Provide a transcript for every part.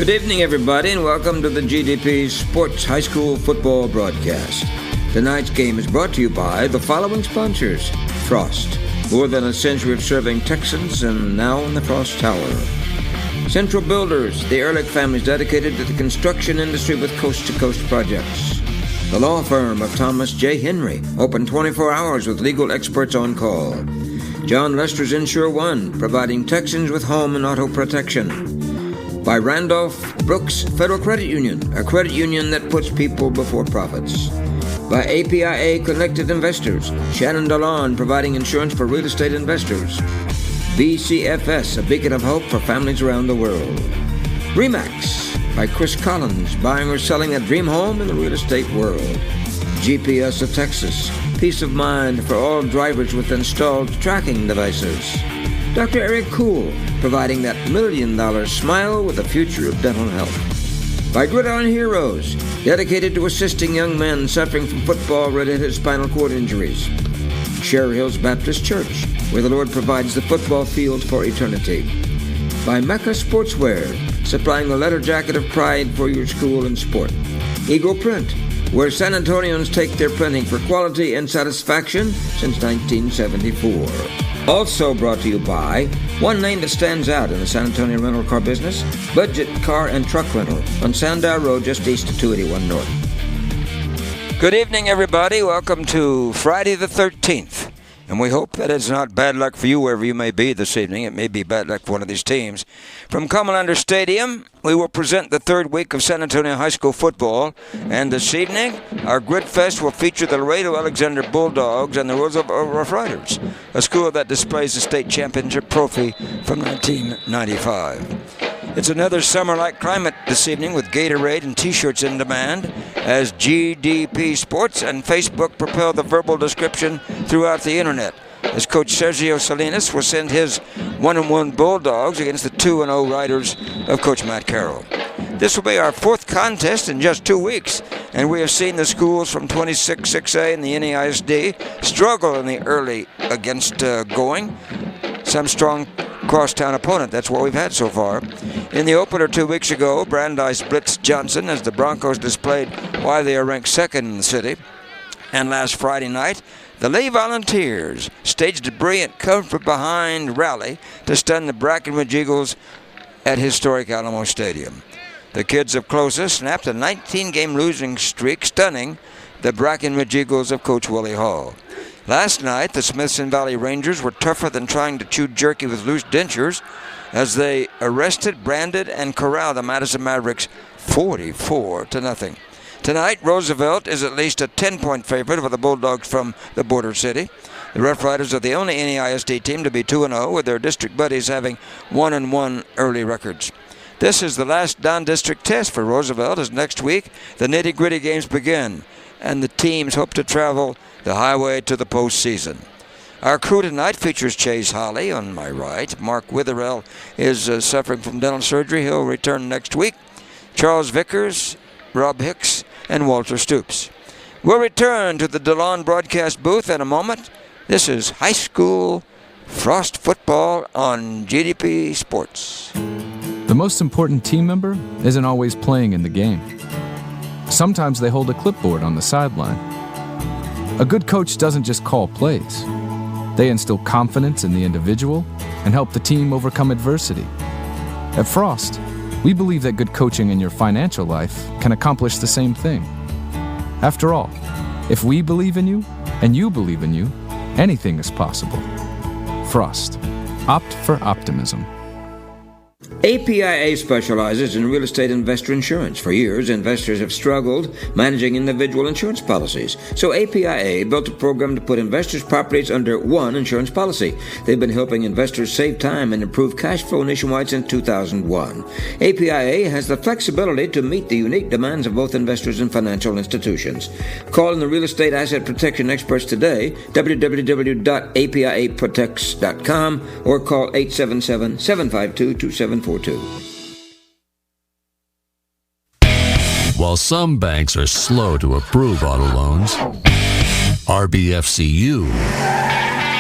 Good evening, everybody, and welcome to the GDPSports High School Football Broadcast. Tonight's game is brought to you by the following sponsors. Frost, more than a century of serving Texans and now in the Frost Tower. Central Builders, the Ehrlich family is dedicated to the construction industry with coast-to-coast projects. The law firm of Thomas J. Henry, open 24 hours with legal experts on call. John Lester's Insure One, providing Texans with home and auto protection. By Randolph Brooks Federal Credit Union, a credit union that puts people before profits. By APIA Connected Investors, Shannon DeLon, providing insurance for real estate investors. BCFS, a beacon of hope for families around the world. REMAX, by Chris Collins, buying or selling a dream home in the real estate world. GPS of Texas, peace of mind for all drivers with installed tracking devices. Dr. Eric Kuhl, providing that $1 million smile with a future of dental health. By Gridiron Heroes, dedicated to assisting young men suffering from football-related spinal cord injuries. Cherry Hills Baptist Church, where the Lord provides the football field for eternity. By Mecca Sportswear, supplying the leather jacket of pride for your school and sport. Eagle Print, where San Antonians take their printing for quality and satisfaction since 1974. Also brought to you by one name that stands out in the San Antonio rental car business, Budget Car and Truck Rental on Sandow Road just east of 281 North. Good evening, everybody. Welcome to Friday the 13th. And we hope that it's not bad luck for you wherever you may be this evening. It may be bad luck for one of these teams. From Comalander Stadium, we will present the third week of San Antonio High School football. And this evening, our Grid Fest will feature the Laredo Alexander Bulldogs and the Roosevelt Roughriders, a school that displays the state championship trophy from 1995. It's another summer-like climate this evening with Gatorade and T-shirts in demand as GDPSports and Facebook propel the verbal description throughout the internet, as Coach Sergio Salinas will send his 1-1 Bulldogs against the 2-0 Riders of Coach Matt Carroll. This will be our fourth contest in just 2 weeks, and we have seen the schools from 26-6A and the NAISD struggle in the early against going. Some strong crosstown opponent. That's what we've had so far. In the opener 2 weeks ago, Brandeis blitzed Johnson as the Broncos displayed why they are ranked second in the city. And last Friday night, the Lay Volunteers staged a brilliant come-from-behind rally to stun the Brackenridge Eagles at historic Alamo Stadium. The kids of Closa snapped a 19-game losing streak, stunning the Brackenridge Eagles of Coach Willie Hall. Last night, the Smithson Valley Rangers were tougher than trying to chew jerky with loose dentures as they arrested, branded, and corralled the Madison Mavericks 44-0. Tonight, Roosevelt is at least a 10-point favorite over the Bulldogs from the border city. The Rough Riders are the only NAISD team to be 2-0, with their district buddies having 1-1 early records. This is the last non-district test for Roosevelt, as next week the nitty-gritty games begin, and the teams hope to travel the highway to the postseason. Our crew tonight features Chase Holly on my right. Mark Witherell is suffering from dental surgery. He'll return next week. Charles Vickers, Rob Hicks, and Walter Stoops. We'll return to the DeLon broadcast booth in a moment. This is high school Frost football on GDPSports. The most important team member isn't always playing in the game. Sometimes they hold a clipboard on the sideline. A good coach doesn't just call plays. They instill confidence in the individual and help the team overcome adversity. At Frost, we believe that good coaching in your financial life can accomplish the same thing. After all, if we believe in you and you believe in you, anything is possible. Frost. Opt for optimism. APIA specializes in real estate investor insurance. For years, investors have struggled managing individual insurance policies. So APIA built a program to put investors' properties under one insurance policy. They've been helping investors save time and improve cash flow nationwide since 2001. APIA has the flexibility to meet the unique demands of both investors and financial institutions. Call in the real estate asset protection experts today, www.apiaprotects.com, or call 877-752-2742. While some banks are slow to approve auto loans, RBFCU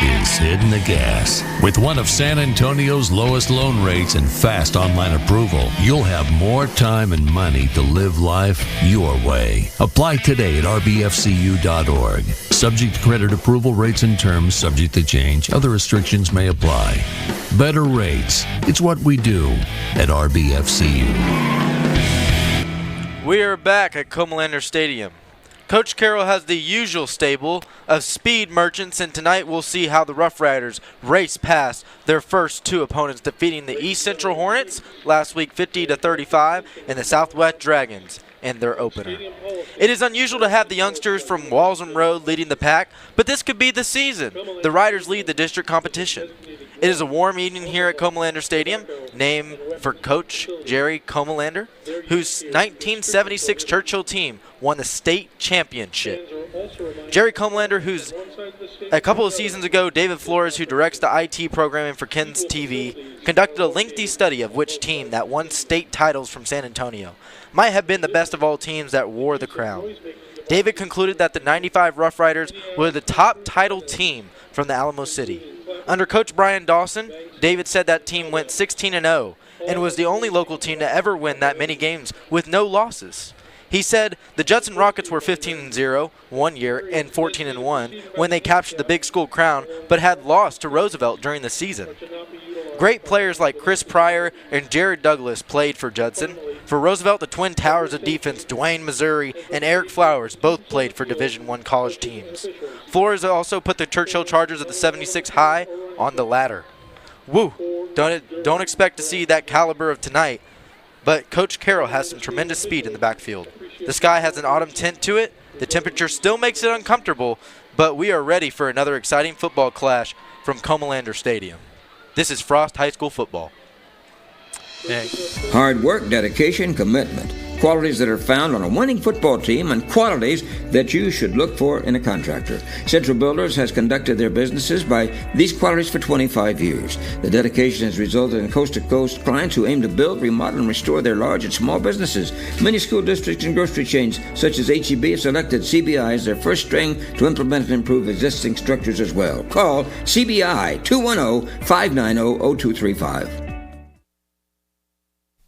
is hitting the gas. With one of San Antonio's lowest loan rates and fast online approval, you'll have more time and money to live life your way. Apply today at rbfcu.org. Subject to credit approval, rates and terms subject to change. Other restrictions may apply. Better rates. It's what we do at RBFCU. We are back at Comalander Stadium. Coach Carroll has the usual stable of speed merchants, and tonight we'll see how the Roughriders race past their first two opponents, defeating the East Central Hornets last week 50-35 and the Southwest Dragons in their opener. It is unusual to have the youngsters from Walsham Road leading the pack, but this could be the season. The Riders lead the district competition. It is a warm evening here at Comalander Stadium, named for Coach Jerry Comalander, whose 1976 Churchill team won the state championship. Jerry Comalander, who's a couple of seasons ago, David Flores, who directs the IT programming for Ken's TV, conducted a lengthy study of which team that won state titles from San Antonio might have been the best of all teams that wore the crown. David concluded that the 95 Roughriders were the top title team from the Alamo City. Under Coach Brian Dawson, David said that team went 16-0 and was the only local team to ever win that many games with no losses. He said the Judson Rockets were 15-0 one year and 14-1 when they captured the big school crown, but had lost to Roosevelt during the season. Great players like Chris Pryor and Jared Douglas played for Judson. For Roosevelt, the Twin Towers of defense, Dwayne Missouri and Eric Flowers, both played for Division I college teams. Flores also put the Churchill Chargers of the 76 High on the ladder. Woo! Don't expect to see that caliber of tonight, but Coach Carroll has some tremendous speed in the backfield. The sky has an autumn tint to it. The temperature still makes it uncomfortable, but we are ready for another exciting football clash from Comalander Stadium. This is Frost High School football. Hard work, dedication, commitment. Qualities that are found on a winning football team and qualities that you should look for in a contractor. Central Builders has conducted their businesses by these qualities for 25 years. The dedication has resulted in coast-to-coast clients who aim to build, remodel, and restore their large and small businesses. Many school districts and grocery chains, such as H-E-B, have selected CBI as their first string to implement and improve existing structures as well. Call CBI 210-590-0235.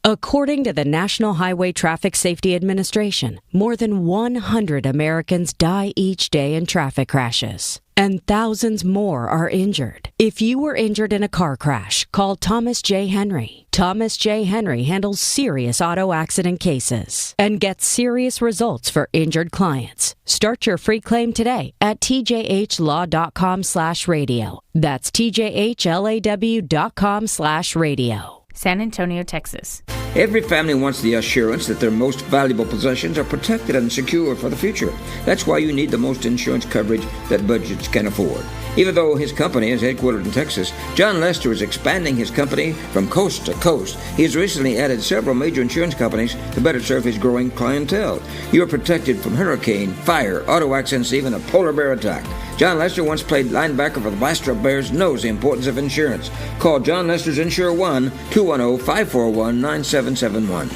According to the National Highway Traffic Safety Administration, more than 100 Americans die each day in traffic crashes, and thousands more are injured. If you were injured in a car crash, call Thomas J. Henry. Thomas J. Henry handles serious auto accident cases and gets serious results for injured clients. Start your free claim today at tjhlaw.com/radio. That's tjhlaw.com/radio. San Antonio, Texas. Every family wants the assurance that their most valuable possessions are protected and secure for the future. That's why you need the most insurance coverage that budgets can afford. Even though his company is headquartered in Texas, John Lester is expanding his company from coast to coast. He has recently added several major insurance companies to better serve his growing clientele. You are protected from hurricane, fire, auto accidents, even a polar bear attack. John Lester once played linebacker for the Bastrop Bears, knows the importance of insurance. Call John Lester's Insure 1-210-541-9771.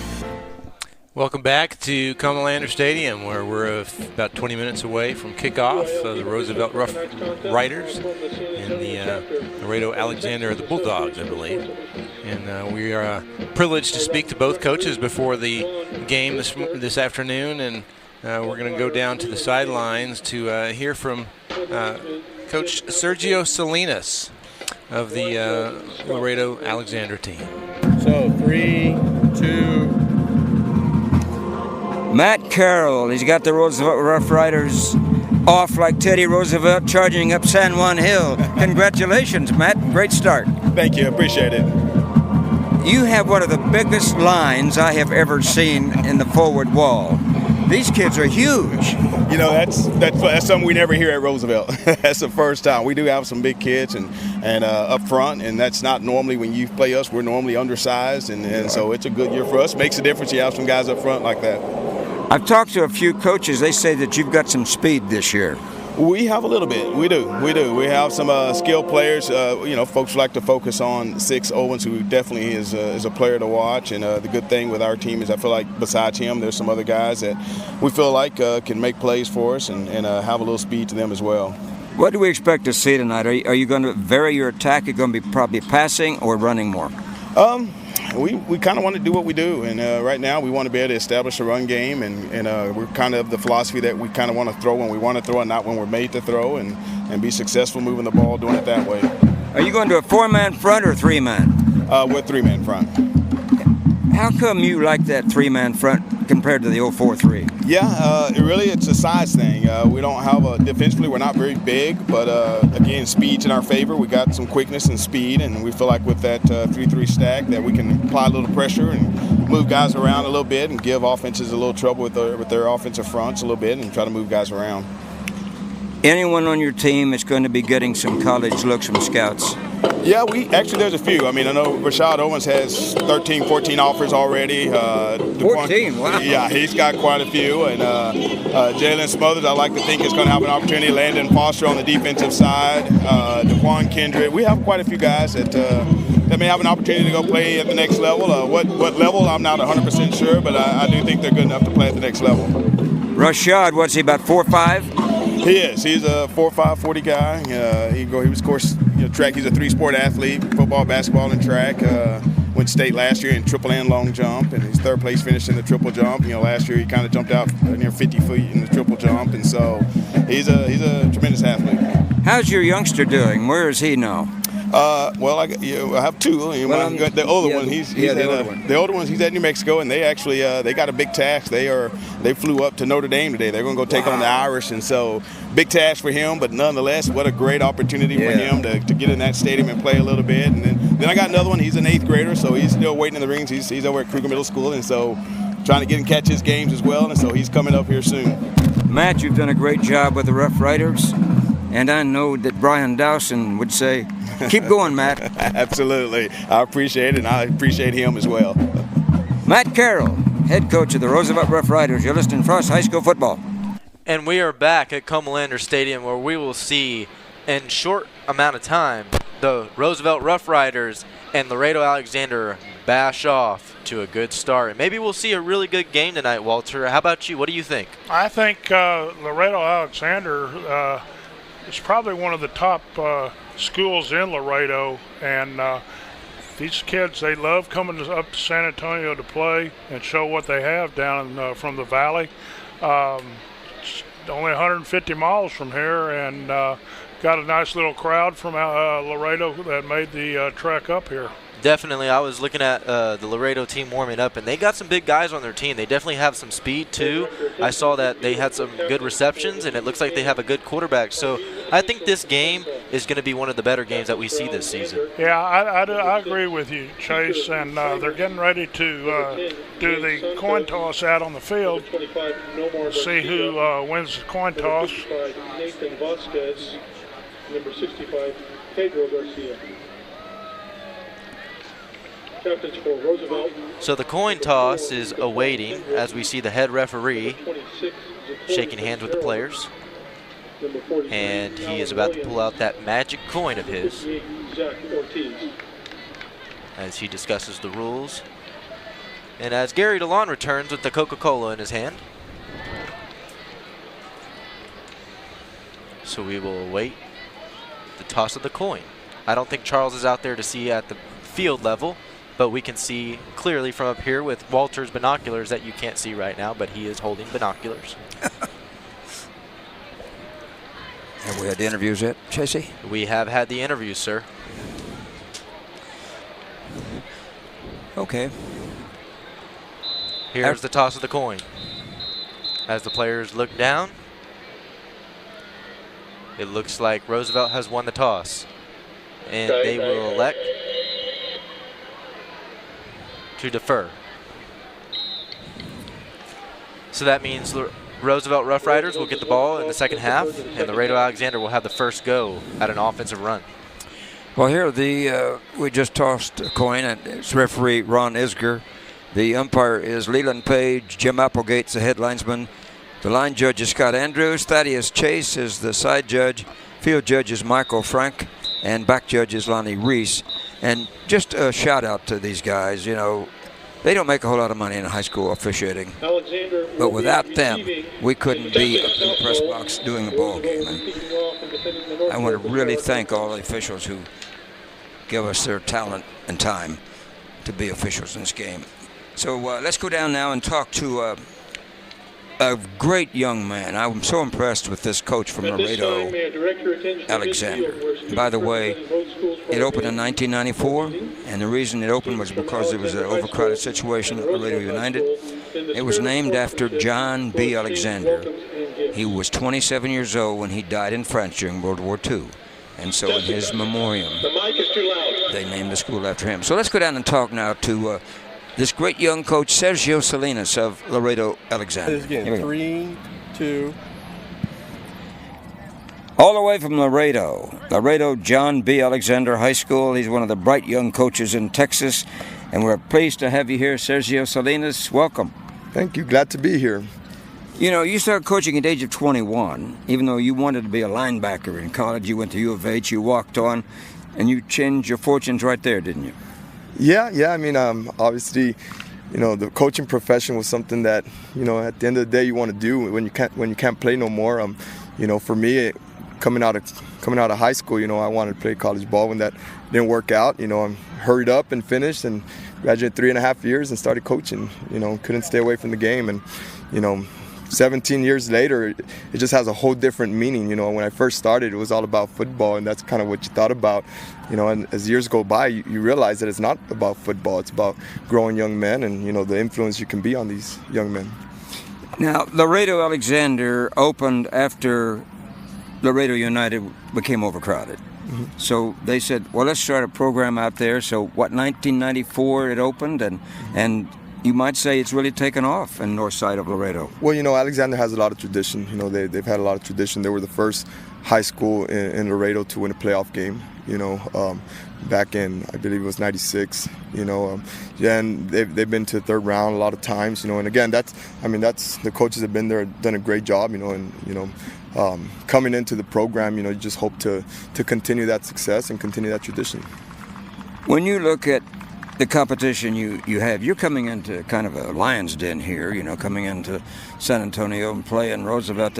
Welcome back to Comalander Stadium, where we're about 20 minutes away from kickoff of the Roosevelt Roughriders and the Laredo Alexander, the Bulldogs, I believe. And we are privileged to speak to both coaches before the game this afternoon, and we're going to go down to the sidelines to hear from Coach Sergio Salinas of the Laredo Alexander team. So 3, 2. Matt Carroll, he's got the Roosevelt Roughriders off like Teddy Roosevelt charging up San Juan Hill. Congratulations, Matt. Great start. Thank you. Appreciate it. You have one of the biggest lines I have ever seen in the forward wall. These kids are huge. You know, that's something we never hear at Roosevelt. That's the first time. We do have some big kids and up front, and that's not normally when you play us. We're normally undersized, and so it's a good year for us. Makes a difference. You have some guys up front like that. I've talked to a few coaches. They say that you've got some speed this year. We have a little bit. We do. We have some skilled players. Folks like to focus on Six Owens, who definitely is a player to watch. And the good thing with our team is I feel like besides him, there's some other guys that we feel like can make plays for us and have a little speed to them as well. What do we expect to see tonight? Are you going to vary your attack? You're going to be probably passing or running more? We kind of want to do what we do, and right now we want to be able to establish a run game, and we're kind of the philosophy that we kind of want to throw when we want to throw and not when we're made to throw, and be successful moving the ball, doing it that way. Are you going to a 4-man front or 3-man? We're 3-man front. How come you like that 3-man front compared to the 0-4-3? Yeah, it's a size thing. We don't have defensively, we're not very big, but again, speed's in our favor. We got some quickness and speed, and we feel like with that 3-3 stack that we can apply a little pressure and move guys around a little bit and give offenses a little trouble with their offensive fronts a little bit and try to move guys around. Anyone on your team is going to be getting some college looks from scouts? Yeah, there's a few. I mean, I know Rashad Owens has 13, 14 offers already. 14, wow. Yeah, he's got quite a few. And Jalen Smothers, I like to think, is going to have an opportunity. Landon Foster on the defensive side. DeQuan Kendrick. We have quite a few guys that may have an opportunity to go play at the next level. What level, I'm not 100% sure, but I do think they're good enough to play at the next level. Rashad, what's he, about 4'5"? He is. He's a 4'5", 40 guy. He was, of course, track. He's a 3-sport athlete: football, basketball, and track. Went state last year in triple and long jump, and he's third place finished in the triple jump. Last year he kind of jumped out near 50 feet in the triple jump, and so he's a tremendous athlete. How's your youngster doing? Where is he now? I have two. The older one, the older ones, he's at New Mexico, and they actually they got a big task. They flew up to Notre Dame today. They're going to go take on the Irish, and so big task for him. But nonetheless, what a great opportunity for him to get in that stadium and play a little bit. And then I got another one. He's an 8th grader, so he's still waiting in the rings. He's over at Kruger Middle School, and so trying to get him catch his games as well. And so he's coming up here soon. Matt, you've done a great job with the Rough Riders. And I know that Brian Dawson would say, keep going, Matt. Absolutely. I appreciate it, and I appreciate him as well. Matt Carroll, head coach of the Roosevelt Roughriders. You're listening to Frost High School Football. And we are back at Comalander Stadium, where we will see, in short amount of time, the Roosevelt Roughriders and Laredo Alexander bash off to a good start. And maybe we'll see a really good game tonight, Walter. How about you? What do you think? I think Laredo Alexander it's probably one of the top schools in Laredo, and these kids, they love coming up to San Antonio to play and show what they have down from the valley. It's only 150 miles from here, and got a nice little crowd from Laredo that made the trek up here. Definitely. I was looking at the Laredo team warming up, and they got some big guys on their team. They definitely have some speed, too. I saw that they had some good receptions, and it looks like they have a good quarterback. So I think this game is going to be one of the better games that we see this season. Yeah, I agree with you, Chase, and they're getting ready to do the coin toss out on the field. We'll see who wins the coin toss. Nathan Vasquez, number 65, Pedro Garcia. So the coin toss is awaiting as we see the head referee shaking hands with the players. And he is about to pull out that magic coin of his as he discusses the rules. And as Gary DeLon returns with the Coca-Cola in his hand. So we will await the toss of the coin. I don't think Charles is out there to see at the field level, but we can see clearly from up here with Walter's binoculars that you can't see right now, but he is holding binoculars. Have we had the interviews yet, Chasey? We have had the interviews, sir. Okay. Here's the toss of the coin. As the players look down, it looks like Roosevelt has won the toss. And they will elect to defer. So that means Roosevelt Roughriders will get the ball in the second half, and Laredo Alexander will have the first go at an offensive run. Well, here we just tossed a coin, and it's referee Ron Isger. The umpire is Leland Page. Jim Applegate's the head linesman. The line judge is Scott Andrews. Thaddeus Chase is the side judge. Field judge is Michael Frank. And back judge is Lonnie Reese. And just a shout out to these guys. You know, they don't make a whole lot of money in high school officiating. But without them, we couldn't be up in the press box doing a ball game. And I want to really thank all the officials who give us their talent and time to be officials in this game. So let's go down now and talk to a great young man. I'm so impressed with this coach from Laredo, Alexander. By the way, it opened in 1994, and the reason it opened was because there was an overcrowded situation at Laredo United. It was named after John B. Alexander. He was 27 years old when he died in France during World War II. And so in his memoriam, they named the school after him. So let's go down and talk now to this great young coach, Sergio Salinas of Laredo Alexander. Again, 3, 2. All the way from Laredo, John B. Alexander High School. He's one of the bright young coaches in Texas. And we're pleased to have you here, Sergio Salinas. Welcome. Thank you. Glad to be here. You know, you started coaching at the age of 21. Even though you wanted to be a linebacker in college, you went to U of H, you walked on, and you changed your fortunes right there, didn't you? Yeah. I mean, obviously, you know, the coaching profession was something that, you know, at the end of the day you want to do when you can't play no more. You know, for me, coming out of high school, you know, I wanted to play college ball. When that didn't work out, you know, I hurried up and finished and graduated 3.5 years and started coaching. You know, couldn't stay away from the game, and you know, 17 years later, it just has a whole different meaning. You know, when I first started, it was all about football, and that's kind of what you thought about. You know, and as years go by, you realize that it's not about football. It's about growing young men and, you know, the influence you can be on these young men. Now, Laredo Alexander opened after Laredo United became overcrowded. Mm-hmm. So they said, well, let's start a program out there. So, 1994 it opened, and you might say it's really taken off in north side of Laredo. Well, you know, Alexander has a lot of tradition. You know, they've had a lot of tradition. They were the first high school in Laredo to win a playoff game, you know, back in, I believe it was 96, you know. And they've been to the third round a lot of times, you know. And again, that's the coaches have been there, done a great job, you know. And, you know, coming into the program, you know, you just hope to continue that success and continue that tradition. When you look at the competition you have, you're coming into kind of a lion's den here, you know, coming into San Antonio and playing Roosevelt.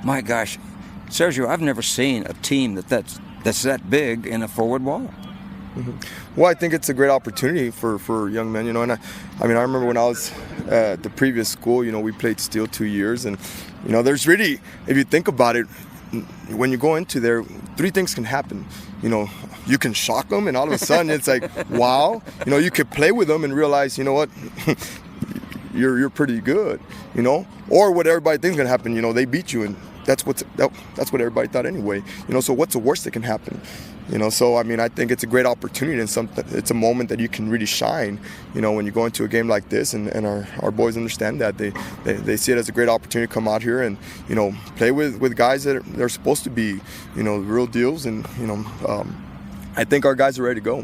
My gosh, Sergio, I've never seen a team that's that big in a forward wall. Mm-hmm. Well, I think it's a great opportunity for young men, you know. And I mean, I remember when I was at the previous school, you know, we played steel 2 years, and you know, there's really, if you think about it, when you go into there, 3 things can happen. You know, you can shock them, and all of a sudden it's like, wow. You know, you could play with them and realize, you know what, you're pretty good. You know, or what everybody thinks is gonna happen. You know, they beat you, and that's what everybody thought anyway. You know, so what's the worst that can happen? You know, so I mean, I think it's a great opportunity and something. It's a moment that you can really shine. You know, when you go into a game like this, and our boys understand that they see it as a great opportunity to come out here and, you know, play with guys that they're supposed to be, you know, real deals. And you know, I think our guys are ready to go.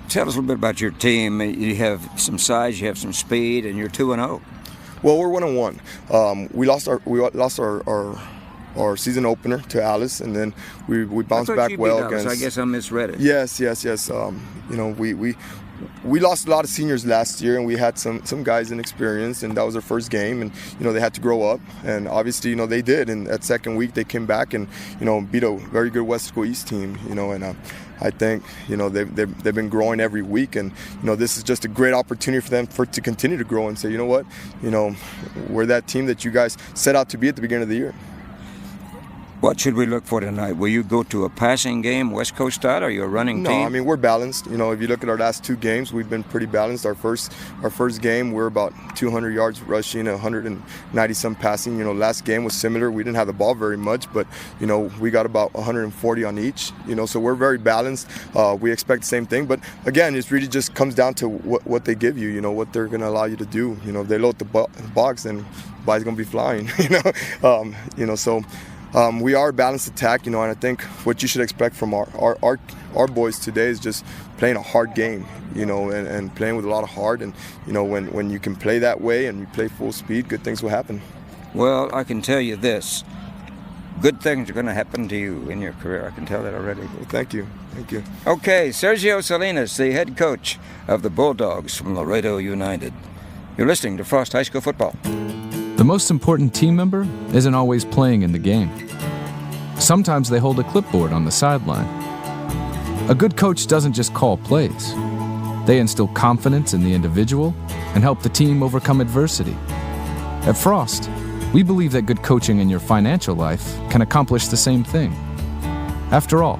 Tell us a little bit about your team. You have some size, you have some speed, and you're 2-0. Well, we're 1-1. We lost our season opener to Alice, and then we bounced back well against. I guess I misread it. Yes. You know, we lost a lot of seniors last year, and we had some guys inexperienced, and that was their first game, and you know, they had to grow up, and obviously, you know, they did. And that second week they came back and, you know, beat a very good West School East team, you know, and I think, you know, they've been growing every week, and you know, this is just a great opportunity for them to continue to grow and say, you know what, you know, we're that team that you guys set out to be at the beginning of the year. What should we look for tonight? Will you go to a passing game, West Coast style, or are you a running team? No, I mean, we're balanced. You know, if you look at our last 2 games, we've been pretty balanced. Our first game, we're about 200 yards rushing, 190-some passing. You know, last game was similar. We didn't have the ball very much, but, you know, we got about 140 on each. You know, so we're very balanced. We expect the same thing. But, again, it really just comes down to what they give you, you know, what they're going to allow you to do. You know, if they load the box, then the ball's going to be flying, you know, so... we are a balanced attack, you know, and I think what you should expect from our boys today is just playing a hard game, you know, and playing with a lot of heart. And, you know, when you can play that way and you play full speed, good things will happen. Well, I can tell you this. Good things are going to happen to you in your career. I can tell that already. Well, thank you. Okay, Sergio Salinas, the head coach of the Bulldogs from Laredo United. You're listening to Frost High School Football. The most important team member isn't always playing in the game. Sometimes they hold a clipboard on the sideline. A good coach doesn't just call plays. They instill confidence in the individual and help the team overcome adversity. At Frost, we believe that good coaching in your financial life can accomplish the same thing. After all,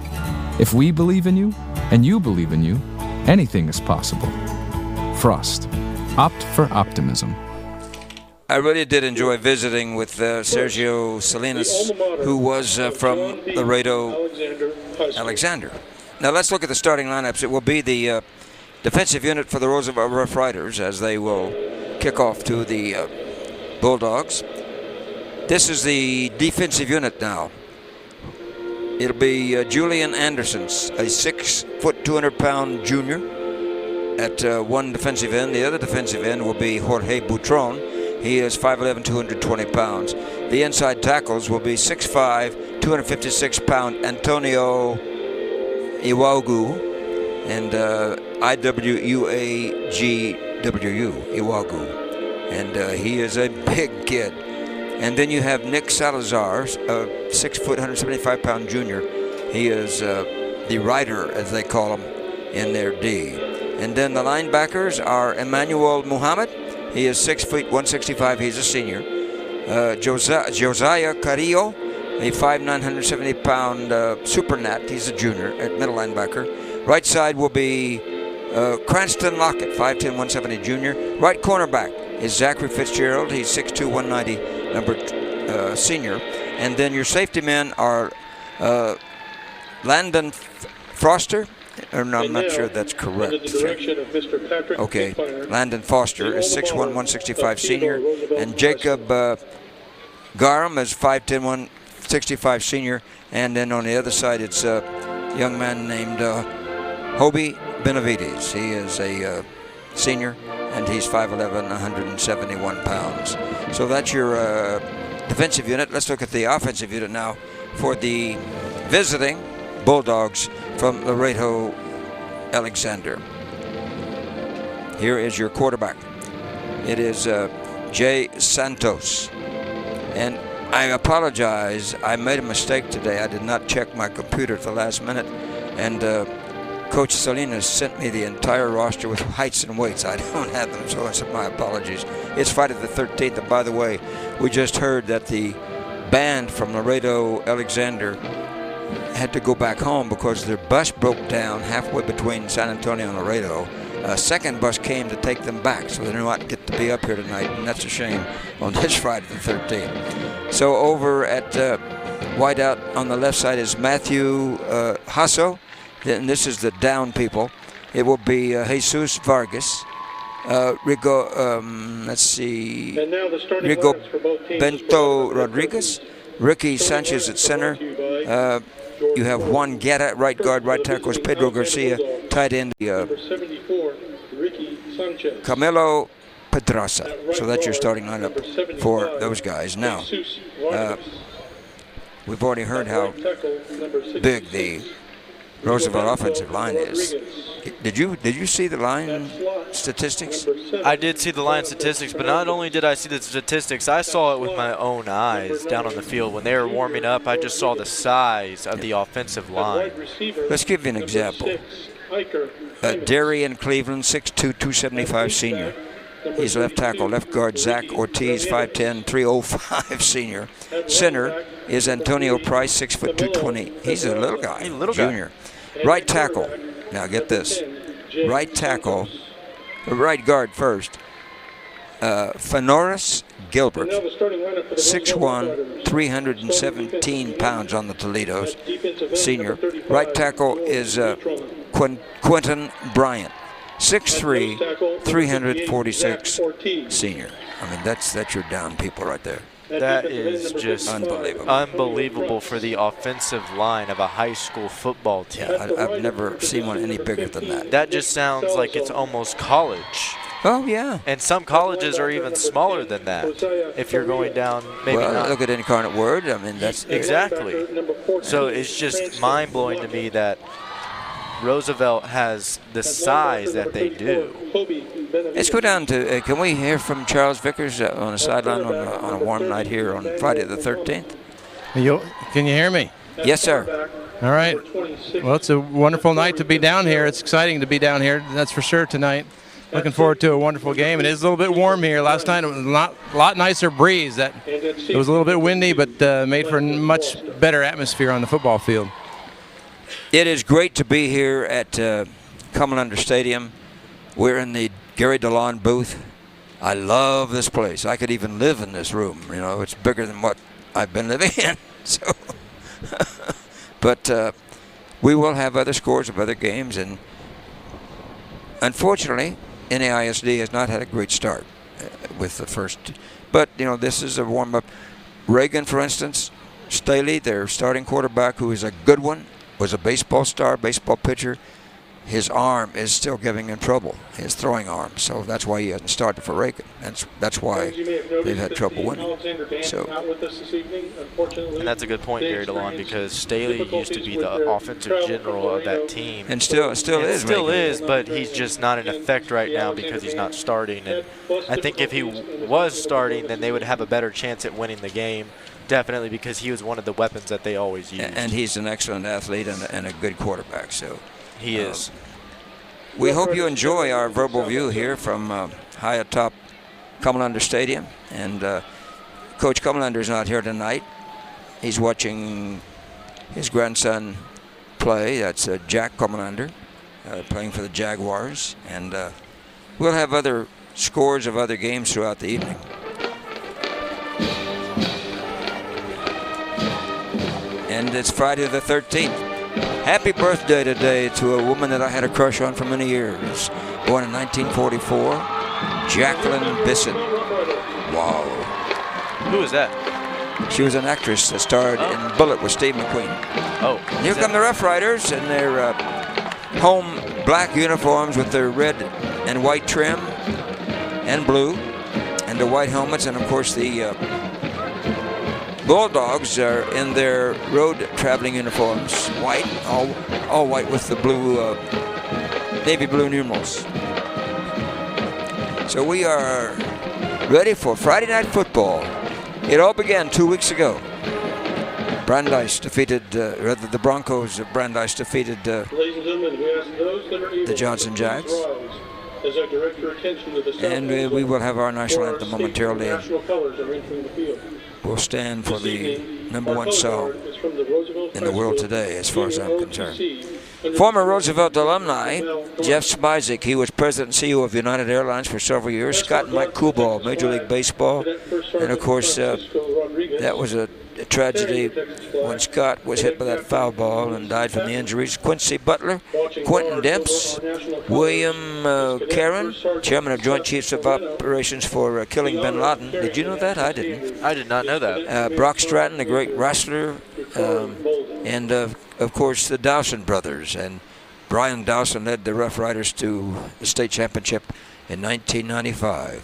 if we believe in you and you believe in you, anything is possible. Frost. Opt for optimism. I really did enjoy visiting with Sergio Salinas, who was from Laredo, Alexander. Now let's look at the starting lineups. It will be the defensive unit for the Roosevelt Roughriders as they will kick off to the Bulldogs. This is the defensive unit now. It'll be Julian Anderson, a 6-foot, 200-pound junior at one defensive end. The other defensive end will be Jorge Butron. He is 5'11", 220 pounds. The inside tackles will be 6'5", 256-pound Antonio Iwagu and IWUAGWU, Iwagu. And he is a big kid. And then you have Nick Salazar, a 6', 175-pound junior. He is the rider, as they call him, in their D. And then the linebackers are Emmanuel Muhammad. He is 6 feet, 165. He's a senior. Josiah Carrillo, a 5'9", 170-pound supernat. He's a junior at middle linebacker. Right side will be Cranston Lockett, 5'10", 170 junior. Right cornerback is Zachary Fitzgerald. He's 6'2", 190 number senior. And then your safety men are Landon Foster. Or no, I'm not sure that's correct. Okay, Landon Foster is 6'1", 165 senior, and Jacob Garum is 5'10", 165 senior, and then on the other side it's a young man named Hobie Benavides. He is a senior, and he's 5'11", 171 pounds. So that's your defensive unit. Let's look at the offensive unit now for the visiting Bulldogs from Laredo, Alexander. Here is your quarterback. It is Jay Santos. And I apologize. I made a mistake today. I did not check my computer at the last minute. And Coach Salinas sent me the entire roster with heights and weights. I don't have them, so I said my apologies. It's Friday the 13th. And by the way, we just heard that the band from Laredo, Alexander had to go back home because their bus broke down halfway between San Antonio and Laredo. A second bus came to take them back, so they did not get to be up here tonight, and that's a shame on this Friday the 13th. So over at wideout on the left side is Matthew Hasso. Then this is the down people. It will be Jesus Vargas. Rigo Bento Rodriguez. Ricky Sanchez at center. You have Juan Guerra at right guard. Right tackle is Pedro Garcia. Tight end, Camilo Pedraza. So that's your starting lineup for those guys. Now, we've already heard how big the Roosevelt offensive line is. Did you see the line statistics? I did see the line statistics, but not only did I see the statistics, I saw it with my own eyes down on the field. When they were warming up, I just saw the size of the offensive line. Let's give you an example. Darian Cleveland, 6'2", 275 senior. He's left tackle. Left guard, Zach Ortiz, 5'10", 305 senior. Center is Antonio Price, 6', 220. He's a little guy, junior. Right tackle. Now get this. Right tackle, right guard first. Fenoris Gilbert, 6'1", 317 pounds on the Toledos, senior. Right tackle is Quentin Bryant, 6'3", 346, senior. I mean, that's your down people right there. That is just unbelievable for the offensive line of a high school football team. Yeah, I've never seen one any bigger than that. That just sounds like it's almost college. Oh, yeah. And some colleges are even smaller than that if you're going down maybe not. Look at Incarnate Word. I mean, that's exactly. So it's just mind-blowing to me that Roosevelt has the size that they do. Let's go down to, can we hear from Charles Vickers on the sideline on a warm night here on Friday the 13th? Can you hear me? Yes, sir. All right. Well, it's a wonderful night to be down here. It's exciting to be down here, that's for sure, tonight. Looking forward to a wonderful game. It is a little bit warm here. Last night it was a lot nicer breeze. It was a little bit windy, but made for a much better atmosphere on the football field. It is great to be here at Comalander Stadium. We're in the Gary DeLon booth. I love this place. I could even live in this room. You know, it's bigger than what I've been living in. So, but we will have other scores of other games, and unfortunately, NAISD has not had a great start with the first. But, you know, this is a warm-up. Reagan, for instance, Staley, their starting quarterback, who is a good one, was a baseball star, baseball pitcher. His arm is still giving him trouble, his throwing arm. So that's why he hasn't started for Reagan. That's why they've had trouble winning. So, and that's a good point, Gary DeLon, because Staley used to be the offensive general of that team. And still is, but he's just not in effect right now because he's not starting. And I think if he was starting, then they would have a better chance at winning the game. Definitely, because he was one of the weapons that they always used. And he's an excellent athlete and a good quarterback. So he is. We hope you enjoy our verbal view here from high atop Comalander Stadium. And Coach Comalander is not here tonight. He's watching his grandson play. That's Jack Comalander, playing for the Jaguars. And we'll have other scores of other games throughout the evening. And it's Friday the 13th. Happy birthday today to a woman that I had a crush on for many years. Born in 1944, Jacqueline Bissett. Wow. Who is that? She was an actress that starred in Bullet with Steve McQueen. Oh. And here come the Rough Riders in their home black uniforms with their red and white trim and blue, and the white helmets, and of course the Bulldogs are in their road traveling uniforms, white, all white with the blue, navy blue numerals. So we are ready for Friday Night Football. It all began 2 weeks ago. Brandeis defeated, the Broncos of Brandeis defeated the Johnson Jags. And we will have our national anthem momentarily. Will stand for the #1 song in the world today, as far as I'm concerned. Former Roosevelt alumni, Jeff Spizek, he was president and CEO of United Airlines for several years. Scott and Mike Kubal, Major League Baseball. And, of course, that was a tragedy when Scott was hit by that foul ball and died from the injuries. Quincy Butler, Quentin Demps, William Caron, chairman of Joint Chiefs of Operations for killing bin Laden. Did you know that? I didn't. I did not know that. Brock Stratton, the great wrestler, and of course the Dawson brothers. And Brian Dawson led the Rough Riders to the state championship in 1995.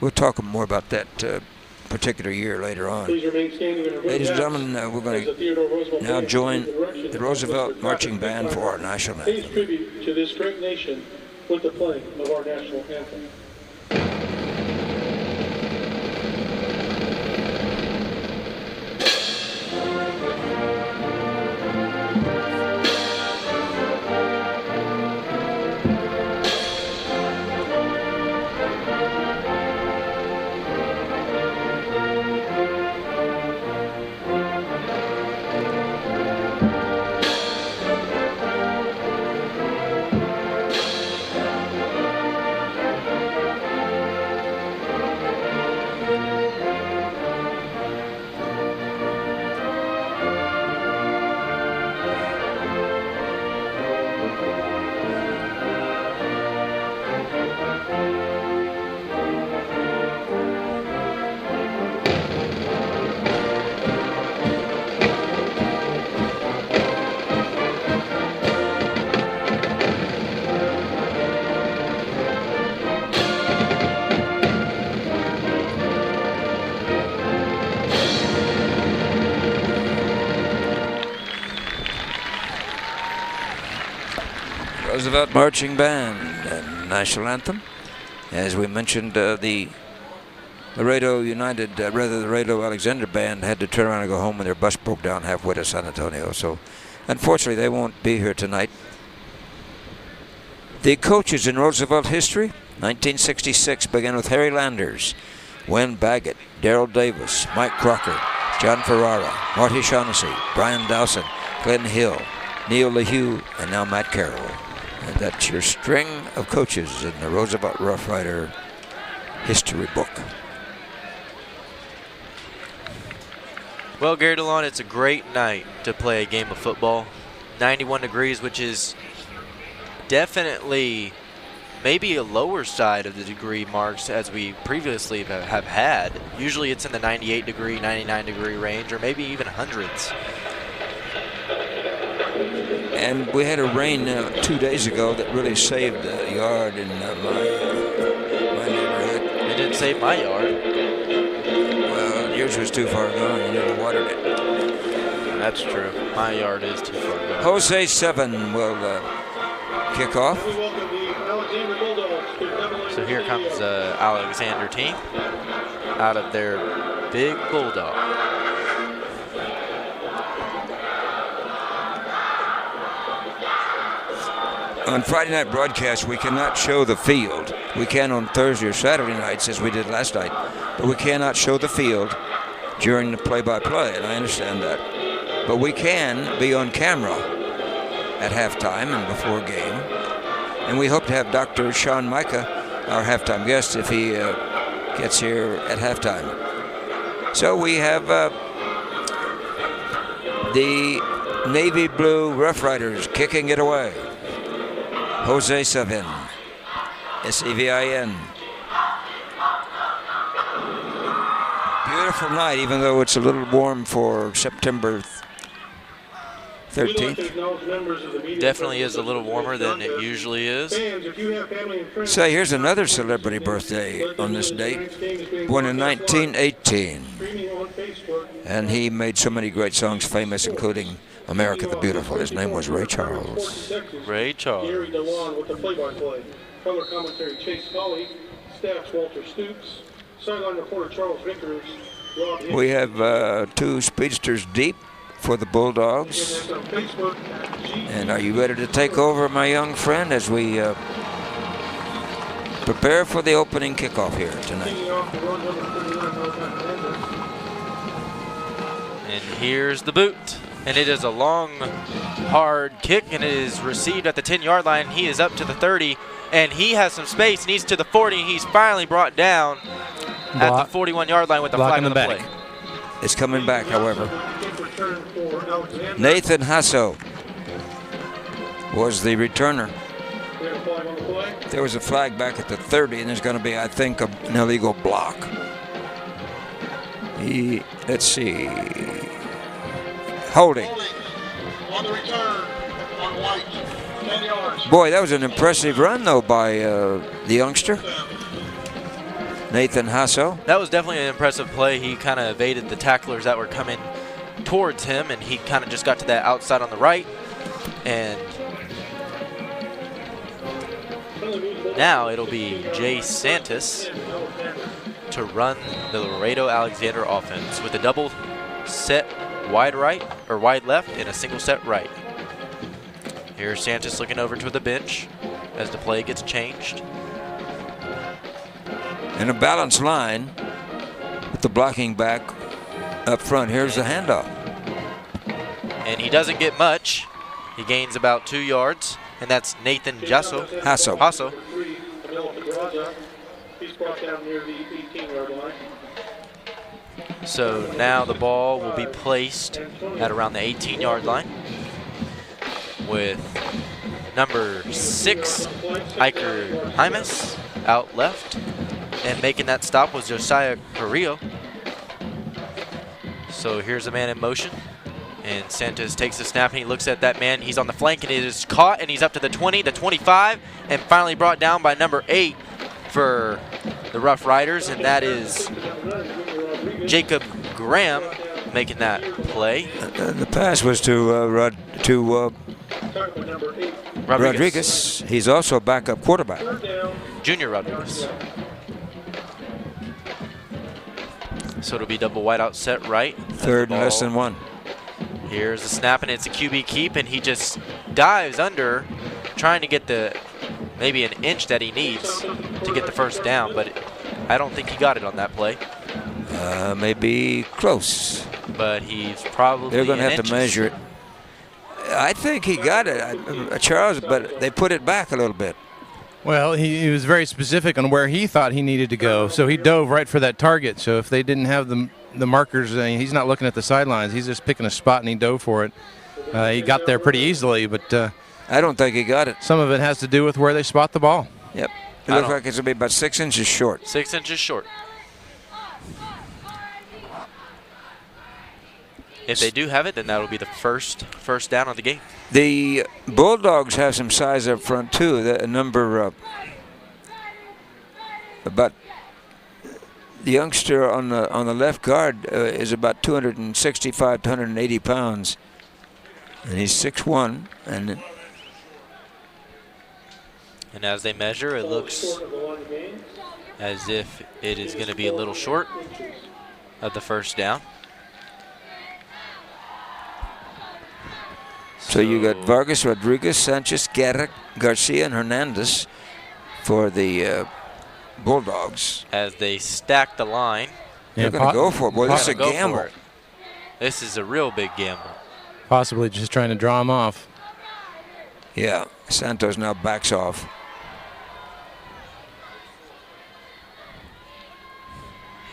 We'll talk more about that particular year later on. Ladies and gentlemen, we're going to now join the Roosevelt Marching Band for our national anthem. Pays tribute to this great nation with the playing of our national anthem. Roosevelt Marching Band and national anthem. As we mentioned, the Laredo United, the Laredo Alexander band had to turn around and go home when their bus broke down halfway to San Antonio. So, unfortunately, they won't be here tonight. The coaches in Roosevelt history, 1966 began with Harry Landers, Wayne Baggett, Darrell Davis, Mike Crocker, John Ferrara, Marty Shaughnessy, Brian Dowson, Glenn Hill, Neil LaHue, and now Matt Carroll. And that's your string of coaches in the Roosevelt Roughrider history book. Well, Gary DeLon, it's a great night to play a game of football. 91 degrees, which is definitely maybe a lower side of the degree marks as we previously have had. Usually it's in the 98 degree, 99 degree range, or maybe even hundreds. And we had a rain 2 days ago that really saved the yard in my neighborhood. It didn't save my yard. Well, yours was too far gone. You never watered it. That's true. My yard is too far gone. Jose 7 will kick off. So here comes the Alexander team out of their big bulldog. On Friday night broadcast, we cannot show the field. We can on Thursday or Saturday nights, as we did last night, but we cannot show the field during the play-by-play, and I understand that. But we can be on camera at halftime and before game, and we hope to have Dr. Sean Micah, our halftime guest, if he gets here at halftime. So we have the Navy Blue Roughriders kicking it away. Jose Sevin, S-E-V-I-N. Beautiful night, even though it's a little warm for September 13th. Definitely is a little warmer than it usually is. Say, here's another celebrity birthday on this date, born in 1918. And he made so many great songs famous, including America the Beautiful. His name was Ray Charles. Ray Charles. Gary DeLon with the play-by-play. Color commentary Chase Colley. Staffs Walter Stoops. Sideline reporter Charles Vickers. We have 2 speedsters deep for the Bulldogs. And are you ready to take over, my young friend, as we prepare for the opening kickoff here tonight? And here's the boot. And it is a long, hard kick, and it is received at the 10-yard line. He is up to the 30, and he has some space, and he's to the 40, and he's finally brought down at the 41-yard line with the flag on the play. It's coming back, however. Nathan Hasso was the returner. There was a flag back at the 30, and there's going to be, I think, an illegal block. Let's see. Holding. On the return on White. 10 yards. Boy, that was an impressive run, though, by the youngster, Nathan Hasso. That was definitely an impressive play. He kind of evaded the tacklers that were coming towards him, and he kind of just got to that outside on the right. And now it'll be Jay Santis to run the Laredo Alexander offense with a double set wide right or wide left and a single set right. Here's Santis looking over to the bench as the play gets changed. In a balanced line with the blocking back up front. Here's the handoff. And he doesn't get much. He gains about 2 yards, and that's Nathan Hasso. He's brought down near the 18-yard line. So now the ball will be placed at around the 18-yard line with number 6, Iker Hymas, out left. And making that stop was Josiah Carrillo. So here's a man in motion. And Santos takes the snap and he looks at that man. He's on the flank and it is caught, and he's up to the 20, the 25, and finally brought down by number 8 for the Rough Riders, and that is Jacob Graham making that play. The pass was to Rodriguez. He's also a backup quarterback. Junior Rodriguez. So it'll be double wide out set right. Third and less than 1. Here's the snap, and it's a QB keep, and he just dives under, trying to get maybe an inch that he needs to get the first down, but I don't think he got it on that play. Maybe close. But he's probably They're going to have to measure it. I think he got it, Charles, but they put it back a little bit. Well, he was very specific on where he thought he needed to go, so he dove right for that target. So if they didn't have the markers, he's not looking at the sidelines. He's just picking a spot, and he dove for it. He got there pretty easily, but I don't think he got it. Some of it has to do with where they spot the ball. Yep. It looks like it's going to be about 6 inches short. 6 inches short. If they do have it, then that'll be the first down of the game. The Bulldogs have some size up front too. The number about the youngster on the left guard is about 265 to 180 pounds, and he's 6'1". And as they measure, it looks as if it is going to be a little short of the first down. So you got Vargas, Rodriguez, Sanchez, Guerra, Garcia, and Hernandez for the Bulldogs. As they stack the line. They're going to go for it. Boy, this is a gamble. This is a real big gamble. Possibly just trying to draw him off. Yeah, Santos now backs off.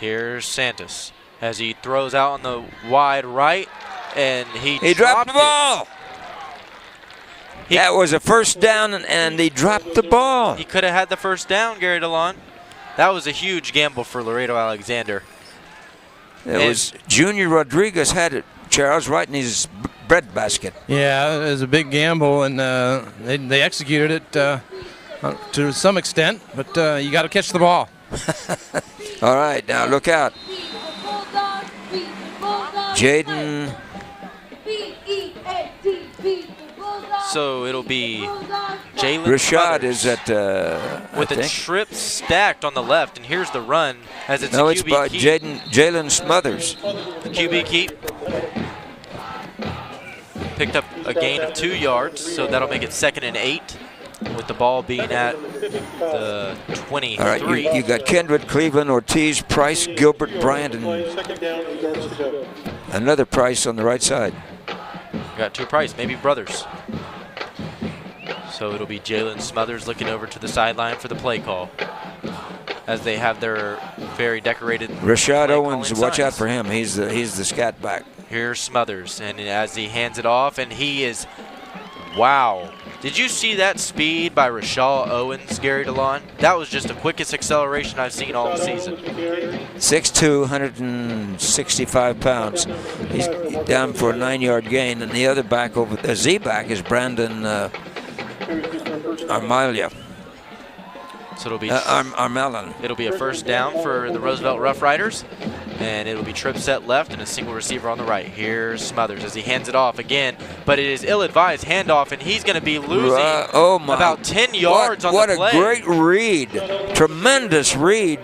Here's Santos as he throws out on the wide right, and he dropped the ball. That was a first down, and he dropped the ball. He could have had the first down, Gary DeLon. That was a huge gamble for Laredo Alexander. It was Junior Rodriguez had it, Charles, right in his breadbasket. Yeah, it was a big gamble, and they executed it to some extent, but you got to catch the ball. All right, now look out. Jaden. So it'll be Jalen Rashad Smothers is at with a trip stacked on the left, and here's the run as it's a QB it's by Jalen Smothers. The QB keep picked up a gain of 2 yards, so that'll make it 2nd and 8 with the ball being at the 23. All right, you got Kendrick, Cleveland, Ortiz, Price, Gilbert, Bryant, and another Price on the right side. You got 2 Price, maybe brothers. So it'll be Jalen Smothers looking over to the sideline for the play call as they have their very decorated Rashad Owens, watch out for him. He's the scat back. Here's Smothers, and as he hands it off, and he is, wow. Did you see that speed by Rashad Owens, Gary DeLon? That was just the quickest acceleration I've seen all season. 6'2", 165 pounds. He's down for a 9-yard gain, and the other back over the Z-back is Brandon Armalia. So it'll be Armelin. It'll be a first down for the Roosevelt Roughriders, and it'll be trip set left and a single receiver on the right. Here's Smothers as he hands it off again, but it is ill-advised handoff, and he's going to be losing about 10 yards on the play. What a great read. Tremendous read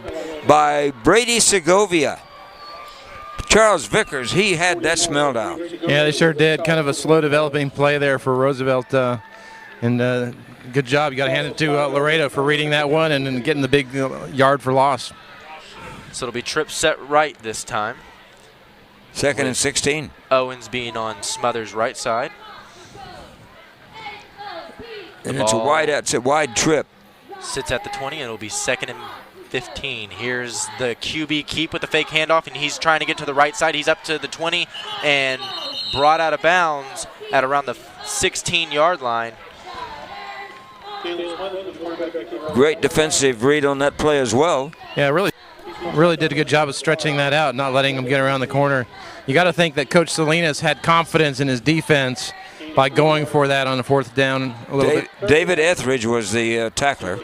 by Brady Segovia. Charles Vickers, he had that smelled out. Yeah, they sure did. Kind of a slow developing play there for Roosevelt. And good job. You got to hand it to Laredo for reading that one and then getting the big yard for loss. So it'll be trip set right this time. 2nd and 16. Owens being on Smothers' right side. And it's a wide trip. Sits at the 20, and it'll be 2nd and 15. Here's the QB keep with the fake handoff, and he's trying to get to the right side. He's up to the 20 and brought out of bounds at around the 16-yard line. Great defensive read on that play as well. Yeah, really did a good job of stretching that out, not letting him get around the corner. You got to think that Coach Salinas had confidence in his defense by going for that on the 4th down a little bit. David Etheridge was the tackler.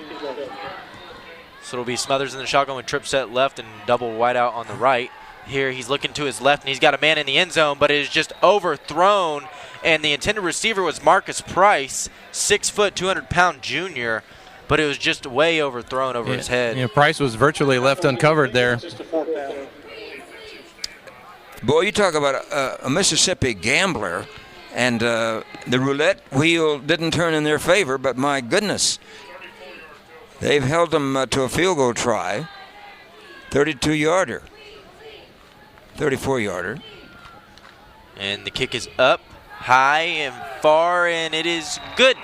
So it'll be Smothers in the shotgun with trip set left and double wide out on the right. Here he's looking to his left, and he's got a man in the end zone, but it is just overthrown, and the intended receiver was Marcus Price, 6 foot, 200-pound junior, but it was just way overthrown over his head. Yeah, Price was virtually left uncovered there. Boy, you talk about a Mississippi gambler, and the roulette wheel didn't turn in their favor, but my goodness, they've held them to a field goal try, 32-yarder, 34-yarder. And the kick is up, high and far, and it is good,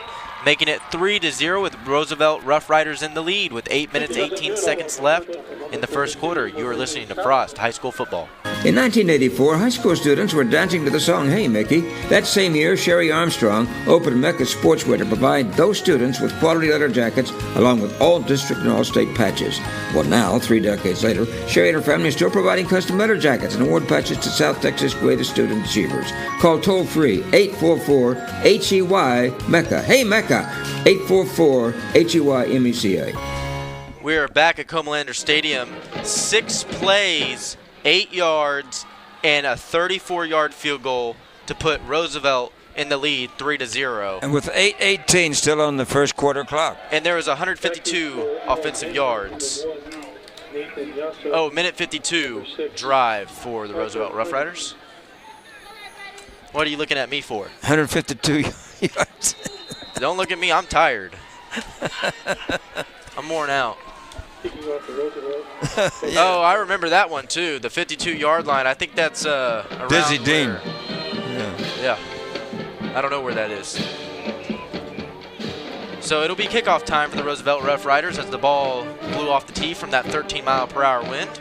making it 3-0 with Roosevelt Roughriders in the lead with 8 minutes, 18 seconds left in the first quarter. You are listening to Frost High School Football. In 1984, high school students were dancing to the song Hey Mickey. That same year, Sherry Armstrong opened Mecca Sportswear to provide those students with quality leather jackets along with all district and all state patches. Well, now, 3 decades later, Sherry and her family are still providing custom leather jackets and award patches to South Texas' greatest student achievers. Call toll-free 844-HEY Mecca. Hey Mecca, 844-HEY MECA. We are back at Comalander Stadium. 6 plays, 8 yards, and a 34-yard field goal to put Roosevelt in the lead, 3-0. And with 8:18 still on the first quarter clock. And there was 152 offensive yards. Oh, minute 52 drive for the Roosevelt Roughriders. What are you looking at me for? 152 yards. Don't look at me. I'm tired. I'm worn out. Yeah. Oh, I remember that one too. The 52-yard line. I think that's around Dizzy Dean. Yeah. I don't know where that is. So it'll be kickoff time for the Roosevelt Roughriders as the ball blew off the tee from that 13-mile-per-hour wind,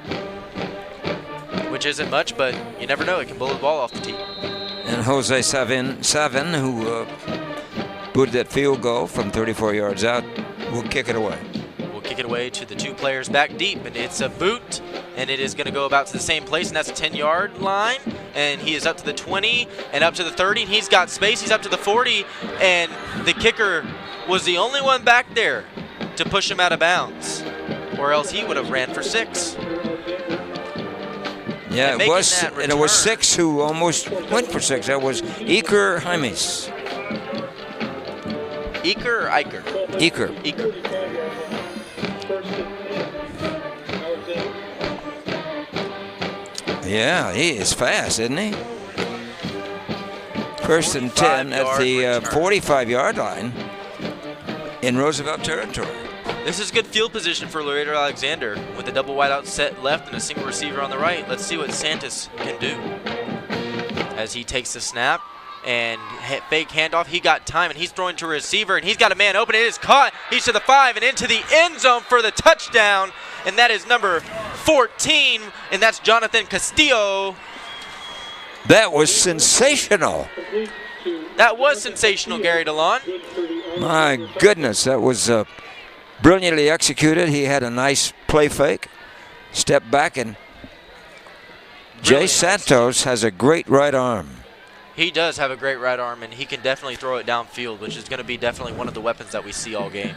which isn't much, but you never know. It can blow the ball off the tee. And Jose Savin, who booted that field goal from 34 yards out, will kick it away. Kick it away to the 2 players back deep, and it's a boot, and it is going to go about to the same place, and that's a 10-yard line, and he is up to the 20 and up to the 30, and he's got space. He's up to the 40, and the kicker was the only one back there to push him out of bounds, or else he would have ran for 6. Yeah, it was 6 who almost went for 6. That was Iker Jaimes. Iker or Iker? Iker. Yeah, he is fast, isn't he? First and 10 at the 45-yard line in Roosevelt territory. This is good field position for Laredo Alexander with a double wideout set left and a single receiver on the right. Let's see what Santos can do. As he takes the snap and fake handoff, he got time and he's throwing to a receiver and he's got a man open. It is caught. He's to the 5 and into the end zone for the touchdown. And that is number 14, and that's Jonathan Castillo. That was sensational. That was sensational, Gary DeLon. My goodness, that was brilliantly executed. He had a nice play fake, step back, and Jay Santos has a great right arm. He does have a great right arm, and he can definitely throw it downfield, which is going to be definitely one of the weapons that we see all game.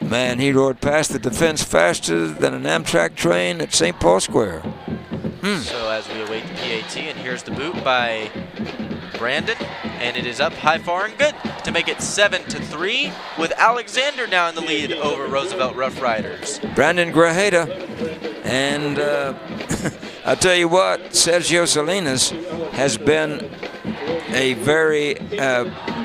Man, he rode past the defense faster than an Amtrak train at St. Paul Square. So as we await the PAT, and here's the boot by Brandon, and it is up high, far, and good to make it 7-3 with Alexander now in the lead over Roosevelt Roughriders. Brandon Grajeda, and I'll tell you what, Sergio Salinas has been a very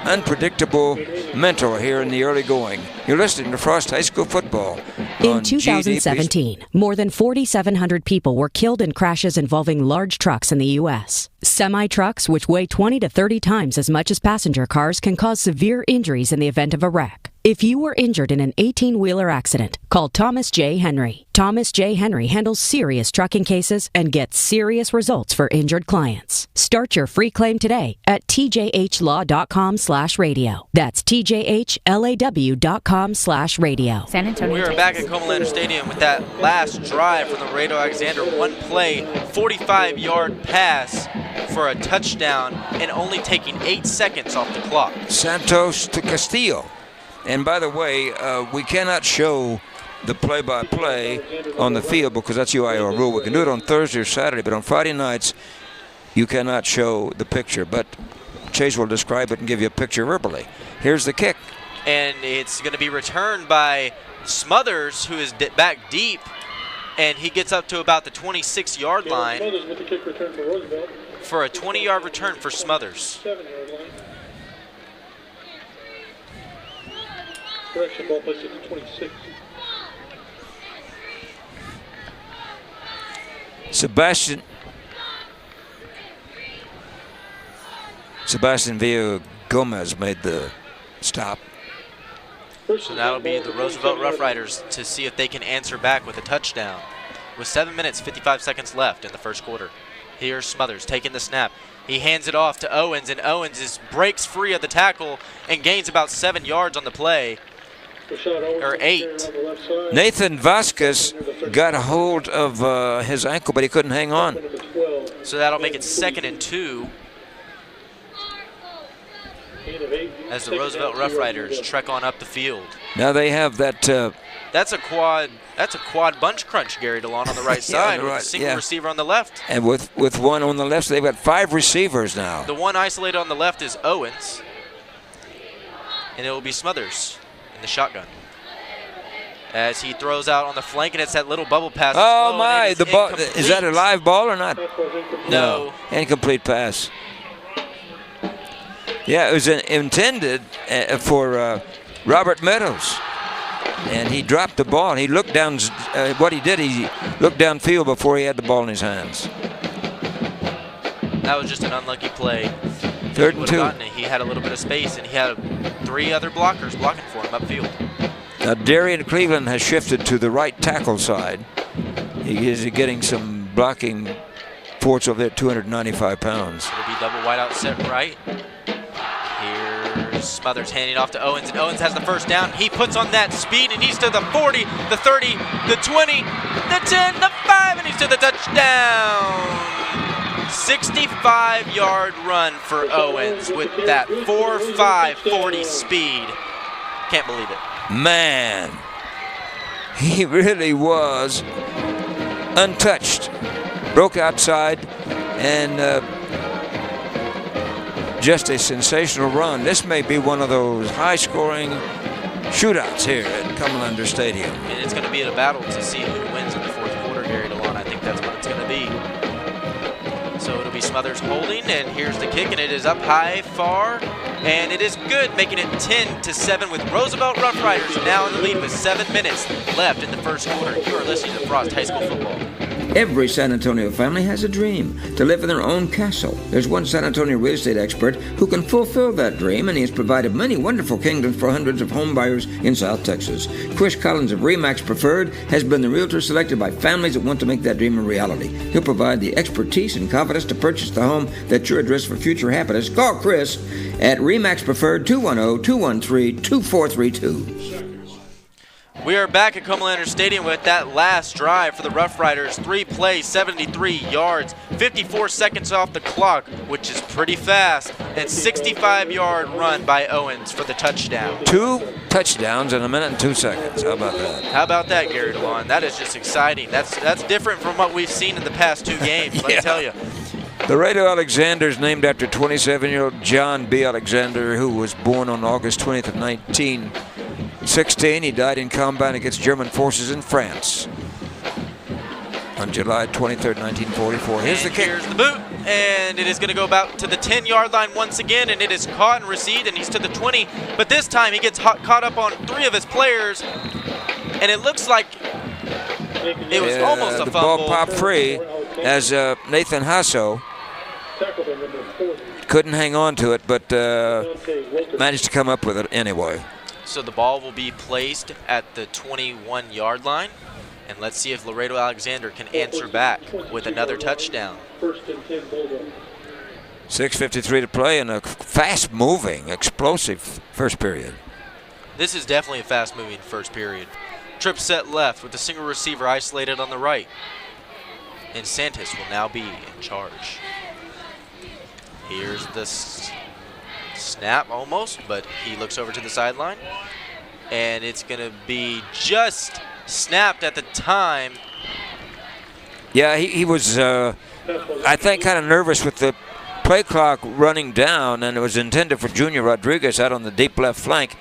unpredictable mentor here in the early going. You're listening to Frost High School Football. In 2017, more than 4,700 people were killed in crashes involving large trucks in the U.S. Semi-trucks, which weigh 20 to 30 times as much as passenger cars, can cause severe injuries in the event of a wreck. If you were injured in an 18-wheeler accident, call Thomas J. Henry. Thomas J. Henry handles serious trucking cases and gets serious results for injured clients. Start your free claim today at tjhlaw.com/radio. That's tjhlaw.com/radio. San Antonio. We are back at Comalander Stadium with that last drive from the Laredo Alexander. One play, 45-yard pass for a touchdown, and only taking 8 seconds off the clock. Santos to Castillo. And by the way, we cannot show the play-by-play on the field because that's UIO rule. We can do it on Thursday or Saturday, but on Friday nights, you cannot show the picture. But Chase will describe it and give you a picture verbally. Here's the kick. And it's going to be returned by Smothers, who is back deep. and he gets up to about the 26-yard line Smothers with the kick return for Roosevelt. for a 20-yard return for Smothers. 7-yard line. Correction, ball placed at the 26. Sebastian Villa Gomez made the stop. So that'll be the Roosevelt Roughriders to see if they can answer back with a touchdown. With 7 minutes, 55 seconds left in the first quarter. Here's Smothers taking the snap. He hands it off to Owens, and Owens breaks free of the tackle and gains about 7 yards on the play, or 8. Nathan Vasquez got a hold of his ankle, but he couldn't hang on. So that'll make it 2nd and 2 as the Roosevelt Roughriders trek on up the field. Now they have that. That's a quad bunch crunch, Gary DeLon, on the right side with a single receiver on the left. And with one on the left, so they've got 5 receivers now. The one isolated on the left is Owens, and it will be Smothers in the shotgun. As he throws out on the flank, and it's that little bubble pass. Oh my! The ball, is that a live ball or not? No. Incomplete pass. Yeah, it was intended for Robert Meadows, and he dropped the ball. He looked down. What he did, he looked downfield before he had the ball in his hands. That was just an unlucky play. 3rd and 2. He had a little bit of space, and he had 3 other blockers blocking for him upfield. Now Darian Cleveland has shifted to the right tackle side. He is getting some blocking force over there, 295 pounds. It'll be double wideout set right. Here's Smothers handing off to Owens, and Owens has the first down. He puts on that speed, and he's to the 40, the 30, the 20, the 10, the 5, and he's to the touchdown. 65-yard run for Owens with that 4.5 40 speed. Can't believe it. Man, he really was untouched. Broke outside, and just a sensational run. This may be one of those high-scoring shootouts here at Comalander Stadium. And it's going to be a battle to see who wins in the fourth quarter, Gary DeLon. I think that's what it's going to be. So it'll be Smothers holding, and here's the kick, and it is up high, far, and it is good, making it 10-7 with Roosevelt Roughriders now in the lead with 7 minutes left in the first quarter. You are listening to Frost High School Football. Every San Antonio family has a dream to live in their own castle. There's one San Antonio real estate expert who can fulfill that dream, and he has provided many wonderful kingdoms for hundreds of home buyers in South Texas. Chris Collins of RE/MAX Preferred has been the realtor selected by families that want to make that dream a reality. He'll provide the expertise and confidence to purchase the home that's your address for future happiness. Call Chris at RE/MAX Preferred 210-213-2432. We are back at Comalander Stadium with that last drive for the Roughriders. 3 plays, 73 yards, 54 seconds off the clock, which is pretty fast, and 65-yard run by Owens for the touchdown. 2 touchdowns in 1 minute and 2 seconds. How about that? How about that, Gary DeLon? That is just exciting. That's different from what we've seen in the past 2 games, let me tell you. Laredo Alexander is named after 27-year-old John B. Alexander, who was born on August 20th of 1916. He died in combat against German forces in France on July 23rd, 1944. Here's the kick. Here's the boot, and it is going to go about to the 10-yard line once again, and it is caught and received, and he's to the 20. But this time he gets caught up on 3 of his players, and it looks like it was almost a fumble. The ball popped free as Nathan Hasso couldn't hang on to it, but managed to come up with it anyway. So the ball will be placed at the 21-yard line. And let's see if Laredo Alexander can answer back with another touchdown. 6:53 to play in a fast-moving, explosive first period. This is definitely a fast-moving first period. Trip set left with a single receiver isolated on the right. And Santos will now be in charge. Here's the snap almost, but he looks over to the sideline. And it's going to be just snapped at the time. Yeah, he was, I think, kind of nervous with the play clock running down, and it was intended for Junior Rodriguez out on the deep left flank,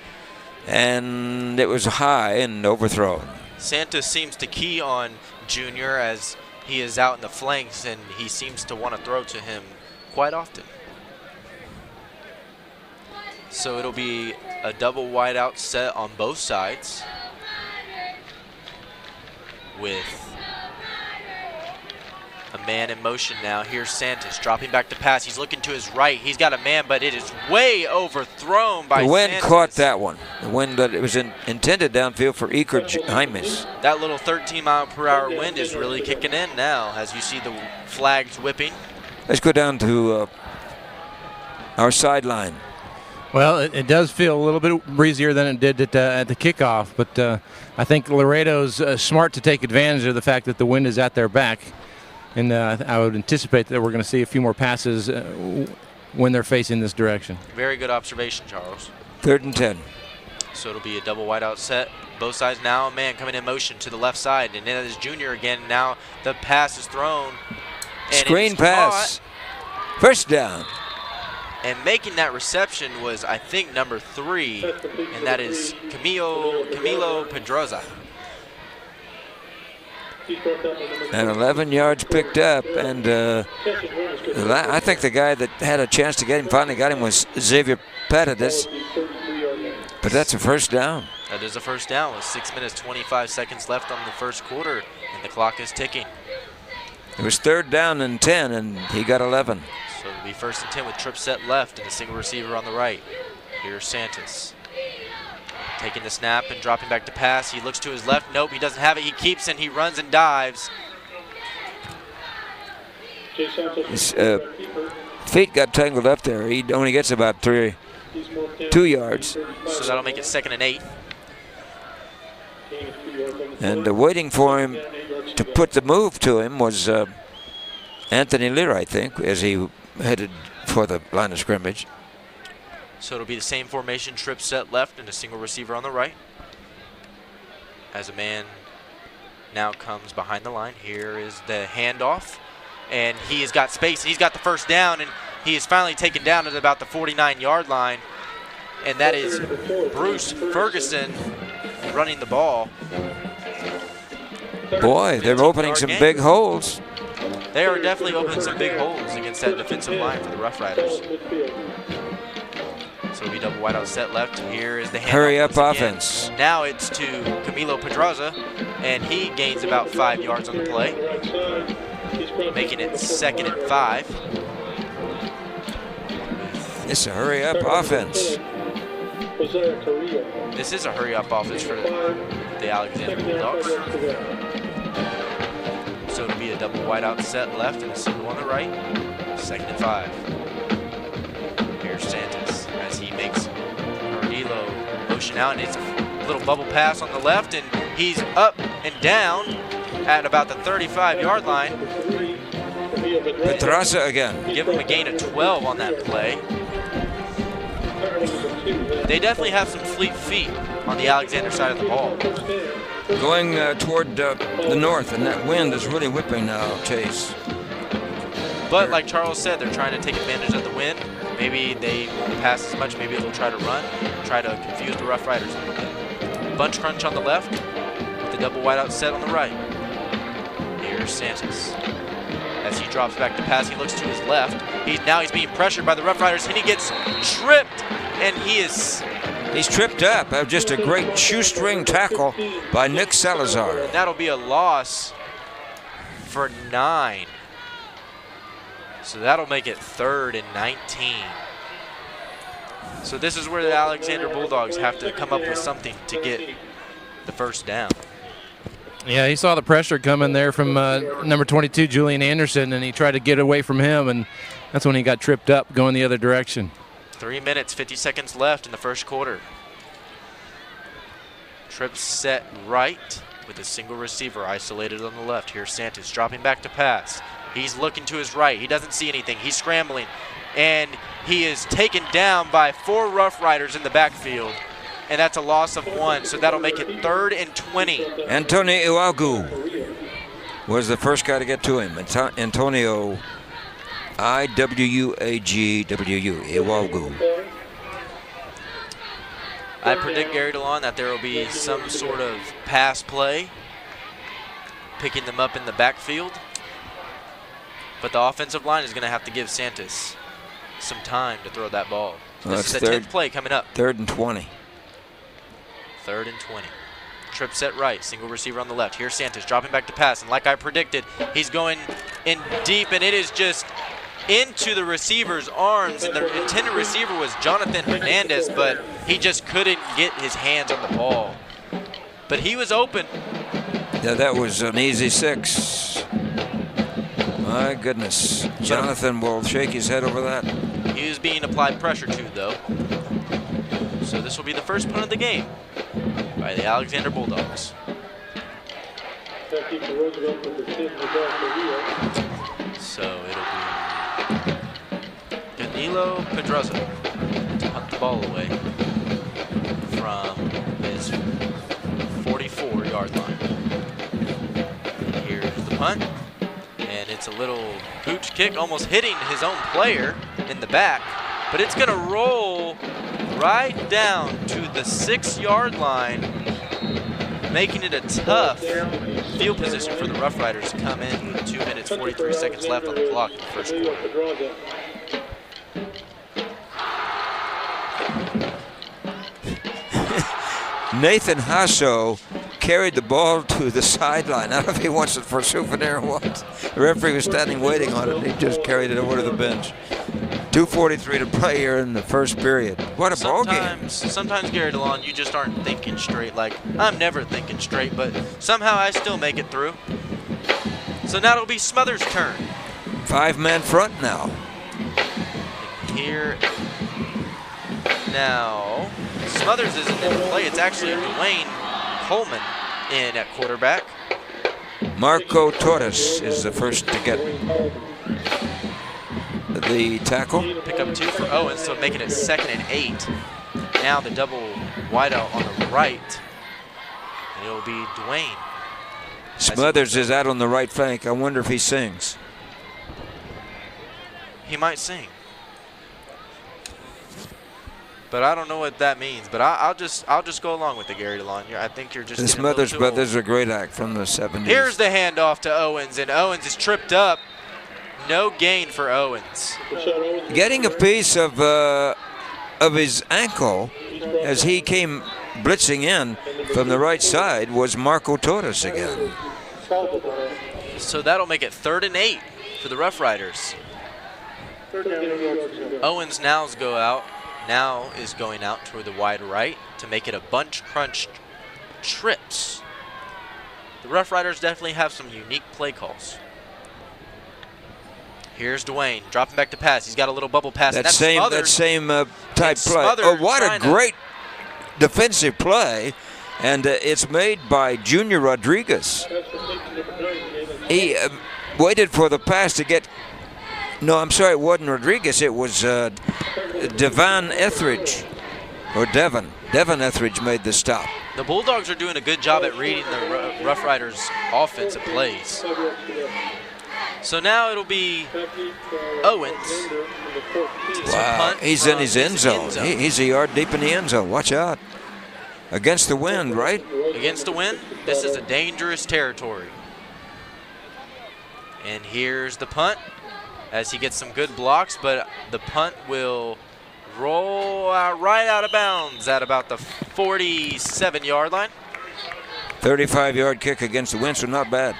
and it was high and overthrown. Santos seems to key on junior, as he is out in the flanks, and he seems to want to throw to him quite often. So it'll be a double wide out set on both sides, with a man in motion now. Here's Santos dropping back to pass. He's looking to his right. He's got a man, but it is way overthrown by The wind Santos. caught that one. The wind that it was intended downfield for Iker Jaimes. That little 13-mile-per-hour wind is really kicking in now as you see the flags whipping. Let's go down to our sideline. Well, it does feel a little bit breezier than it did at the kickoff, but I think Laredo's smart to take advantage of the fact that the wind is at their back. And I would anticipate that we're going to see a few more passes when they're facing this direction. Very good observation, Charles. 3rd and 10. So it'll be a double wideout set. Both sides now, a man coming in motion to the left side. And then it is Junior again. Now the pass is thrown. And Screen pass. First down. And making that reception was, I think, number 3. And that is Camilo Pedroza. And 11 yards picked up, and I think the guy that had a chance to get him, finally got him, was Xavier Paredes. But that's a first down. That is a first down with 6 minutes, 25 seconds left on the first quarter, and the clock is ticking. It was 3rd down and 10, and he got 11. So it'll be 1st and 10 with trip set left and a single receiver on the right. Here's Santos. Taking the snap and dropping back to pass. He looks to his left. Nope, he doesn't have it. He keeps and he runs and dives. His feet got tangled up there. He only gets about 2 yards. So that'll make it 2nd and 8. And waiting for him to put the move to him was Anthony Lear, I think, as he headed for the line of scrimmage. So it'll be the same formation, trip set left and a single receiver on the right. As a man now comes behind the line. Here is the handoff. And he has got space. He's got the first down, and he is finally taken down at about the 49-yard line. And that is Bruce Ferguson running the ball. Boy, they're opening some big holes. They are definitely opening some big holes against that defensive line for the Rough Riders. So it'll be double wideout set left. Here is the handoff. Hurry up offense. Now it's to Camilo Pedroza, and he gains about 5 yards on the play, making it 2nd and 5. It's a hurry up offense. This is a hurry up offense for the Alexander Bulldogs. So it'll be a double wideout set left and a single on the right. 2nd and 5. Here's Santos as he makes Carrillo motion out, and it's a little bubble pass on the left, and he's up and down at about the 35-yard line. Pedraza again. Give him a gain of 12 on that play. They definitely have some fleet feet on the Alexander side of the ball. Going toward the north, and that wind is really whipping now, Chase. But like Charles said, they're trying to take advantage of the wind. Maybe they won't pass as much. Maybe they'll try to run, try to confuse the Rough Riders a little bit. Bunch crunch on the left, with the double wideout set on the right. Here's Santos. As he drops back to pass, he looks to his left. He's being pressured by the Rough Riders, and he gets tripped, and he's tripped up. Just a great shoestring tackle by Nick Salazar. That'll be a loss for 9. So that'll make it 3rd and 19. So this is where the Alexander Bulldogs have to come up with something to get the first down. Yeah, he saw the pressure coming there from number 22, Julian Anderson, and he tried to get away from him, and that's when he got tripped up going the other direction. 3 minutes, 50 seconds left in the first quarter. Trip set right with a single receiver isolated on the left. Here's Santos dropping back to pass. He's looking to his right. He doesn't see anything. He's scrambling, and he is taken down by 4 Rough Riders in the backfield. And that's a loss of 1, so that'll make it 3rd and 20. Antonio Iwagu was the first guy to get to him. Antonio, I-W-U-A-G-W-U, Iwagu. I predict, Gary DeLon, that there will be some sort of pass play picking them up in the backfield. But the offensive line is going to have to give Santos some time to throw that ball. Well, this is the 10th play coming up. 3rd and 20. 3rd and 20. Trip set right, single receiver on the left. Here's Santos dropping back to pass, and like I predicted, he's going in deep, and it is just into the receiver's arms, and the intended receiver was Jonathan Hernandez, but he just couldn't get his hands on the ball. But he was open. Yeah, that was an easy 6. My goodness. Jonathan will shake his head over that. He was being applied pressure to, though. So this will be the first punt of the game by the Alexander Bulldogs. So it'll be Danilo Pedroza to punt the ball away from his 44-yard line. Here's the punt, and it's a little pooch kick, almost hitting his own player in the back, but it's gonna roll right down to the 6-yard line, making it a tough field position for the Rough Riders to come in with 2 minutes, 43 seconds left on the clock in the first quarter. Nathan Hasso carried the ball to the sideline. I don't know if he wants it for a souvenir or what. The referee was standing waiting on it, and he just carried it over to the bench. 2:43 to play here in the first period. What a ball game. Sometimes, Gary DeLon, you just aren't thinking straight. Like, I'm never thinking straight, but somehow I still make it through. So now it'll be Smothers' turn. 5-man front now. Here now, Smothers isn't in play. It's actually Dwayne Coleman in at quarterback. Marco Torres is the first to get the tackle. Pick up 2 for Owens, so making it 2nd and 8. Now the double wideout on the right, and it'll be Dwayne. Smothers is out on the right flank. I wonder if he sings. He might sing, but I don't know what that means. But I'll just go along with it, Gary DeLon. I think you're just. The Smothers brothers are a great act from the 70s. Here's the handoff to Owens, and Owens is tripped up. No gain for Owens. Getting a piece of his ankle as he came blitzing in from the right side was Marco Torres again. So that'll make it 3rd and 8 for the Rough Riders. Owens now is going out toward the wide right to make it a bunch crunch trips. The Rough Riders definitely have some unique play calls. Here's Dwayne dropping back to pass. He's got a little bubble pass. That same type play. Oh, what a great defensive play. And it's made by Junior Rodriguez. He waited for the pass to get. No, I'm sorry, it wasn't Rodriguez. It was Devon Etheridge. Or Devon. Devon Etheridge made the stop. The Bulldogs are doing a good job at reading the Rough Riders' offensive plays. So now it'll be Owens. Wow, he's in his end zone. He's a yard deep in the end zone. Watch out. Against the wind, right? Against the wind. This is a dangerous territory. And here's the punt as he gets some good blocks, but the punt will roll right out of bounds at about the 47-yard line. 35-yard kick against the wind, so not bad.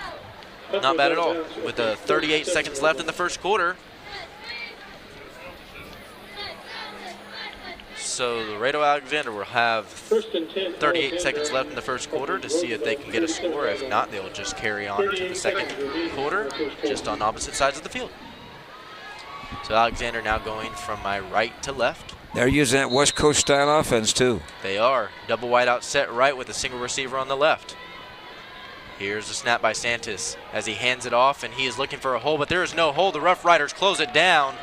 Not bad at all. With 38 seconds left in the first quarter. So the Laredo Alexander will have 38 seconds left in the first quarter to see if they can get a score. If not, they'll just carry on to the second quarter, just on opposite sides of the field. So Alexander now going from my right to left. They're using that West Coast style offense too. They are. Double wide out set right with a single receiver on the left. Here's the snap by Santos as he hands it off, and he is looking for a hole, but there is no hole. The Rough Riders close it down.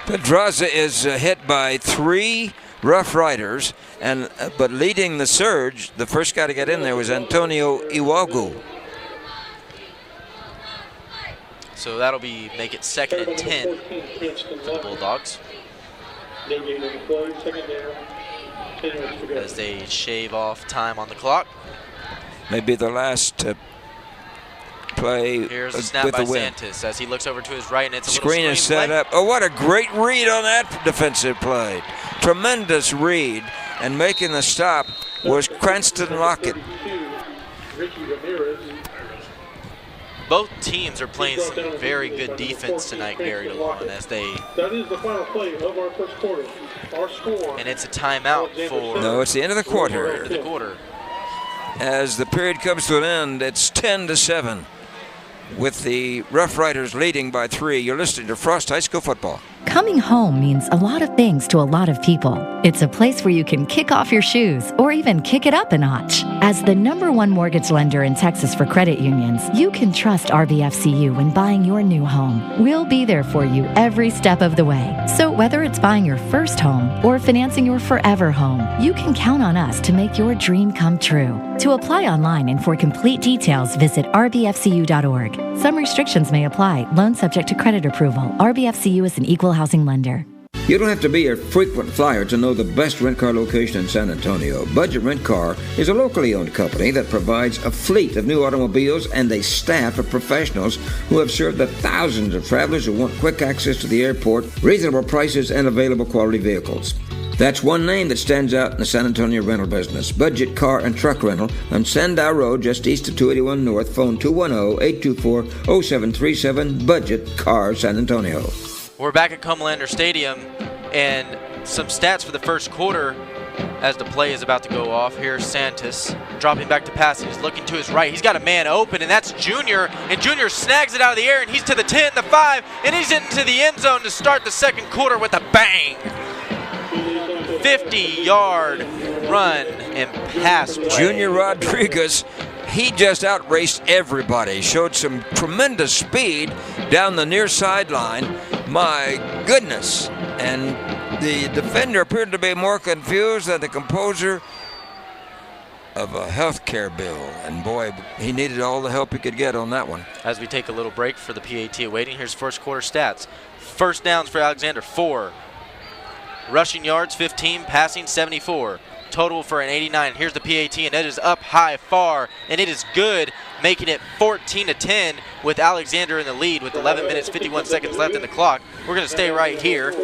Pedraza is hit by 3 Rough Riders, but leading the surge, the first guy to get in there was Antonio Iwagu. So that'll make it 2nd and 10 for the Bulldogs. As they shave off time on the clock. Maybe the last play Here's a snap with by the win. Santos as he looks over to his right, and it's a Screen little is set up. Oh, what a great read on that defensive play. Tremendous read. And making the stop was Cranston Lockett. Both teams are playing some very good defense tonight, Gary DeLon, as they. That is the final play of our first quarter. Our score. And it's a timeout for. No, it's the end of the quarter. End of the quarter. As the period comes to an end, it's 10-7, with the Rough Riders leading by 3. You're listening to Frost High School football. Coming home means a lot of things to a lot of people. It's a place where you can kick off your shoes or even kick it up a notch. As the #1 mortgage lender in Texas for credit unions, you can trust RBFCU when buying your new home. We'll be there for you every step of the way. So whether it's buying your first home or financing your forever home, you can count on us to make your dream come true. To apply online and for complete details, visit rbfcu.org. Some restrictions may apply. Loan subject to credit approval. RBFCU is an equal housing lender. You don't have to be a frequent flyer to know the best rent car location in San Antonio. Budget Rent Car is a locally owned company that provides a fleet of new automobiles and a staff of professionals who have served the thousands of travelers who want quick access to the airport, reasonable prices, and available quality vehicles. That's one name that stands out in the San Antonio rental business. Budget Car and Truck Rental on Sandow Road, just east of 281 North. Phone 210-824-0737. Budget Car San Antonio. We're back at Comalander Stadium, and some stats for the first quarter as the play is about to go off. Here's Santos dropping back to pass. He's looking to his right. He's got a man open, and that's Junior. And Junior snags it out of the air, and he's to the 10, the 5, and he's into the end zone to start the second quarter with a bang. 50-yard run and pass play. Junior Rodriguez, he just outraced everybody. Showed some tremendous speed down the near sideline. My goodness. And the defender appeared to be more confused than the composer of a health care bill. And boy, he needed all the help he could get on that one. As we take a little break for the PAT awaiting, here's first quarter stats. First downs for Alexander, 4. Rushing yards, 15. Passing, 74. Total for an 89. Here's the PAT, and it is up high, far, and it is good, making it 14-10 with Alexander in the lead with 11 minutes, 51 seconds left in the clock. We're going to stay right here.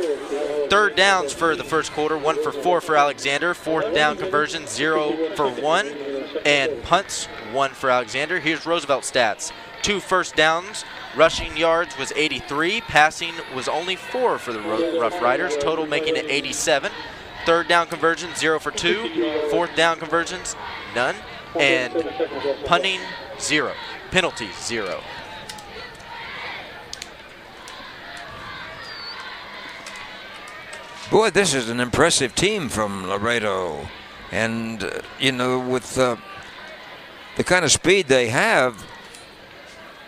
Third downs for the first quarter, 1 for 4 for Alexander. Fourth down conversion, 0 for 1. And punts, 1 for Alexander. Here's Roosevelt stats. 2 first downs. Rushing yards was 83. Passing was only 4 for the Rough Riders. Total making it 87. Third down conversions, 0 for 2. Fourth down conversions, none. And punting, 0. Penalties, 0. Boy, this is an impressive team from Laredo. And, with the kind of speed they have,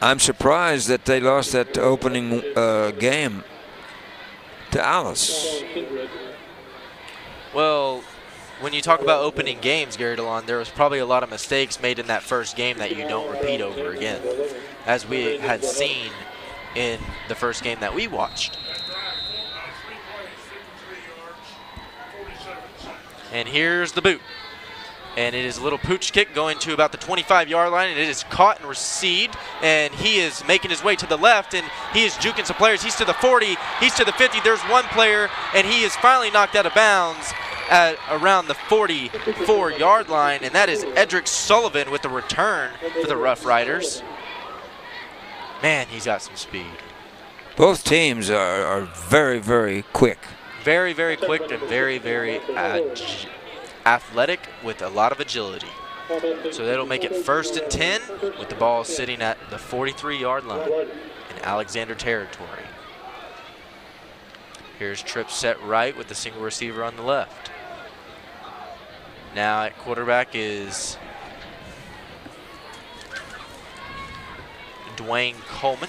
I'm surprised that they lost that opening game to Alice. Well, when you talk about opening games, Gary DeLon, there was probably a lot of mistakes made in that first game that you don't repeat over again, as we had seen in the first game that we watched. And here's the boot. And it is a little pooch kick going to about the 25-yard line, and it is caught and received, and he is making his way to the left, and he is juking some players. He's to the 40, he's to the 50. There's one player, and he is finally knocked out of bounds at around the 44-yard line, and that is Edric Sullivan with the return for the Rough Riders. Man, he's got some speed. Both teams are very, very quick. Very, very quick and very, very athletic with a lot of agility. So that'll make it 1st and 10 with the ball sitting at the 43-yard line in Alexander territory. Here's Tripp set right with the single receiver on the left. Now at quarterback is Dwayne Coleman.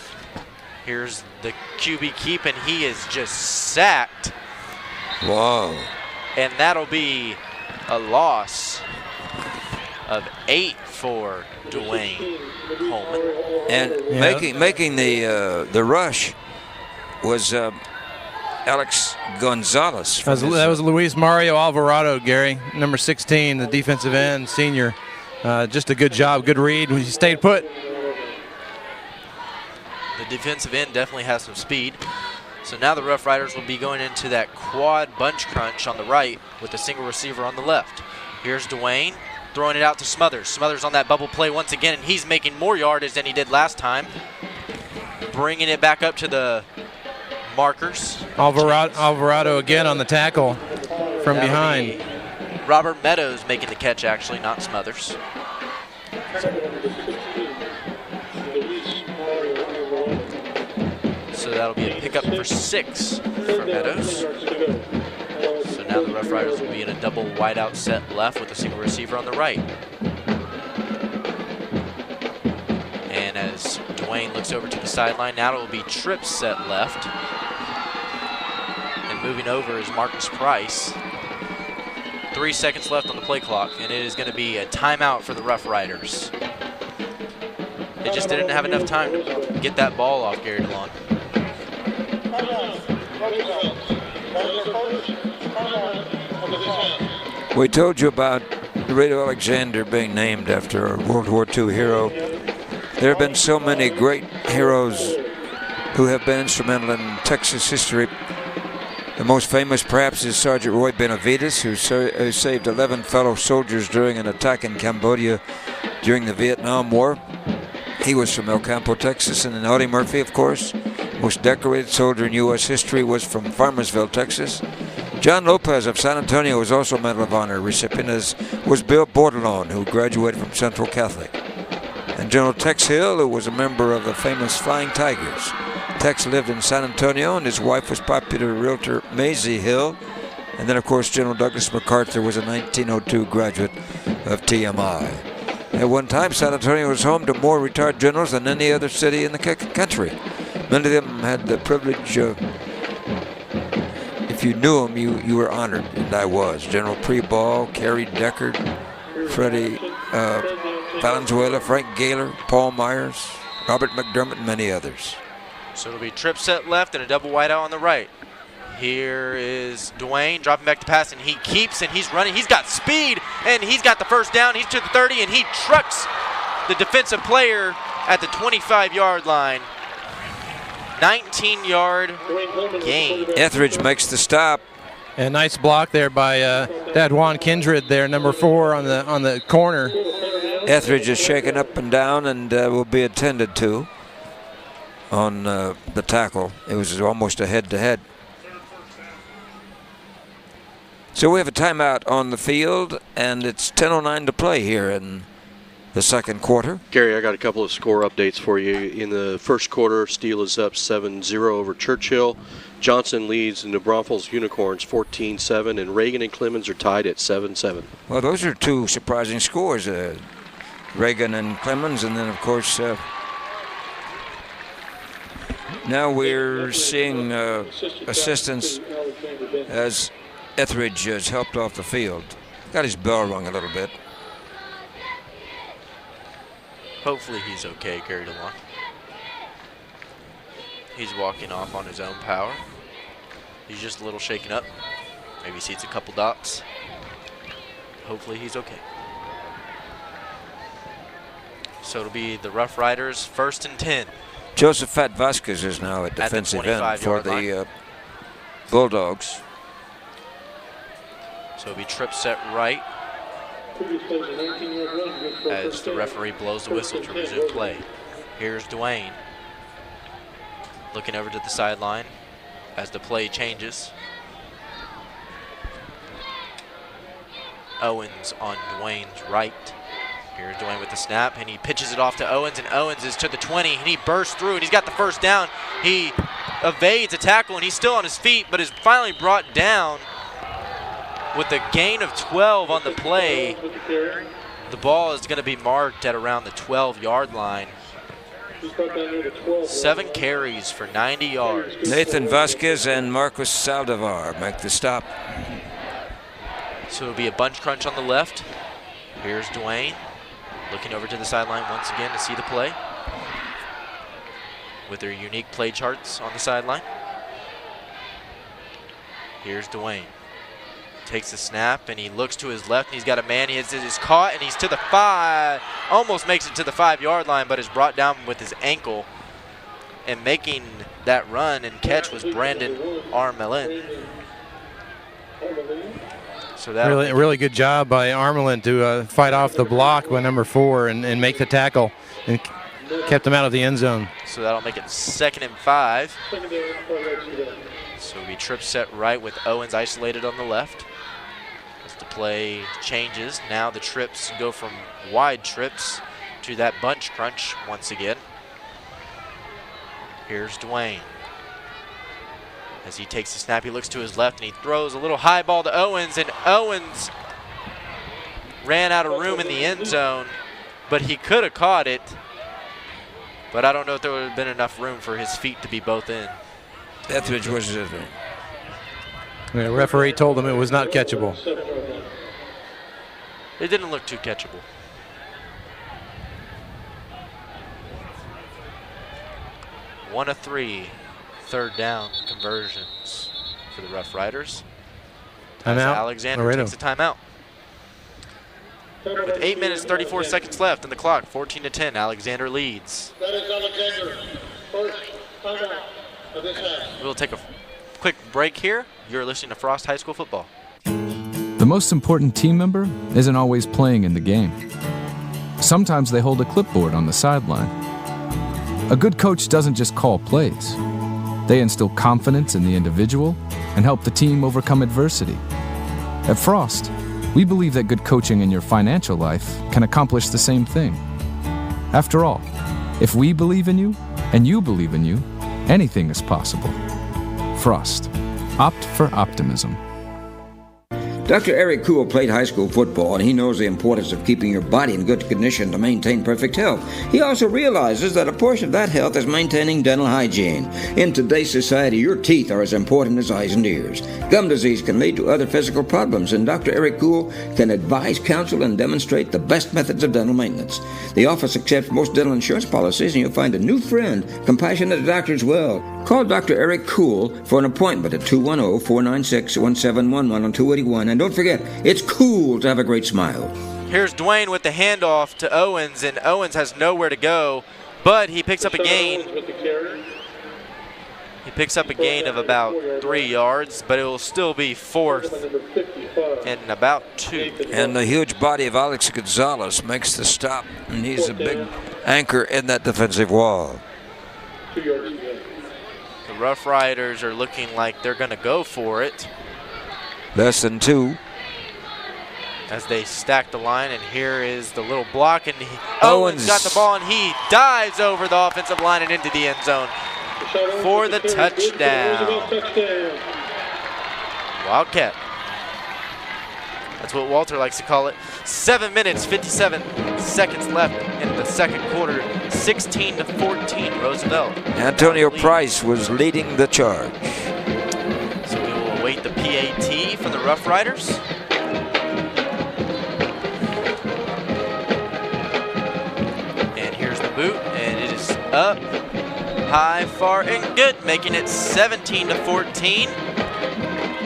Here's the QB keep, and he is just sacked. Whoa. And that'll be a loss of 8 for Dwayne Coleman. And making the rush was Alex Gonzalez. That was Luis Mario Alvarado, Gary, number 16, the defensive end, senior. Just a good job, good read. He stayed put. defensive end definitely has some speed. So now the Rough Riders will be going into that quad bunch crunch on the right with a single receiver on the left. Here's Dwayne throwing it out to Smothers. Smothers on that bubble play once again, and he's making more yardage than he did last time. Bringing it back up to the markers. Alvarado again on the tackle from behind. Robert Meadows making the catch, actually, not Smothers. So that'll be a pickup for 6 for Meadows. So now the Rough Riders will be in a double wideout set left with a single receiver on the right. And as Dwayne looks over to the sideline, now it will be trips set left. And moving over is Marcus Price. 3 seconds left on the play clock, and it is going to be a timeout for the Rough Riders. They just didn't have enough time to get that ball off Gary DeLon. We told you about Laredo Alexander being named after a World War II hero. There have been so many great heroes who have been instrumental in Texas history. The most famous, perhaps, is Sergeant Roy Benavides, who saved 11 fellow soldiers during an attack in Cambodia during the Vietnam War. He was from El Campo, Texas. And then Audie Murphy, of course, most decorated soldier in U.S. history, was from Farmersville, Texas. John Lopez of San Antonio was also a Medal of Honor recipient, as was Bill Bordelon, who graduated from Central Catholic. And General Tex Hill, who was a member of the famous Flying Tigers. Tex lived in San Antonio, and his wife was popular realtor Maisie Hill. And then, of course, General Douglas MacArthur was a 1902 graduate of TMI. At one time, San Antonio was home to more retired generals than any other city in the country. Many of them had the privilege of, if you knew them, you were honored, and I was. General Preble, Carrie Deckard, Freddie Valenzuela, Frank Gaylor, Paul Myers, Robert McDermott, and many others. So it'll be trip set left and a double wideout on the right. Here is Dwayne dropping back to pass, and he keeps, and he's running. He's got speed, and he's got the first down. He's to the 30, and he trucks the defensive player at the 25-yard line. 19-yard gain. Etheridge makes the stop. And nice block there by Dadwan Kindred there, number 4 on the corner. Etheridge is shaken up and down and will be attended to on the tackle. It was almost a head-to-head. So we have a timeout on the field, and it's 10:09 to play here in the second quarter. Gary, I got a couple of score updates for you. In the first quarter, Steele is up 7-0 over Churchill. Johnson leads the New Braunfels Unicorns 14-7, and Reagan and Clemens are tied at 7-7. Well, those are two surprising scores, Reagan and Clemens, and then, of course, now we're seeing assistance as Etheridge has helped off the field. Got his bell rung a little bit. Hopefully he's okay, Gary DeLon. He's walking off on his own power. He's just a little shaken up. Maybe sees a couple dots. Hopefully he's okay. So it'll be the Rough Riders 1st and 10. Joseph Fat Vasquez is now at defensive end for the Bulldogs. So it'll be trip set right as the referee blows the whistle to resume play. Here's Dwayne looking over to the sideline as the play changes. Owens on Dwayne's right. Here's Dwayne with the snap, and he pitches it off to Owens, and Owens is to the 20, and he bursts through, and he's got the first down. He evades a tackle, and he's still on his feet, but is finally brought down with a gain of 12 on the play. The ball is going to be marked at around the 12-yard line. 7 carries for 90 yards. Nathan Vasquez and Marcus Saldivar make the stop. So it'll be a bunch crunch on the left. Here's Dwayne looking over to the sideline once again to see the play with their unique play charts on the sideline. Here's Dwayne. Takes the snap, and he looks to his left, and he's got a man. He's caught, and he's to the 5. Almost makes it to the 5-yard line, but is brought down with his ankle. and making that run and catch was Brandon Armelin. So that really good job by Armelin to fight off the block by number 4 and make the tackle and kept him out of the end zone. So that'll make it 2nd and 5. So it'll be trip set right with Owens isolated on the left. As the play changes, now the trips go from wide trips to that bunch crunch once again. Here's Dwayne. As he takes the snap, he looks to his left and he throws a little high ball to Owens, and Owens ran out of room in the end zone, but he could have caught it. But I don't know if there would have been enough room for his feet to be both in. Etheridge was it? The referee told him it was not catchable. It didn't look too catchable. One of 3 third down conversions for the Rough Riders. Timeout. Alexander Laredo takes a timeout. With 8 minutes, 34 seconds left in the clock, 14-10, Alexander leads. That is Alexander. First timeout of this half. We'll take a quick break here. You're listening to Frost High School Football. The most important team member isn't always playing in the game. Sometimes they hold a clipboard on the sideline. A good coach doesn't just call plays. They instill confidence in the individual and help the team overcome adversity. At Frost, we believe that good coaching in your financial life can accomplish the same thing. After all, if we believe in you and you believe in you, anything is possible. Frost. Opt for optimism. Dr. Eric Kuhl played high school football, and he knows the importance of keeping your body in good condition to maintain perfect health. He also realizes that a portion of that health is maintaining dental hygiene. In today's society, your teeth are as important as eyes and ears. Gum disease can lead to other physical problems, and Dr. Eric Kuhl can advise, counsel, and demonstrate the best methods of dental maintenance. The office accepts most dental insurance policies, and you'll find a new friend, compassionate doctor as well. Call Dr. Eric Kuhl for an appointment at 210-496-1711 on 281. And don't forget, it's cool to have a great smile. Here's Dwayne with the handoff to Owens, and Owens has nowhere to go, but he picks up a gain. He picks up a gain of about 3 yards, but it will still be 4th and about 2. And the huge body of Alex Gonzalez makes the stop, and he's a big anchor in that defensive wall. The Rough Riders are looking like they're going to go for it. Less than 2. As they stack the line, and here is the little block, and Owens got the ball, and he dives over the offensive line and into the end zone for the touchdown. Wildcat. That's what Walter likes to call it. 7 minutes, 57 seconds left in the second quarter. 16-14, Roosevelt. Antonio Price was leading the charge. So we will await the PAT from the Rough Riders. And here's the boot, and it is up, high, far, and good, making it 17-14.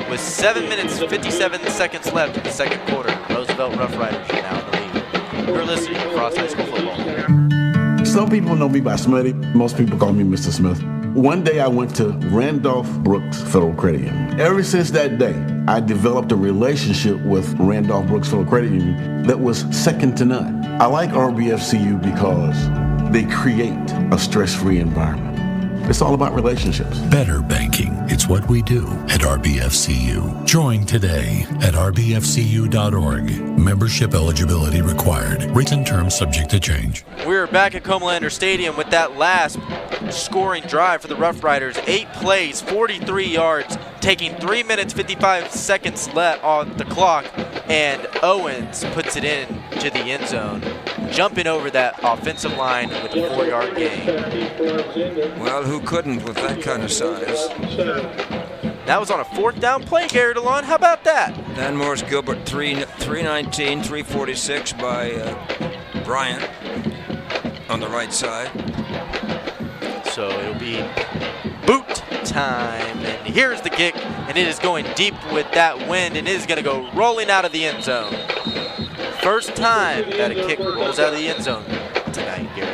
With 7 minutes, 57 seconds left in the second quarter. Roosevelt Rough Riders are now in the lead. You're listening to Frost High School Football. Some people know me by Smitty. Most people call me Mr. Smith. One day I went to Randolph Brooks Federal Credit Union. Ever since that day, I developed a relationship with Randolph Brooks Federal Credit Union that was second to none. I like RBFCU because they create a stress-free environment. It's all about relationships. Better banking. It's what we do at RBFCU. Join today at rbfcu.org. Membership eligibility required. Rates and terms subject to change. We're back at Comalander Stadium with that last scoring drive for the Rough Riders. 8 plays, 43 yards, taking 3 minutes, 55 seconds left on the clock. And Owens puts it in to the end zone, jumping over that offensive line with a 4-yard gain. Well, who couldn't with that kind of size? That was on a 4th down play, Gary DeLon. How about that? Dan Morris Gilbert, 319, 346 by Bryant on the right side. So it'll be boot time. And here's the kick, and it is going deep with that wind, and it is going to go rolling out of the end zone. First time that a kick rolls out of the end zone tonight, Gary.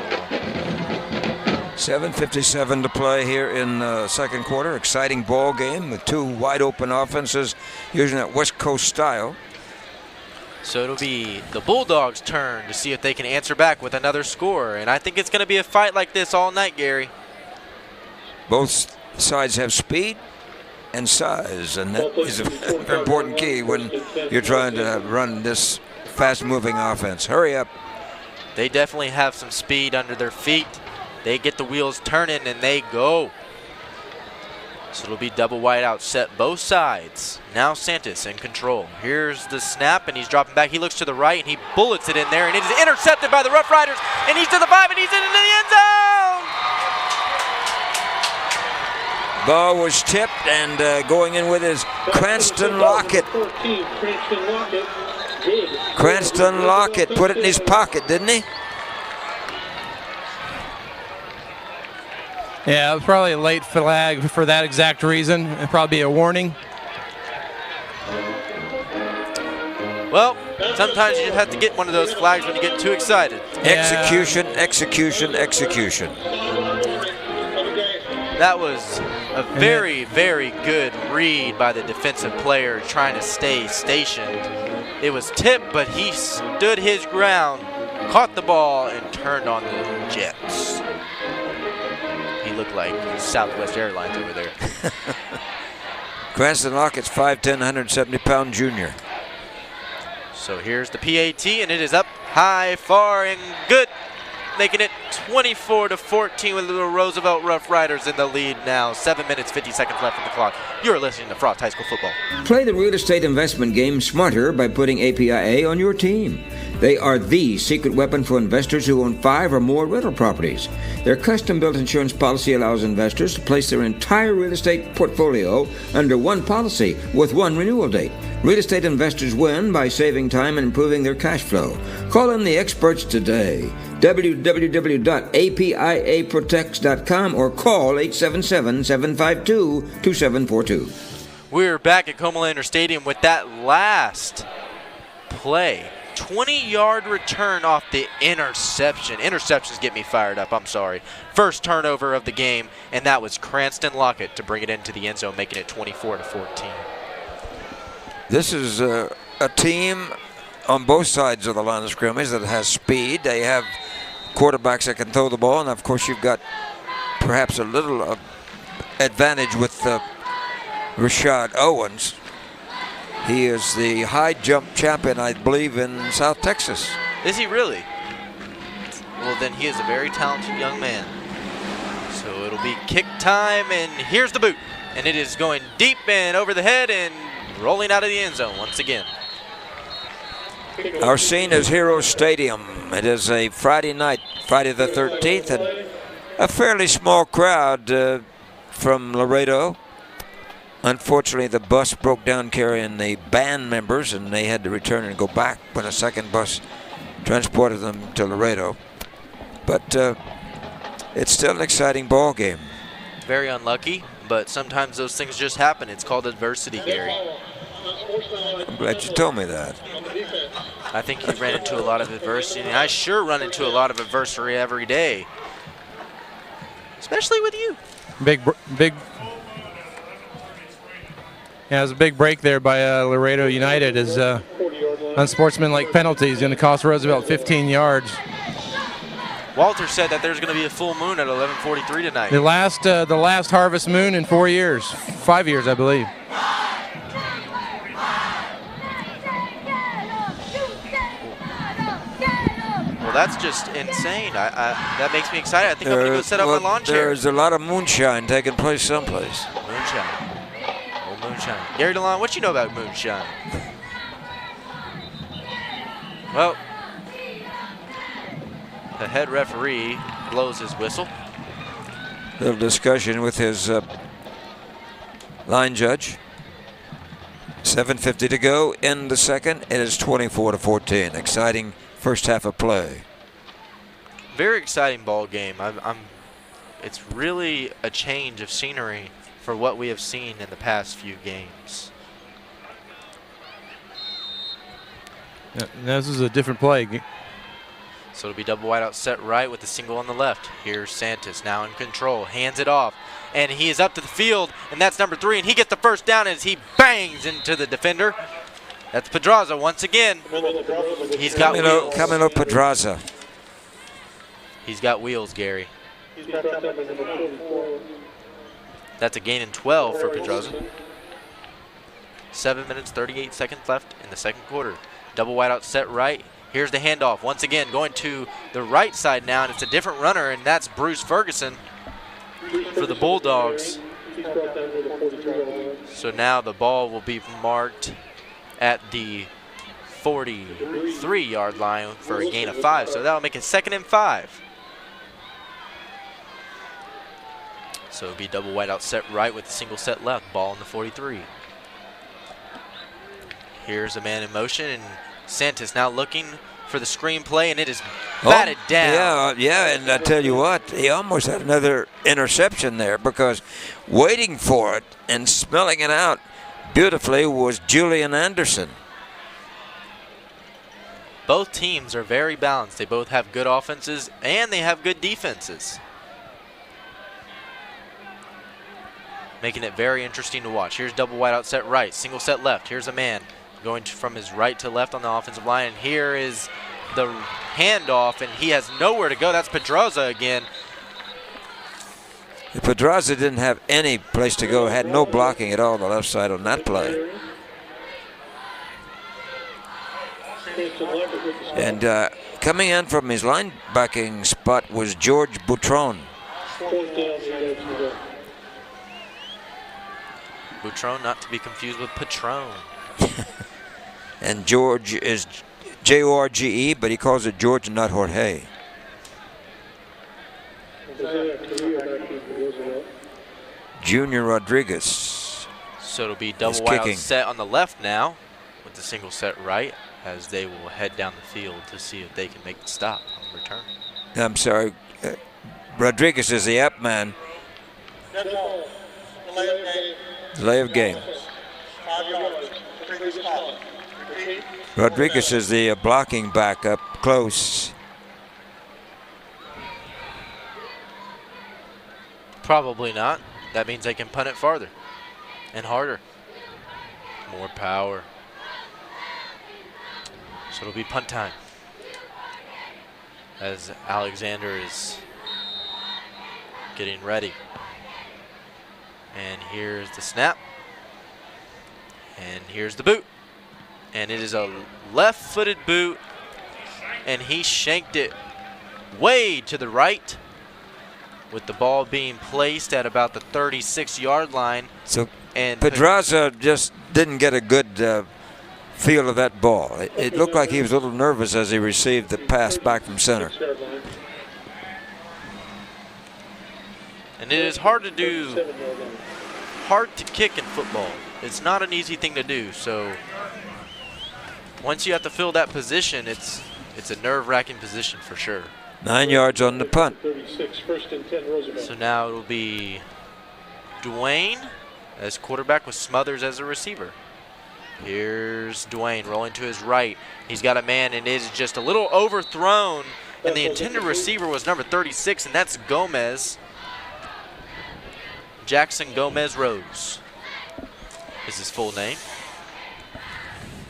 7:57 to play here in the second quarter. Exciting ball game with two wide-open offenses using that West Coast style. So it'll be the Bulldogs' turn to see if they can answer back with another score. And I think it's going to be a fight like this all night, Gary. Both sides have speed and size, and that is a very important key when you're trying to run this fast-moving offense. Hurry up. They definitely have some speed under their feet. They get the wheels turning, and they go. So it'll be double wide out set both sides. Now Santos in control. Here's the snap, and he's dropping back. He looks to the right, and he bullets it in there, and it is intercepted by the Rough Riders, and he's to the 5, and he's into the end zone! Ball was tipped, and going in with his Cranston Lockett. Cranston Lockett put it in his pocket, didn't he? Yeah, it was probably a late flag for that exact reason. It'd probably be a warning. Well, sometimes you just have to get one of those flags when you get too excited. Execution, execution, execution. That was a very, very good read by the defensive player trying to stay stationed. It was tipped, but he stood his ground, caught the ball, and turned on the Jets. He looked like Southwest Airlines over there. Cranston Lockett's 5'10", 170-pound junior. So here's the PAT, and it is up high, far, and good. Making it 24-14 with the Roosevelt Rough Riders in the lead now. 7 minutes, 50 seconds left on the clock. You're listening to Frost High School Football. Play the real estate investment game smarter by putting APIA on your team. They are the secret weapon for investors who own 5 or more rental properties. Their custom-built insurance policy allows investors to place their entire real estate portfolio under one policy with one renewal date. Real estate investors win by saving time and improving their cash flow. Call in the experts today. www.apiaprotects.com or call 877-752-2742. We're back at Comalander Stadium with that last play. 20-yard return off the interception. Interceptions get me fired up, I'm sorry. First turnover of the game, and that was Cranston Lockett to bring it into the end zone, making it 24-14. This is a team on both sides of the line of scrimmage that has speed. They have quarterbacks that can throw the ball, and of course you've got perhaps a little advantage with Rashad Owens. He is the high jump champion, I believe, in South Texas. Is he really? Well, then he is a very talented young man. So it'll be kick time, and here's the boot. And it is going deep and over the head and rolling out of the end zone once again. Our scene is Hero Stadium. It is a Friday night, Friday the 13th, and a fairly small crowd from Laredo. Unfortunately, the bus broke down carrying the band members, and they had to return and go back when a second bus transported them to Laredo. But it's still an exciting ball game. Very unlucky, but sometimes those things just happen. It's called adversity, Gary. I'm glad you told me that. I think you ran into a lot of adversity, and I sure run into a lot of adversity every day, especially with you. Yeah, it was a big break there by Laredo United as unsportsmanlike penalties going to cost Roosevelt 15 yards. Walter said that there's going to be a full moon at 11:43 tonight. The last harvest moon in 4 years, 5 years, I believe. Well, that's just insane. That makes me excited. I think I'm going to go set up my lawn chair. There's a lot of moonshine taking place someplace. Moonshine. Old moonshine. Gary DeLon, what you know about moonshine? Well, the head referee blows his whistle. Little discussion with his line judge. 7:50 to go in the second. It is 24-14. Exciting first half of play. Very exciting ball game. It's really a change of scenery for what we have seen in the past few games. Yeah, this is a different play. So it'll be double wide out set right with the single on the left. Here's Santos now in control, hands it off, and he is up to the field, and that's number 3, and he gets the first down as he bangs into the defender. That's Pedraza once again. He's got wheels. Camilo Pedraza. He's got wheels, Gary. That's a gain in 12 for Pedraza. 7 minutes, 38 seconds left in the second quarter. Double wide out set right. Here's the handoff. Once again, going to the right side now, and it's a different runner, and that's Bruce Ferguson for the Bulldogs. So now the ball will be marked at the 43-yard line for a gain of 5. So that'll make it 2nd and 5. So it'll be double wide out set right with a single set left. Ball in the 43. Here's a man in motion, and Santos now looking for the screen play, and it is batted down. Yeah, and I tell you what, he almost had another interception there, because waiting for it and smelling it out beautifully was Julian Anderson. Both teams are very balanced. They both have good offenses, and they have good defenses, making it very interesting to watch. Here's double wide out set right, single set left. Here's a man going from his right to left on the offensive line. And here is the handoff, and he has nowhere to go. That's Pedraza again. Pedraza didn't have any place to go, had no blocking at all on the left side on that play. And coming in from his linebacking spot was George Boutron. Boutron, not to be confused with Patron. And George is Jorge, but he calls it George and not Jorge. Junior Rodriguez. So it'll be double wide out set on the left now with the single set right, as they will head down the field to see if they can make the stop on the return. I'm sorry. Rodriguez is the up man. Delay of game. Rodriguez is the blocking back up close. Probably not. That means they can punt it farther and harder. More power. So it'll be punt time, as Alexander is getting ready. And here's the snap. And here's the boot. And it is a left-footed boot, and he shanked it way to the right, with the ball being placed at about the 36-yard line. So and Pedraza just didn't get a good feel of that ball. It looked like he was a little nervous as he received the pass back from center. And it is hard to kick in football. It's not an easy thing to do. So once you have to fill that position, it's a nerve-wracking position for sure. 9 yards on the punt. So now it'll be Dwayne as quarterback with Smothers as a receiver. Here's Dwayne rolling to his right. He's got a man, and it is just a little overthrown. And the intended receiver was number 36, and that's Gomez. Jackson Gomez Rose is his full name.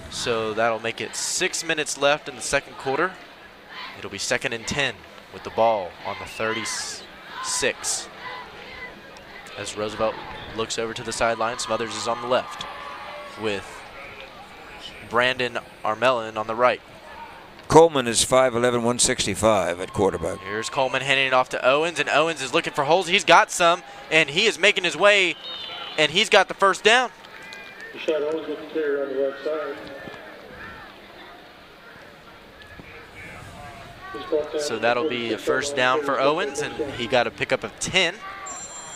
So that'll make it 6 minutes left in the second quarter. It'll be 2nd and 10 with the ball on the 36. As Roosevelt looks over to the sideline, Smothers is on the left with Brandon Armelin on the right. Coleman is 5'11", 165 at quarterback. Here's Coleman handing it off to Owens, and Owens is looking for holes. He's got some, and he is making his way, and he's got the first down. Owens with the carry on the right side. So that'll be a first down for Owens, and he got a pickup of 10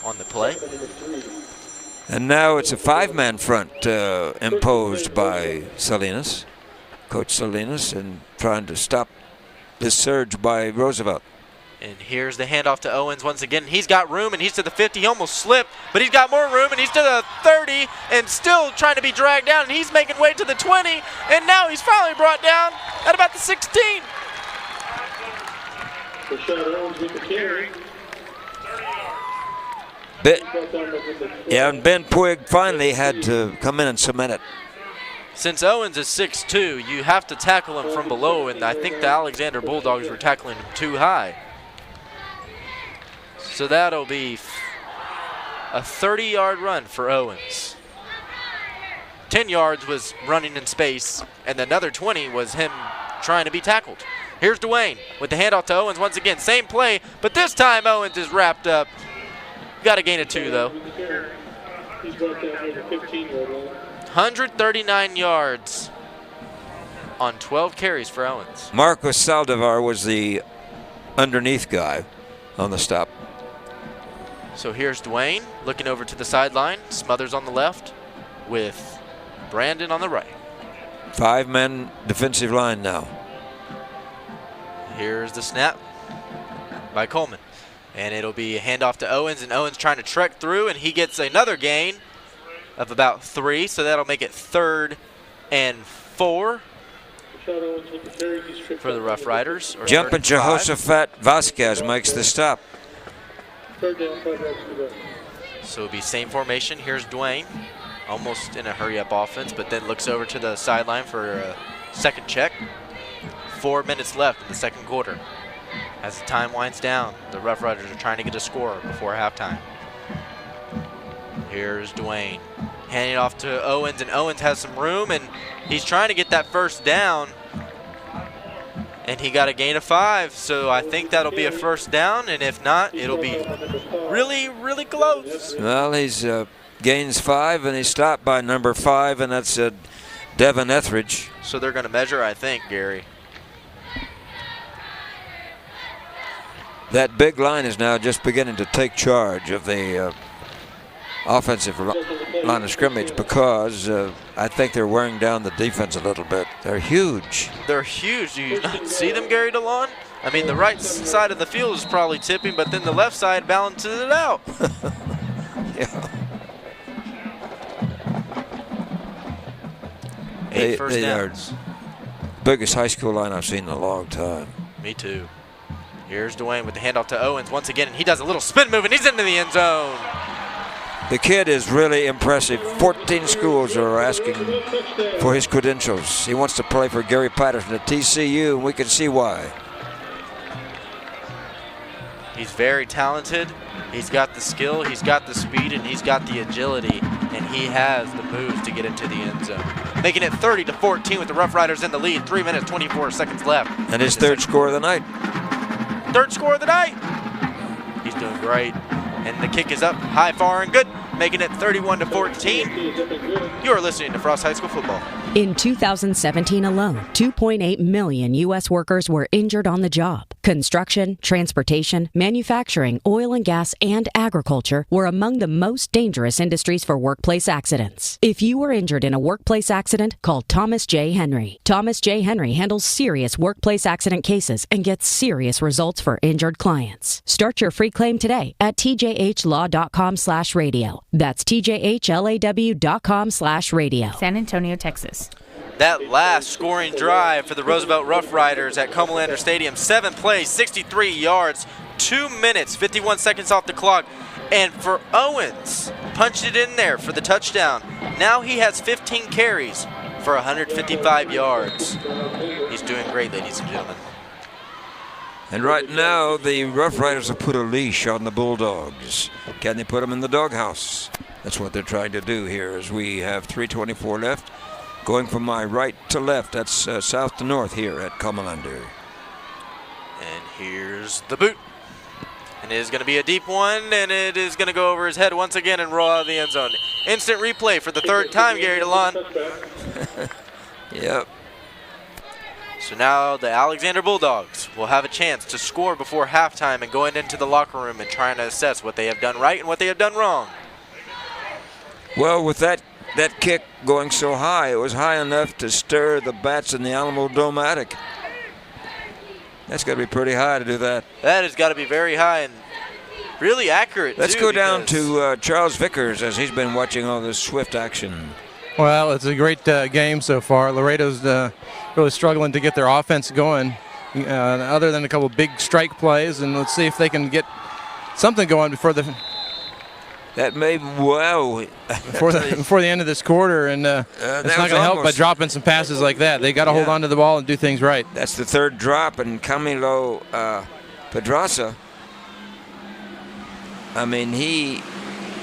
on the play. And now it's a 5-man front imposed by Salinas, Coach Salinas, and trying to stop this surge by Roosevelt. And here's the handoff to Owens once again. He's got room, and he's to the 50. He almost slipped, but he's got more room, and he's to the 30, and still trying to be dragged down, and he's making way to the 20, and now he's finally brought down at about the 16. Rashad Owens with the carry. And Ben Puig finally had to come in and cement it. Since Owens is 6'2", you have to tackle him from below, and I think the Alexander Bulldogs were tackling him too high. So that'll be a 30-yard run for Owens. 10 yards was running in space, and another 20 was him trying to be tackled. Here's Dwayne with the handoff to Owens once again. Same play, but this time Owens is wrapped up. Got a gain of 2, though. He's brought down over 15-yard line. 139 yards on 12 carries for Owens. Marcus Saldivar was the underneath guy on the stop. So here's Dwayne looking over to the sideline. Smothers on the left with Brandon on the right. 5-man defensive line now. Here's the snap by Coleman. And it'll be a handoff to Owens, and Owens trying to trek through, and he gets another gain of about 3, so that'll make it 3rd and 4 for the Rough Riders. Jumping Jehoshaphat Vasquez makes the stop. Third down, 5 yards to go. So it'll be same formation. Here's Dwayne, almost in a hurry-up offense, but then looks over to the sideline for a second check. 4 minutes left in the second quarter. As the time winds down, the Rough Riders are trying to get a score before halftime. Here's Dwayne. Handing it off to Owens, and Owens has some room, and he's trying to get that first down. And he got a gain of 5, so I think that'll be a first down, and if not, it'll be really, really close. Well, he's gains 5, and he's stopped by number 5, and that's Devin Etheridge. So they're going to measure, I think, Gary. That big line is now just beginning to take charge of the offensive line of scrimmage because I think they're wearing down the defense a little bit. They're huge. They're huge. Do you not see them, Gary DeLon? I mean, the right side of the field is probably tipping, but then the left side balances it out. Yeah. Eight first downs. Biggest high school line I've seen in a long time. Me too. Here's Dwayne with the handoff to Owens once again, and he does a little spin move, and he's into the end zone. The kid is really impressive. 14 schools are asking for his credentials. He wants to play for Gary Patterson at TCU, and we can see why. He's very talented. He's got the skill, he's got the speed, and he's got the agility, and he has the moves to get into the end zone. Making it 30-14 with the Rough Riders in the lead. 3 minutes, 24 seconds left. And his third score of the night. Third score of the night. He's doing great. And the kick is up, high, far, and good, making it 31-14. You're listening to Frost High School Football. In 2017 alone, 2.8 million U.S. workers were injured on the job. Construction, transportation, manufacturing, oil and gas, and agriculture were among the most dangerous industries for workplace accidents. If you were injured in a workplace accident, call Thomas J. Henry. Thomas J. Henry handles serious workplace accident cases and gets serious results for injured clients. Start your free claim today at tjhlaw.com/radio. That's tjhlaw.com/radio. San Antonio, Texas. That last scoring drive for the Roosevelt Roughriders at Comalander Stadium. 7 plays, 63 yards, 2 minutes, 51 seconds off the clock. And for Owens, punched it in there for the touchdown. Now he has 15 carries for 155 yards. He's doing great, ladies and gentlemen. And right now, the Rough Riders have put a leash on the Bulldogs. Can they put them in the doghouse? That's what they're trying to do here as we have 3:24 left. Going from my right to left, that's south to north here at Comalander. And here's the boot. And it is going to be a deep one, and it is going to go over his head once again and roll out of the end zone. Instant replay for the third time, Gary DeLon. Yep. So now the Alexander Bulldogs will have a chance to score before halftime and going into the locker room and trying to assess what they have done right and what they have done wrong. Well, with that kick going so high, it was high enough to stir the bats in the Alamo Dome attic. That's got to be pretty high to do that. That has got to be very high and really accurate. Let's go down to Charles Vickers as he's been watching all this swift action. Well, it's a great game so far. Laredo's really struggling to get their offense going. other than a couple big strike plays, and let's see if they can get something going before the before the end of this quarter. And it's not going to help by dropping some passes like that. They got to hold on to the ball and do things right. That's the third drop, and Camilo Pedraza, I mean, he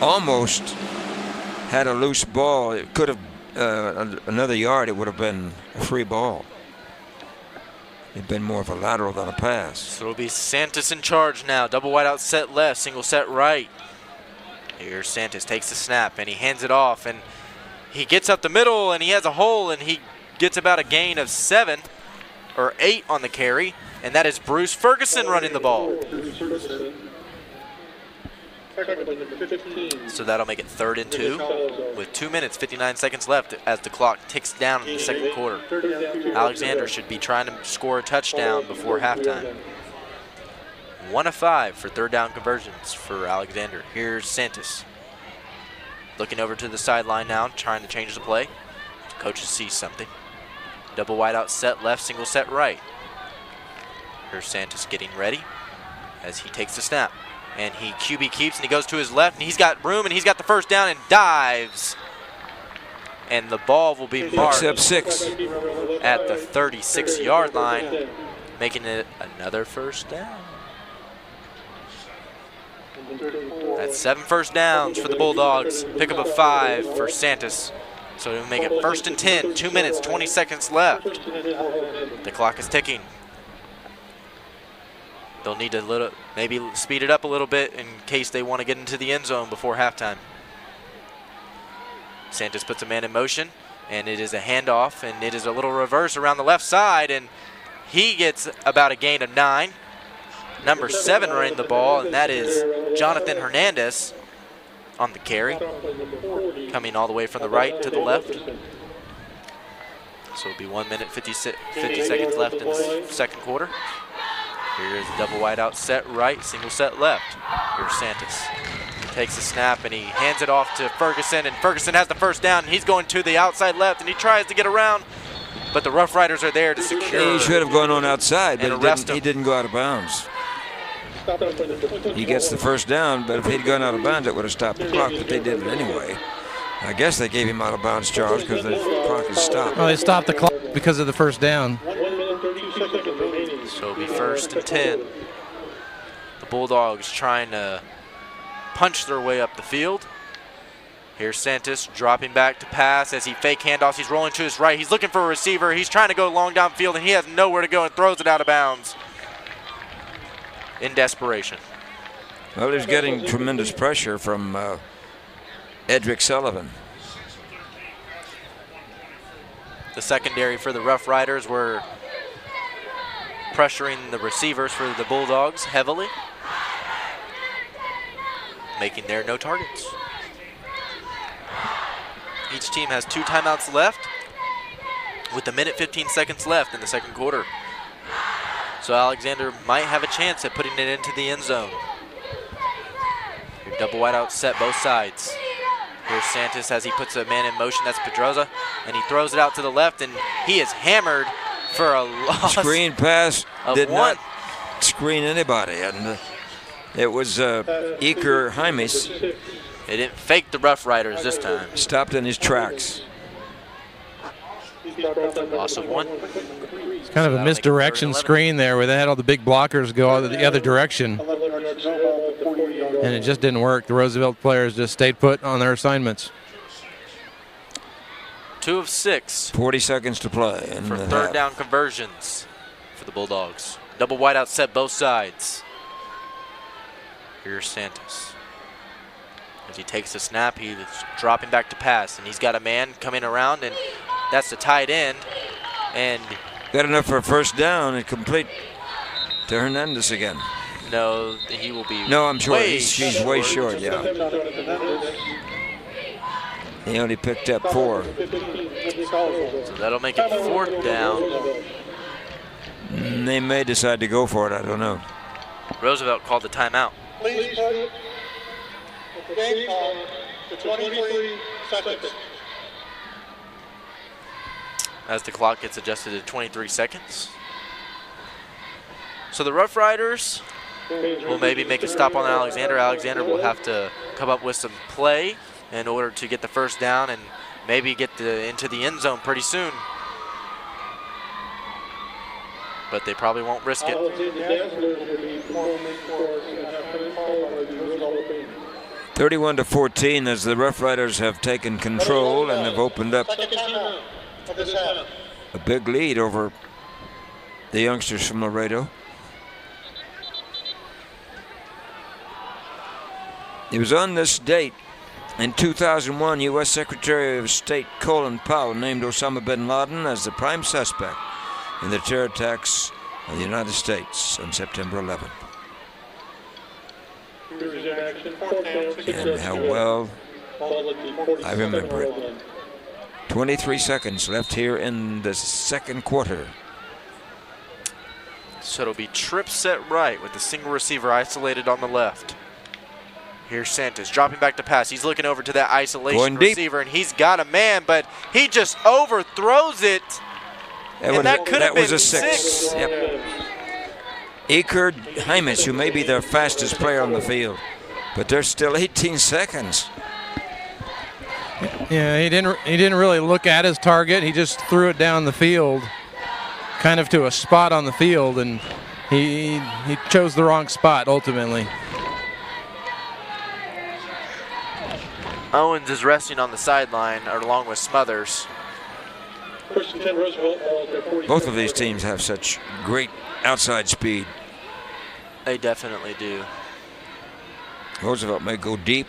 almost had a loose ball. It could have another yard. It would have been a free ball. It'd been more of a lateral than a pass. So it'll be Santos in charge now. Double wide out set left, single set right. Here's Santos, takes the snap, and he hands it off, and he gets up the middle, and he has a hole, and he gets about a gain of 7 or 8 on the carry, and that is Bruce Ferguson running the ball. So that'll make it 3rd and 2 with 2 minutes, 59 seconds left as the clock ticks down in the second quarter. Alexander should be trying to score a touchdown before halftime. 1 of 5 for third down conversions for Alexander. Here's Santos. Looking over to the sideline now, trying to change the play. Coaches see something. Double wide out set left, single set right. Here's Santos getting ready as he takes the snap. And he QB keeps, and he goes to his left, and he's got room, and he's got the first down and dives. And the ball will be marked up 6 at the 36-yard line, making it another first down. That's 7 first downs for the Bulldogs. Pick up a 5 for Santos. So it'll make it 1st and 10, 2 minutes, 20 seconds left. The clock is ticking. They'll need to maybe speed it up a little bit in case they want to get into the end zone before halftime. Santos puts a man in motion, and it is a handoff, and it is a little reverse around the left side, and he gets about a gain of 9. Number 7 running the ball, and that is Jonathan Hernandez on the carry, coming all the way from the right to the left. So it'll be 1 minute, 50 seconds left in the second quarter. Here's double wide out set right, single set left. Here's Santos. He takes the snap, and he hands it off to Ferguson, and Ferguson has the first down, and he's going to the outside left, and he tries to get around, but the Rough Riders are there to secure. He should have gone on outside, and but he didn't go out of bounds. He gets the first down, but if he'd gone out of bounds, it would have stopped the clock, but they did it anyway. I guess they gave him out of bounds, Charles, because the clock is stopped. Well, they stopped the clock because of the first down. So it'll be 1st and 10. The Bulldogs trying to punch their way up the field. Here's Santos dropping back to pass as he fake handoffs. He's rolling to his right. He's looking for a receiver. He's trying to go long downfield, and he has nowhere to go and throws it out of bounds in desperation. Well, he's getting tremendous pressure from Edric Sullivan. The secondary for the Rough Riders were pressuring the receivers for the Bulldogs heavily, making there no targets. Each team has 2 timeouts left with 1 minute 15 seconds left in the second quarter. So Alexander might have a chance at putting it into the end zone. Your double wide out set both sides. Here's Santos as he puts a man in motion. That's Pedroza, and he throws it out to the left, and he is hammered for a loss. Screen pass did 1. not screen anybody, and it was Iker Jaimes. They didn't fake the Rough Riders this time. Stopped in his tracks. Loss of 1. It's kind of a misdirection screen there where they had all the big blockers go the other direction. And it just didn't work. The Roosevelt players just stayed put on their assignments. 2 of 6. 40 seconds to play. For third down conversions for the Bulldogs. Double wide out set both sides. Here's Santos. As he takes the snap, he's dropping back to pass, and he's got a man coming around, and that's the tight end. And got enough for a first down and complete to Hernandez again. No, he will be. No, I'm sure he's way short. Yeah. He only picked up 4. So that'll make it 4th down. They may decide to go for it. I don't know. Roosevelt called the timeout. Please put the game on to 23 seconds. As the clock gets adjusted to 23 seconds. So the Rough Riders will maybe make a stop on Alexander. Alexander will have to come up with some play in order to get the first down and maybe get into the end zone pretty soon. But they probably won't risk it. 31-14 as the Rough Riders have taken control and have opened up a big lead over the youngsters from Laredo. It was on this date in 2001, U.S. Secretary of State Colin Powell named Osama bin Laden as the prime suspect in the terror attacks of the United States on September 11th. And how well I remember it. 23 seconds left here in the second quarter. So it'll be trip set right with the single receiver isolated on the left. Here's Santos dropping back to pass. He's looking over to that isolation receiver, and he's got a man, but he just overthrows it. That could have been a 6. Yep. Ekerd Hymas, who may be their fastest player on the field, but there's still 18 seconds. Yeah, he didn't really look at his target. He just threw it down the field, kind of to a spot on the field, and he chose the wrong spot ultimately. Owens is resting on the sideline along with Smothers. Both of these teams have such great outside speed. They definitely do. Roosevelt may go deep.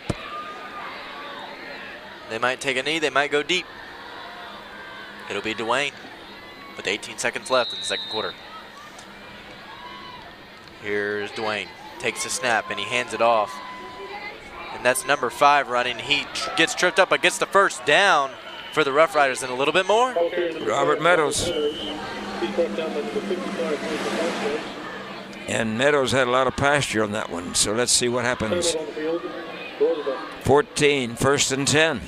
They might take a knee, they might go deep. It'll be Dwayne with 18 seconds left in the second quarter. Here's Dwayne, takes the snap and he hands it off. And that's number 5 running. He gets tripped up but gets the first down for the Rough Riders and a little bit more. Robert Meadows. And Meadows had a lot of pasture on that one, so let's see what happens. 14, first and 10.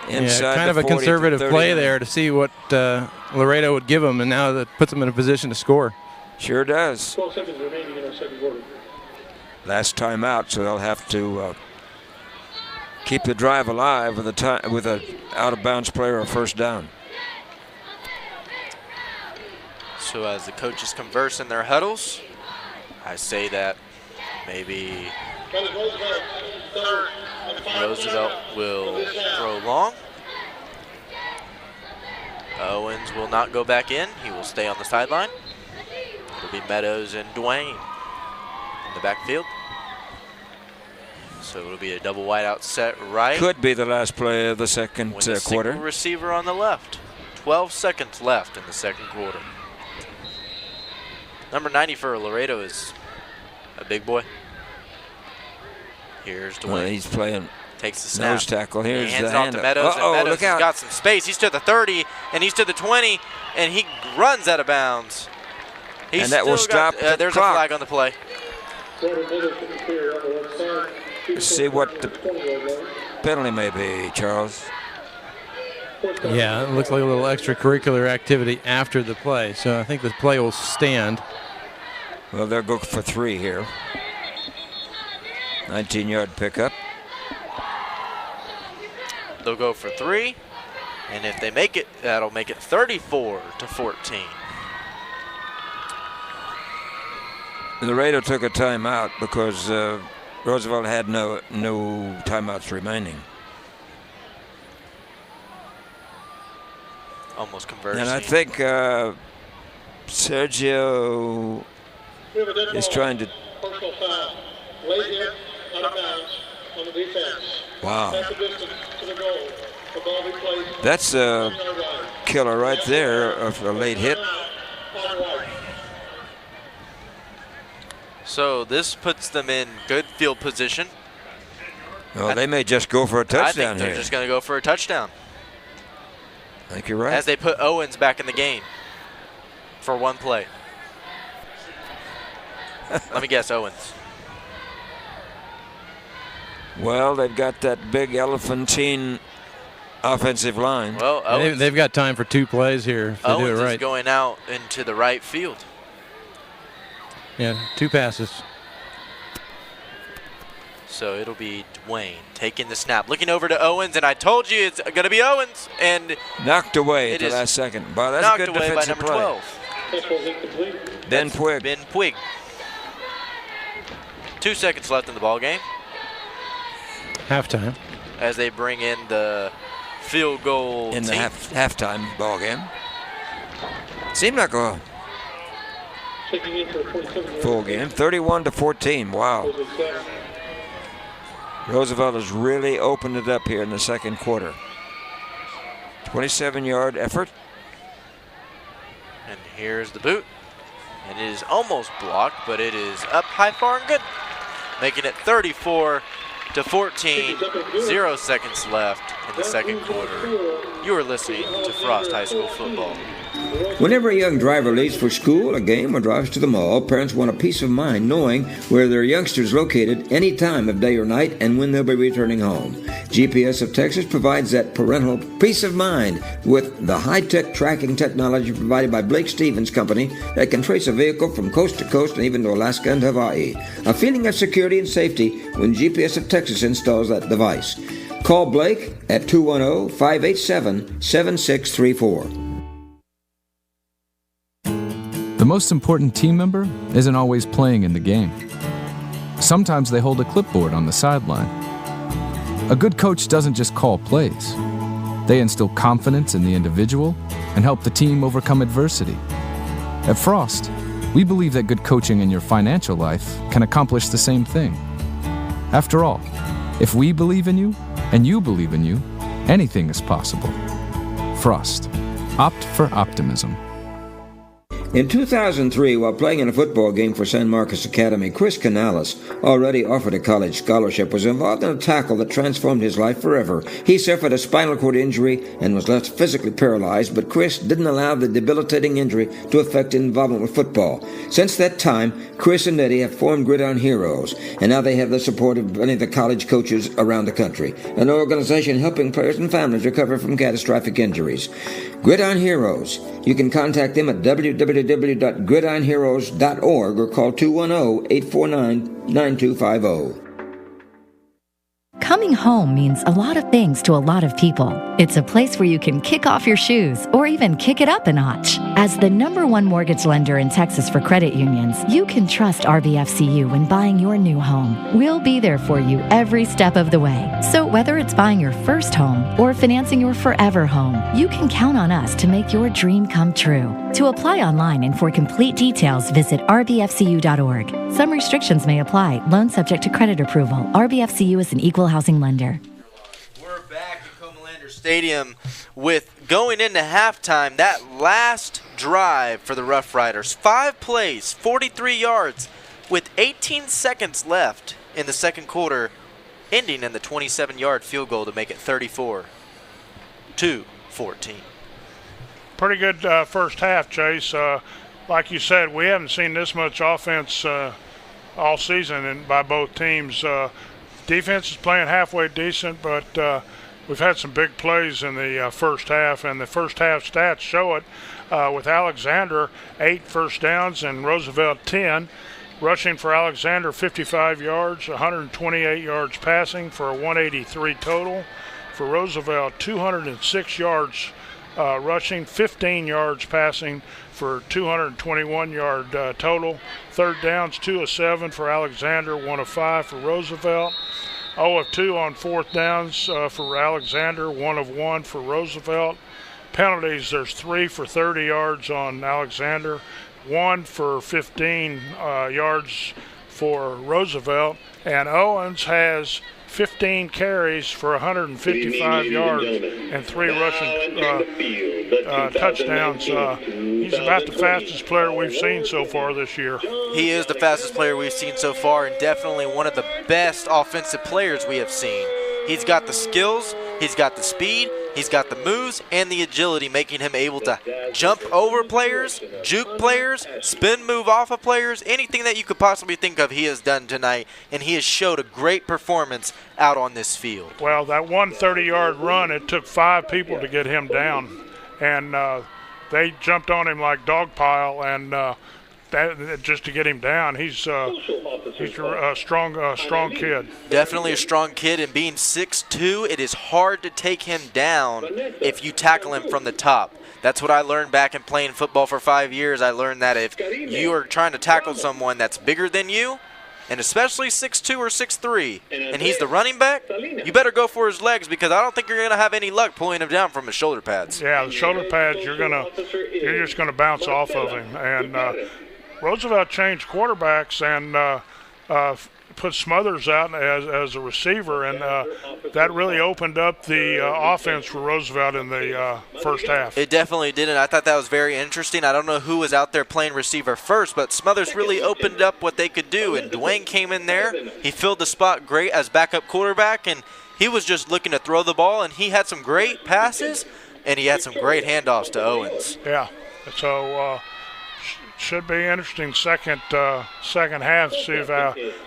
Inside kind of a conservative play there to see what Laredo would give them, and now that puts them in a position to score. Sure does. 12 seconds remaining in our second quarter. Last time out, so they'll have to keep the drive alive with a out-of-bounds player or first down. So as the coaches converse in their huddles, I say that maybe Roosevelt will throw long. Owens will not go back in. He will stay on the sideline. It'll be Meadows and Dwayne in the backfield. So it'll be a double wide out set right. Could be the last play of the second with a quarter. single receiver on the left. 12 seconds left in the second quarter. Number 90 for Laredo is a big boy. Here's Dwayne. He's playing takes the snap. Nose tackle. Here's he hands the it off to Meadows, and Meadows look out. has got some space. He's to the 30, and he's to the 20, and he runs out of bounds. And that will stop the there's clock. a flag on the play. Let's see what the penalty may be, Charles. Yeah, it looks like a little extracurricular activity after the play, so I think the play will stand. Well, they'll go for 3 here. 19-yard pickup. They'll go for 3, and if they make it, that'll make it 34-14. Laredo took a timeout because Roosevelt had no timeouts remaining. Almost conversion. And I think Sergio is trying to. Personal foul. Late hit, out of bounds on the defense. Wow. Half the distance to the goal. The ball be placed. That's a killer right there of a late hit. So this puts them in good field position. Well, they may just go for a touchdown I think they're here. just going to go for a touchdown. I think you're right. As they put Owens back in the game for one play. Let me guess, Owens. Well, they've got that big elephantine offensive line. Well, they've got time for 2 plays here if they do it Owens right. is going out into the right field. Yeah, 2 passes. So it'll be Dwayne taking the snap, looking over to Owens, and I told you it's going to be Owens, and knocked away at the last second. Wow, that's knocked good away by defensive number play. 12. Ben Puig. Ben Puig. 2 seconds left in the ball game. Halftime. As they bring in the field goal in the team. halftime ball game. Seemed like a full game. 31-14. Wow. Roosevelt has really opened it up here in the second quarter. 27-yard effort. And here's the boot. And it is almost blocked, but it is up high, far, and good. Making it 34-14. 0 seconds left in the second quarter. You are listening to Frost High School football. Whenever a young driver leaves for school, a game, or drives to the mall, parents want a peace of mind knowing where their youngster is located any time of day or night and when they'll be returning home. GPS of Texas provides that parental peace of mind with the high-tech tracking technology provided by Blake Stevens Company that can trace a vehicle from coast to coast and even to Alaska and Hawaii. A feeling of security and safety when GPS of Texas installs that device. Call Blake at 210-587-7634. The most important team member isn't always playing in the game. Sometimes they hold a clipboard on the sideline. A good coach doesn't just call plays. They instill confidence in the individual and help the team overcome adversity. At Frost, we believe that good coaching in your financial life can accomplish the same thing. After all, if we believe in you and you believe in you, anything is possible. Frost. Opt for optimism. In 2003, while playing in a football game for San Marcos Academy, Chris Canales, already offered a college scholarship, was involved in a tackle that transformed his life forever. He suffered a spinal cord injury and was left physically paralyzed, but Chris didn't allow the debilitating injury to affect his involvement with football. Since that time, Chris and Eddie have formed Gridiron Heroes, and now they have the support of many of the college coaches around the country, an organization helping players and families recover from catastrophic injuries. Gridiron Heroes. You can contact them at www.gridironheroes.org or call 210-849-9250. Coming home means a lot of things to a lot of people. It's a place where you can kick off your shoes or even kick it up a notch. As the #1 mortgage lender in Texas for credit unions, you can trust RBFCU when buying your new home. We'll be there for you every step of the way. So whether it's buying your first home or financing your forever home, you can count on us to make your dream come true. To apply online and for complete details, visit rbfcu.org. Some restrictions may apply. Loan subject to credit approval. RBFCU is an equal housing lender. We're back at Comalander Stadium with going into halftime, that last drive for the Rough Riders. 5 plays, 43 yards, with 18 seconds left in the second quarter, ending in the 27-yard field goal to make it 34-14. Pretty good first half, Chase. Like you said, we haven't seen this much offense all season by both teams. Defense is playing halfway decent, but we've had some big plays in the first half, and the first half stats show it with Alexander, 8 first downs, and Roosevelt 10. Rushing for Alexander, 55 yards, 128 yards passing for a 183 total. For Roosevelt, 206 yards rushing, 15 yards passing for 221-yard total. Third downs, 2 of 7 for Alexander, 1 of 5 for Roosevelt. 0 of 2 on fourth downs for Alexander, 1 of 1 for Roosevelt. Penalties, there's 3 for 30 yards on Alexander, 1 for 15 yards for Roosevelt. And Owens has 15 carries for 155 yards and 3 rushing touchdowns. He's about the fastest player we've seen so far this year. He is the fastest player we've seen so far, and definitely one of the best offensive players we have seen. He's got the skills, he's got the speed, he's got the moves, and the agility, making him able to jump over players, juke players, spin move off of players, anything that you could possibly think of he has done tonight, and he has showed a great performance out on this field. Well, that 130-yard run, it took 5 people to get him down, and they jumped on him like dog pile, and just to get him down. He's a strong kid. Definitely a strong kid, and being 6'2", it is hard to take him down if you tackle him from the top. That's what I learned back in playing football for 5 years. I learned that if you are trying to tackle someone that's bigger than you, and especially 6'2" or 6'3", and he's the running back, you better go for his legs, because I don't think you're going to have any luck pulling him down from his shoulder pads. Yeah, the shoulder pads, you're just going to bounce off of him. And Roosevelt changed quarterbacks and put Smothers out as a receiver, and that really opened up the offense for Roosevelt in the first half. It definitely did, and I thought that was very interesting. I don't know who was out there playing receiver first, but Smothers really opened up what they could do, and Dwayne came in there. He filled the spot great as backup quarterback, and he was just looking to throw the ball, and he had some great passes, and he had some great handoffs to Owens. Yeah, so should be interesting second half to see if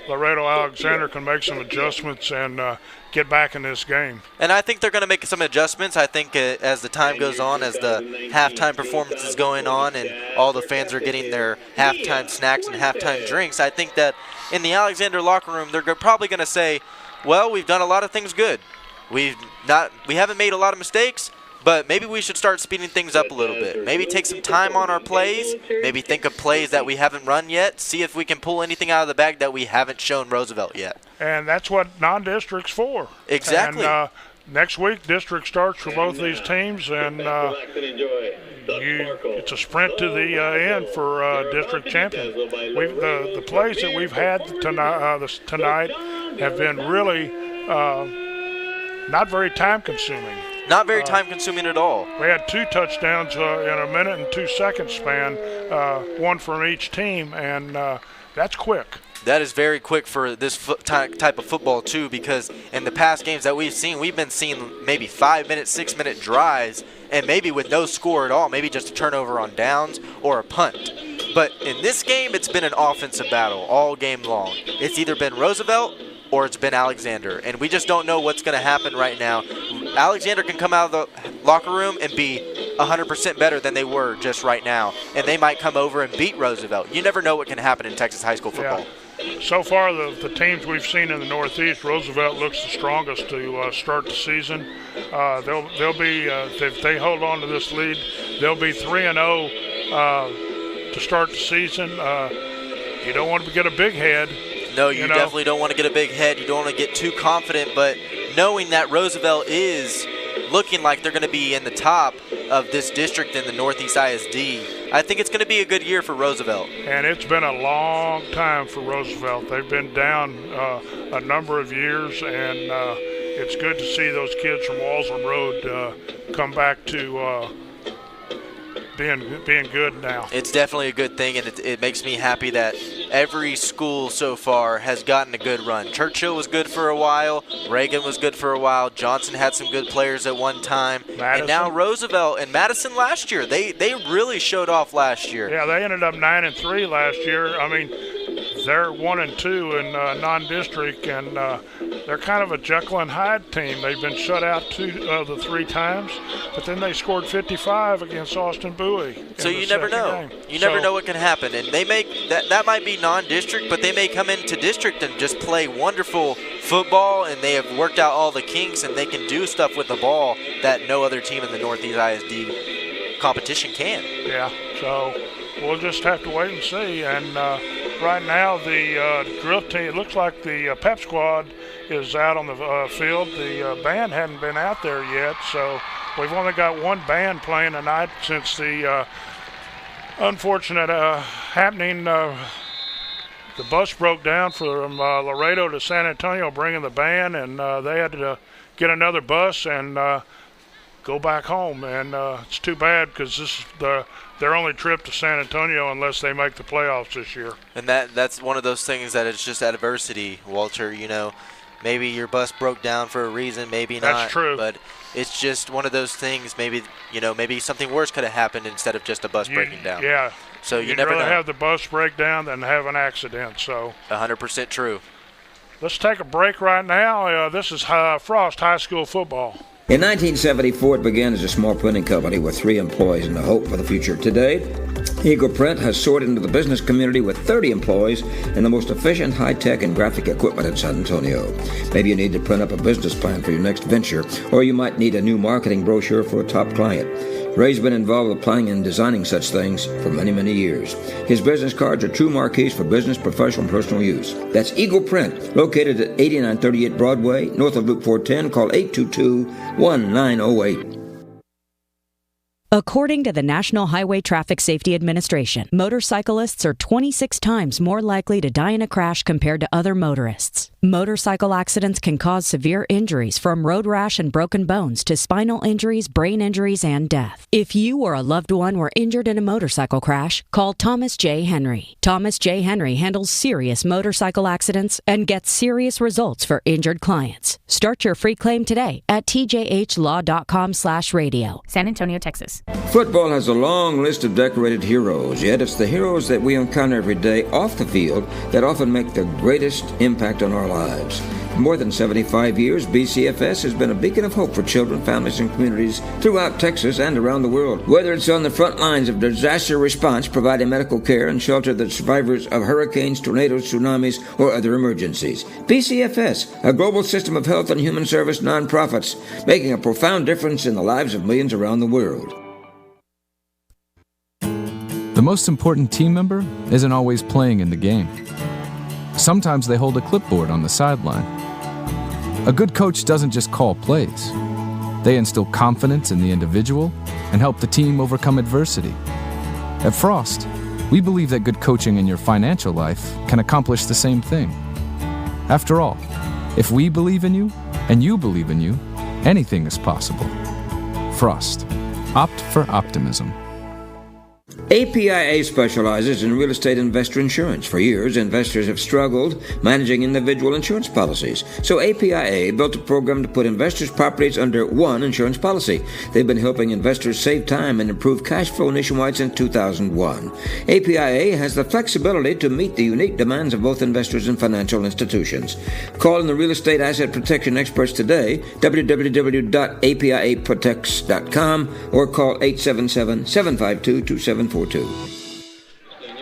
Laredo Alexander can make some adjustments and get back in this game. And I think they're going to make some adjustments. I think as the time goes on, as the halftime performance is going on and all the fans are getting their halftime snacks and halftime drinks, I think that in the Alexander locker room, they're probably going to say, well, we've done a lot of things good. We haven't made a lot of mistakes, but maybe we should start speeding things up a little bit. Maybe take some time on our plays. Maybe think of plays that we haven't run yet. See if we can pull anything out of the bag that we haven't shown Roosevelt yet. And that's what non-district's for. Exactly. And next week, district starts for both these teams, and it's a sprint to the end for district champion. The plays that we've had tonight have been really not very time-consuming. Not very time-consuming at all. We had 2 touchdowns in a minute and 2 second span, one from each team, and that's quick. That is very quick for this type of football, too, because in the past games that we've been seeing maybe 5-minute, 6-minute drives, and maybe with no score at all, maybe just a turnover on downs or a punt. But in this game, it's been an offensive battle all game long. It's either been Roosevelt or it's been Alexander, and we just don't know what's going to happen right now. Alexander can come out of the locker room and be 100% better than they were just right now, and they might come over and beat Roosevelt. You never know what can happen in Texas high school football. Yeah. So far, the teams we've seen in the Northeast, Roosevelt looks the strongest to start the season. They'll be if they hold on to this lead, they'll be 3-0 to start the season. You don't want to get a big head. No, you definitely don't want to get a big head. You don't want to get too confident, but knowing that Roosevelt is looking like they're going to be in the top of this district in the Northeast ISD, I think it's going to be a good year for Roosevelt. And it's been a long time for Roosevelt. They've been down a number of years, and it's good to see those kids from Walsall Road come back to being good now. It's definitely a good thing, and it makes me happy that every school so far has gotten a good run. Churchill was good for a while. Reagan was good for a while. Johnson had some good players at one time. Madison. And now Roosevelt and Madison last year. They really showed off last year. Yeah, they ended up 9-3 last year. I mean, they're 1-2 in non-district, and they're kind of a Jekyll and Hyde team. They've been shut out 2 of the 3 times, but then they scored 55 against Austin Bowie. So you never know. You never know what can happen, and they make that might be non-district, but they may come into district and just play wonderful football, and they have worked out all the kinks, and they can do stuff with the ball that no other team in the Northeast ISD competition can. Yeah, so we'll just have to wait and see. And right now, the drill team, it looks like the pep squad is out on the field. The band hadn't been out there yet, so we've only got one band playing tonight since the unfortunate happening. The bus broke down from Laredo to San Antonio bringing the band, and they had to get another bus and go back home. And it's too bad because this is their only trip to San Antonio unless they make the playoffs this year. And that's one of those things that it's just adversity, Walter. You know, maybe your bus broke down for a reason, maybe not. That's true. But it's just one of those things. Maybe something worse could have happened instead of just a bus breaking down. Yeah. So you You'd never rather know. have the bus break down than have an accident. So 100% true. Let's take a break right now. This is Frost High School football. In 1974, it began as a small printing company with 3 employees and a hope for the future. Today, Eagle Print has soared into the business community with 30 employees and the most efficient high-tech and graphic equipment in San Antonio. Maybe you need to print up a business plan for your next venture, or you might need a new marketing brochure for a top client. Ray's been involved with planning and designing such things for many, many years. His business cards are true marquees for business, professional, and personal use. That's Eagle Print, located at 8938 Broadway, north of Loop 410. Call 822-1908. According to the National Highway Traffic Safety Administration, motorcyclists are 26 times more likely to die in a crash compared to other motorists. Motorcycle accidents can cause severe injuries, from road rash and broken bones to spinal injuries, brain injuries, and death. If you or a loved one were injured in a motorcycle crash, call Thomas J. Henry. Thomas J. Henry handles serious motorcycle accidents and gets serious results for injured clients. Start your free claim today at tjhlaw.com/radio. San Antonio, Texas. Football has a long list of decorated heroes, yet it's the heroes that we encounter every day off the field that often make the greatest impact on our lives. For more than 75 years, BCFS has been a beacon of hope for children, families, and communities throughout Texas and around the world. Whether it's on the front lines of disaster response, providing medical care and shelter to survivors of hurricanes, tornadoes, tsunamis, or other emergencies. BCFS, a global system of health and human service nonprofits, making a profound difference in the lives of millions around the world. The most important team member isn't always playing in the game. Sometimes they hold a clipboard on the sideline. A good coach doesn't just call plays. They instill confidence in the individual and help the team overcome adversity. At Frost, we believe that good coaching in your financial life can accomplish the same thing. After all, if we believe in you and you believe in you, anything is possible. Frost. Opt for optimism. APIA specializes in real estate investor insurance. For years, investors have struggled managing individual insurance policies. So APIA built a program to put investors' properties under one insurance policy. They've been helping investors save time and improve cash flow nationwide since 2001. APIA has the flexibility to meet the unique demands of both investors and financial institutions. Call in the real estate asset protection experts today, www.apiaprotects.com, or call 877-752-2742.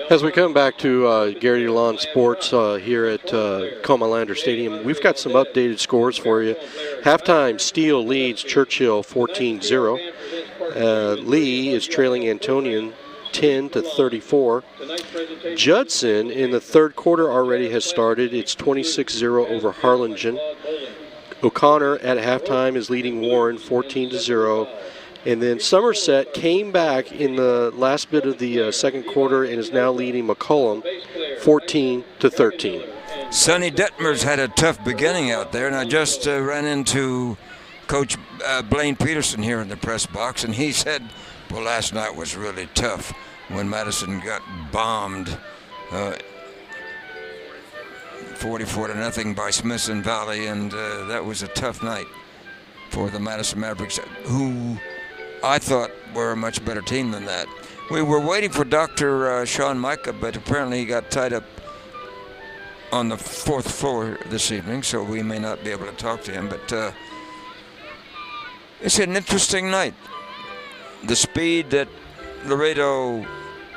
As we come back to Gary Lawn Sports here at Comalander Stadium, we've got some updated scores for you. Halftime, Steele leads Churchill 14-0. Lee is trailing Antonian 10-34. Judson in the third quarter already has started. It's 26-0 over Harlingen. O'Connor at halftime is leading Warren 14-0. And then Somerset came back in the last bit of the second quarter and is now leading McCollum 14-13. Sonny Detmer's had a tough beginning out there, and I just ran into Coach Blaine Peterson here in the press box, and he said, well, last night was really tough when Madison got bombed 44-0 by Smithson Valley, and that was a tough night for the Madison Mavericks, who I thought were a much better team than that. We were waiting for Dr. Sean Micah, but apparently he got tied up on the fourth floor this evening, so we may not be able to talk to him. But it's an interesting night. The speed that Laredo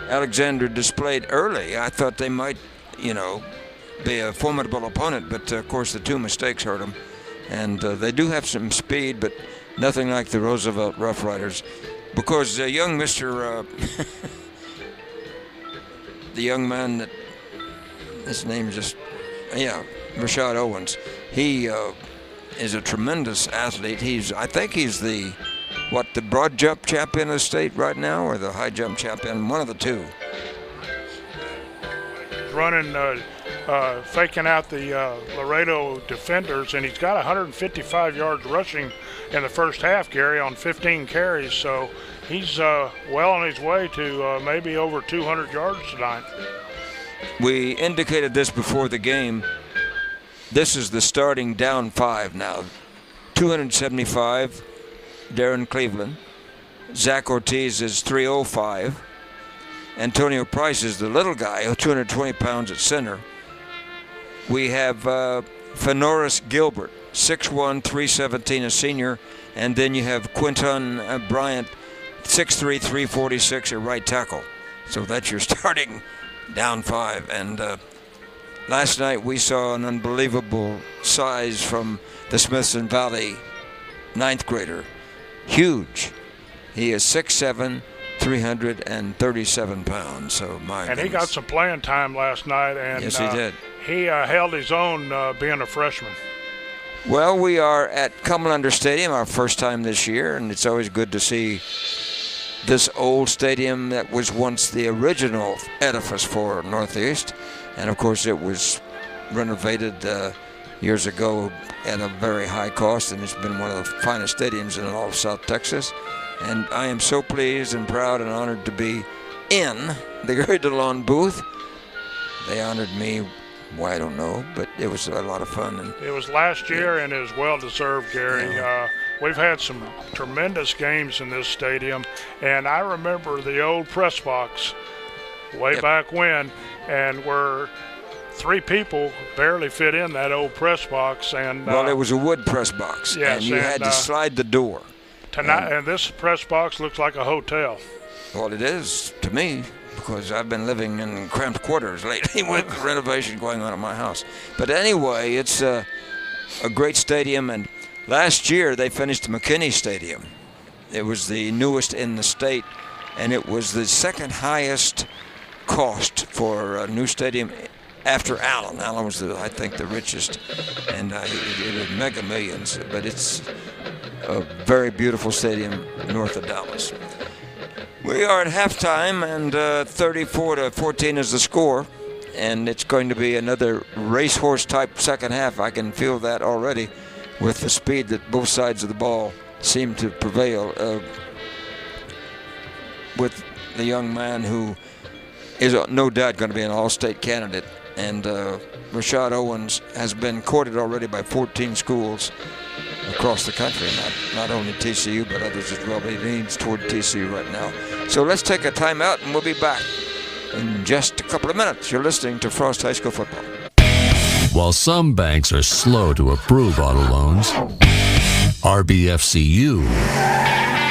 Alexander displayed early, I thought they might, be a formidable opponent, but of course the two mistakes hurt them. And they do have some speed, but nothing like the Roosevelt Roughriders, because young Mr. the young man that his name just, Rashad Owens. He is a tremendous athlete. I think he's the broad jump champion of the state right now, or the high jump champion, one of the two. Running, faking out the Laredo defenders, and he's got 155 yards rushing in the first half, Gary, on 15 carries. So he's well on his way to maybe over 200 yards tonight. We indicated this before the game. This is the starting down five now. 275, Darren Cleveland. Zach Ortiz is 305. Antonio Price is the little guy, 220 pounds at center. We have Fenoris Gilbert, 6'1", 317, a senior. And then you have Quinton Bryant, 6'3", 346, a right tackle. So that's your starting down 5. And last night we saw an unbelievable size from the Smithson Valley 9th grader. Huge. He is 6'7", 337 pounds. So my And goodness. he got some playing time last night. And yes, he did. He held his own being a freshman. Well, we are at Comalander Stadium, our first time this year, and it's always good to see this old stadium that was once the original edifice for Northeast. And, of course, it was renovated years ago at a very high cost, and it's been one of the finest stadiums in all of South Texas. And I am so pleased and proud and honored to be in the Gary DeLon booth. They honored me. Well, I don't know, but it was a lot of fun. And it was last year, and it was well-deserved, Gary. Yeah. We've had some tremendous games in this stadium, and I remember the old press box way back when, and where 3 people barely fit in that old press box. And well, it was a wood press box, yes, and you had to slide the door. Tonight, and this press box looks like a hotel. Well, it is to me, because I've been living in cramped quarters lately with renovation going on at my house. But anyway, it's a great stadium, and last year they finished McKinney Stadium. It was the newest in the state, and it was the second highest cost for a new stadium after Allen. Allen was, I think, the richest, and it was mega millions, but it's a very beautiful stadium north of Dallas. We are at halftime, and 34-14 is the score, and it's going to be another racehorse-type second half. I can feel that already with the speed that both sides of the ball seem to prevail with the young man who is no doubt going to be an all-state candidate. And Rashad Owens has been courted already by 14 schools across the country, not only TCU, but others as well. But he leans toward TCU right now. So let's take a timeout, and we'll be back in just a couple of minutes. You're listening to Frost High School Football. While some banks are slow to approve auto loans, RBFCU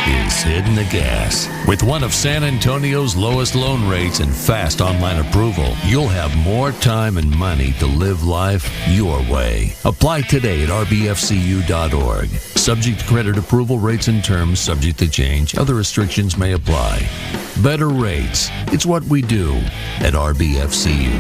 is hitting the gas. With one of San Antonio's lowest loan rates and fast online approval, you'll have more time and money to live life your way. Apply today at rbfcu.org. Subject to credit approval, rates and terms subject to change. Other restrictions may apply. Better rates. It's what we do at RBFCU.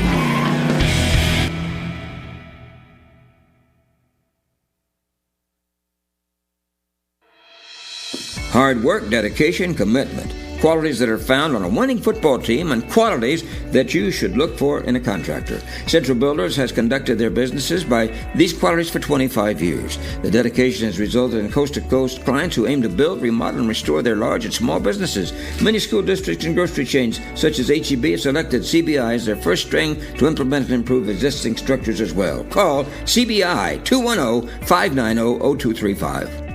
Hard work, dedication, commitment. Qualities that are found on a winning football team and qualities that you should look for in a contractor. Central Builders has conducted their businesses by these qualities for 25 years. The dedication has resulted in coast-to-coast clients who aim to build, remodel, and restore their large and small businesses. Many school districts and grocery chains, such as H-E-B, have selected CBI as their first string to implement and improve existing structures as well. Call CBI 210-590-0235.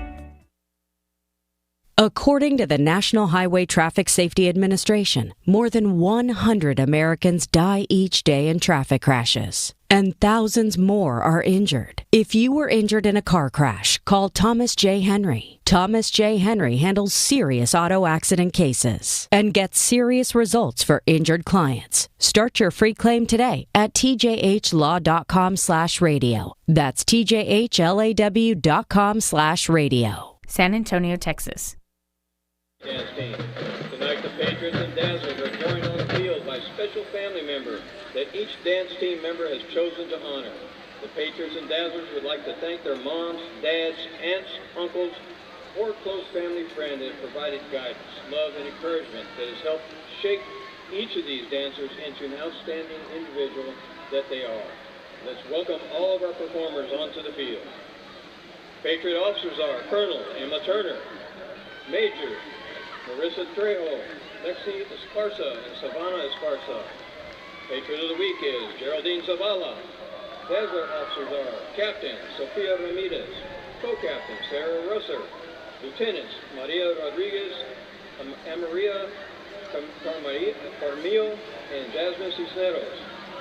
According to the National Highway Traffic Safety Administration, more than 100 Americans die each day in traffic crashes, and thousands more are injured. If you were injured in a car crash, call Thomas J. Henry. Thomas J. Henry handles serious auto accident cases and gets serious results for injured clients. Start your free claim today at tjhlaw.com/radio. That's tjhlaw.com/radio. San Antonio, Texas. Dance team. Tonight the Patriots and Dazzlers are joined on the field by special family member that each dance team member has chosen to honor. The Patriots and Dazzlers would like to thank their moms, dads, aunts, uncles, or close family friend that have provided guidance, love, and encouragement that has helped shape each of these dancers into an outstanding individual that they are. Let's welcome all of our performers onto the field. Patriot officers are Colonel Emma Turner, Major Marissa Trejo, Lexi Esparza, and Savannah Esparza. Patriot of the Week is Geraldine Zavala. Dazzler officers are Captain Sofia Ramirez, Co-Captain Sarah Russer, Lieutenants Maria Rodriguez, Amaria Carmillo, and Jasmine Cisneros.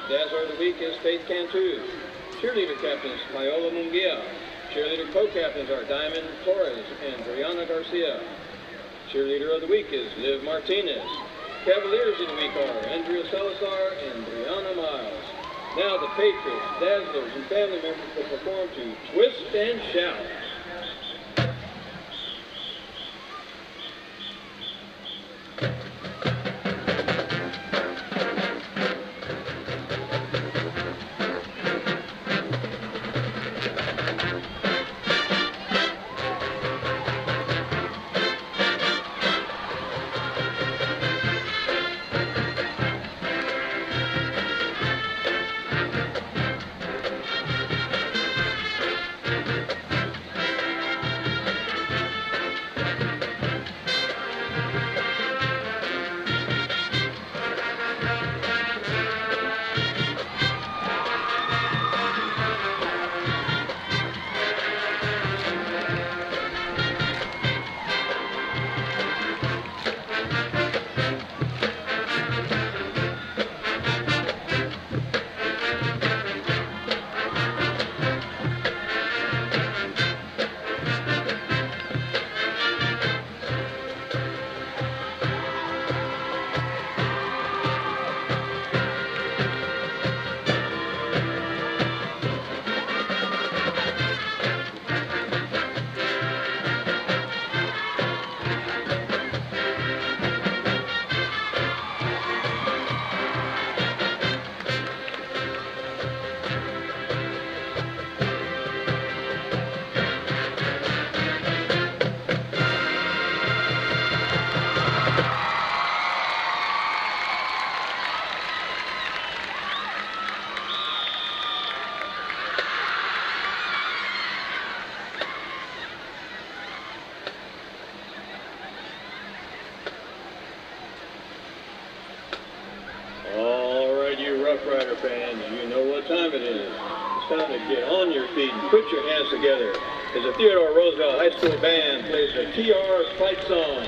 Dazzler of the Week is Faith Cantu. Cheerleader captains Paola Munguia. Cheerleader co-captains are Diamond Torres and Brianna Garcia. Cheerleader of the Week is Liv Martinez. Cavaliers in the week are Andrea Salazar and Brianna Miles. Now the Patriots, Dazzlers, and family members will perform to Twist and Shout. Roughrider fans, you know what time it is. It's time to get on your feet and put your hands together as the Theodore Roosevelt High School Band plays the TR fight song.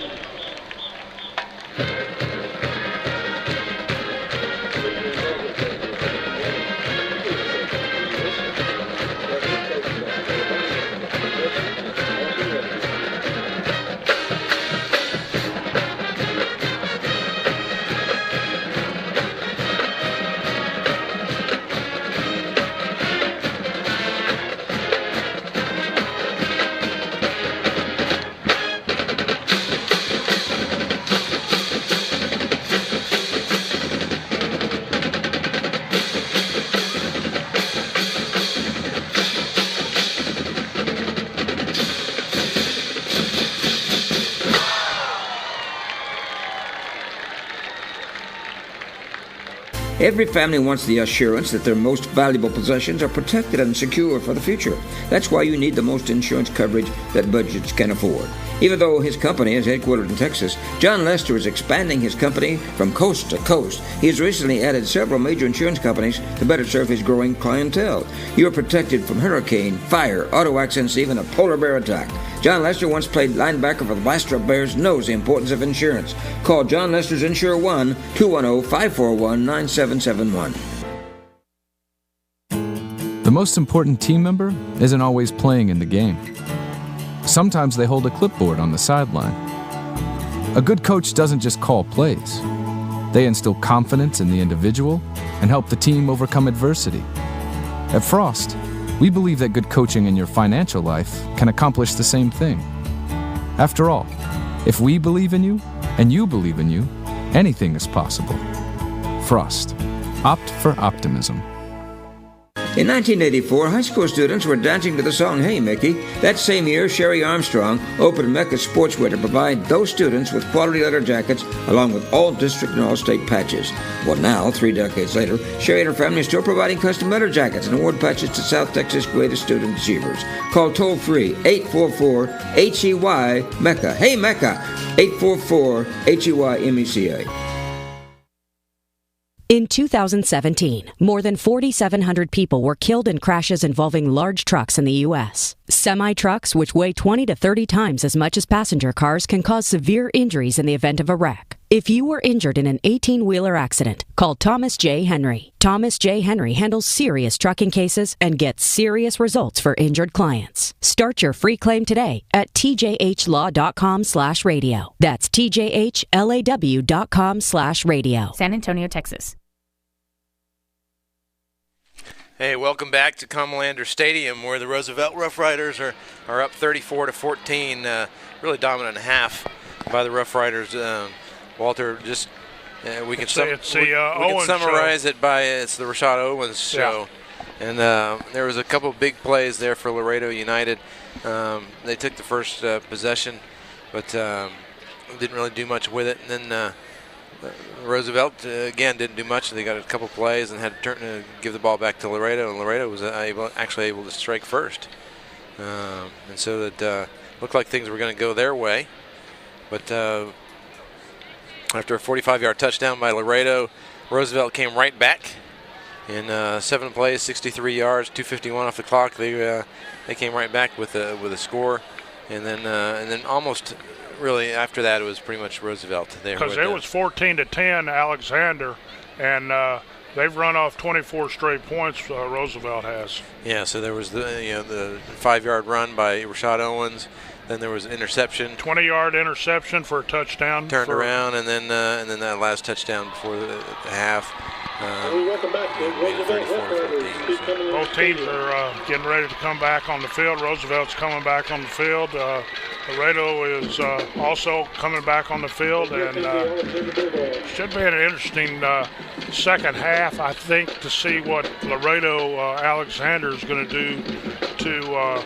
Every family wants the assurance that their most valuable possessions are protected and secure for the future. That's why you need the most insurance coverage that budgets can afford. Even though his company is headquartered in Texas, John Lester is expanding his company from coast to coast. He has recently added several major insurance companies to better serve his growing clientele. You are protected from hurricane, fire, auto accidents, even a polar bear attack. John Lester once played linebacker for the Bastrop Bears, knows the importance of insurance. Call John Lester's Insure 1, 210-541-9771. The most important team member isn't always playing in the game. Sometimes they hold a clipboard on the sideline. A good coach doesn't just call plays. They instill confidence in the individual and help the team overcome adversity. At Frost, we believe that good coaching in your financial life can accomplish the same thing. After all, if we believe in you and you believe in you, anything is possible. Frost. Opt for optimism. In 1984, high school students were dancing to the song Hey Mickey. That same year, Sherry Armstrong opened Mecca Sportswear to provide those students with quality leather jackets along with all district and all state patches. Well, now, 3 decades later, Sherry and her family are still providing custom leather jackets and award patches to South Texas' greatest student achievers. Call toll-free 844-HEY-MECCA. Hey Mecca, 844-HEY-MECA. In 2017, more than 4,700 people were killed in crashes involving large trucks in the U.S. Semi-trucks, which weigh 20 to 30 times as much as passenger cars, can cause severe injuries in the event of a wreck. If you were injured in an 18-wheeler accident, call Thomas J. Henry. Thomas J. Henry handles serious trucking cases and gets serious results for injured clients. Start your free claim today at tjhlaw.com/radio. That's tjhlaw.com/radio. San Antonio, Texas. Hey, welcome back to Comalander Stadium, where the Roosevelt Roughriders are up 34-14. Really dominant half by the Roughriders. Walter, just we can summarize it by it's the Rashad Owens show. Yeah. And there was a couple big plays there for Laredo United. They took the first possession, but didn't really do much with it. And then Roosevelt, again, didn't do much. They got a couple plays and had to give the ball back to Laredo, and Laredo was actually able to strike first. And so that looked like things were going to go their way. But after a 45-yard touchdown by Laredo, Roosevelt came right back in 7 plays, 63 yards, 2:51 off the clock. They came right back with a score, and then almost really after that it was pretty much Roosevelt. Because it was 14-10 Alexander, and they've run off 24 straight points. Roosevelt has. Yeah, so there was the 5-yard run by Rashad Owens. Then there was an interception. 20-yard interception for a touchdown. Turned around, and then that last touchdown before the half. Welcome back to Roosevelt Roughriders. Both teams are getting ready to come back on the field. Roosevelt's coming back on the field. Laredo is also coming back on the field, and should be an interesting second half, I think, to see what Laredo Alexander is going to do to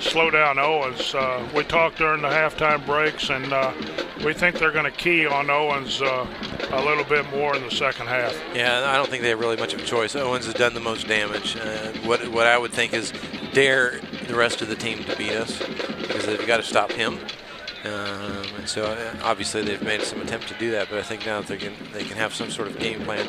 slow down Owens. We talked during the halftime breaks, and we think they're going to key on Owens a little bit more in the second half. Yeah, I don't think they have really much of a choice. Owens has done the most damage. What I would think is dare the rest of the team to beat us, because they've got to stop him. And so obviously they've made some attempt to do that, but I think now they can have some sort of game plan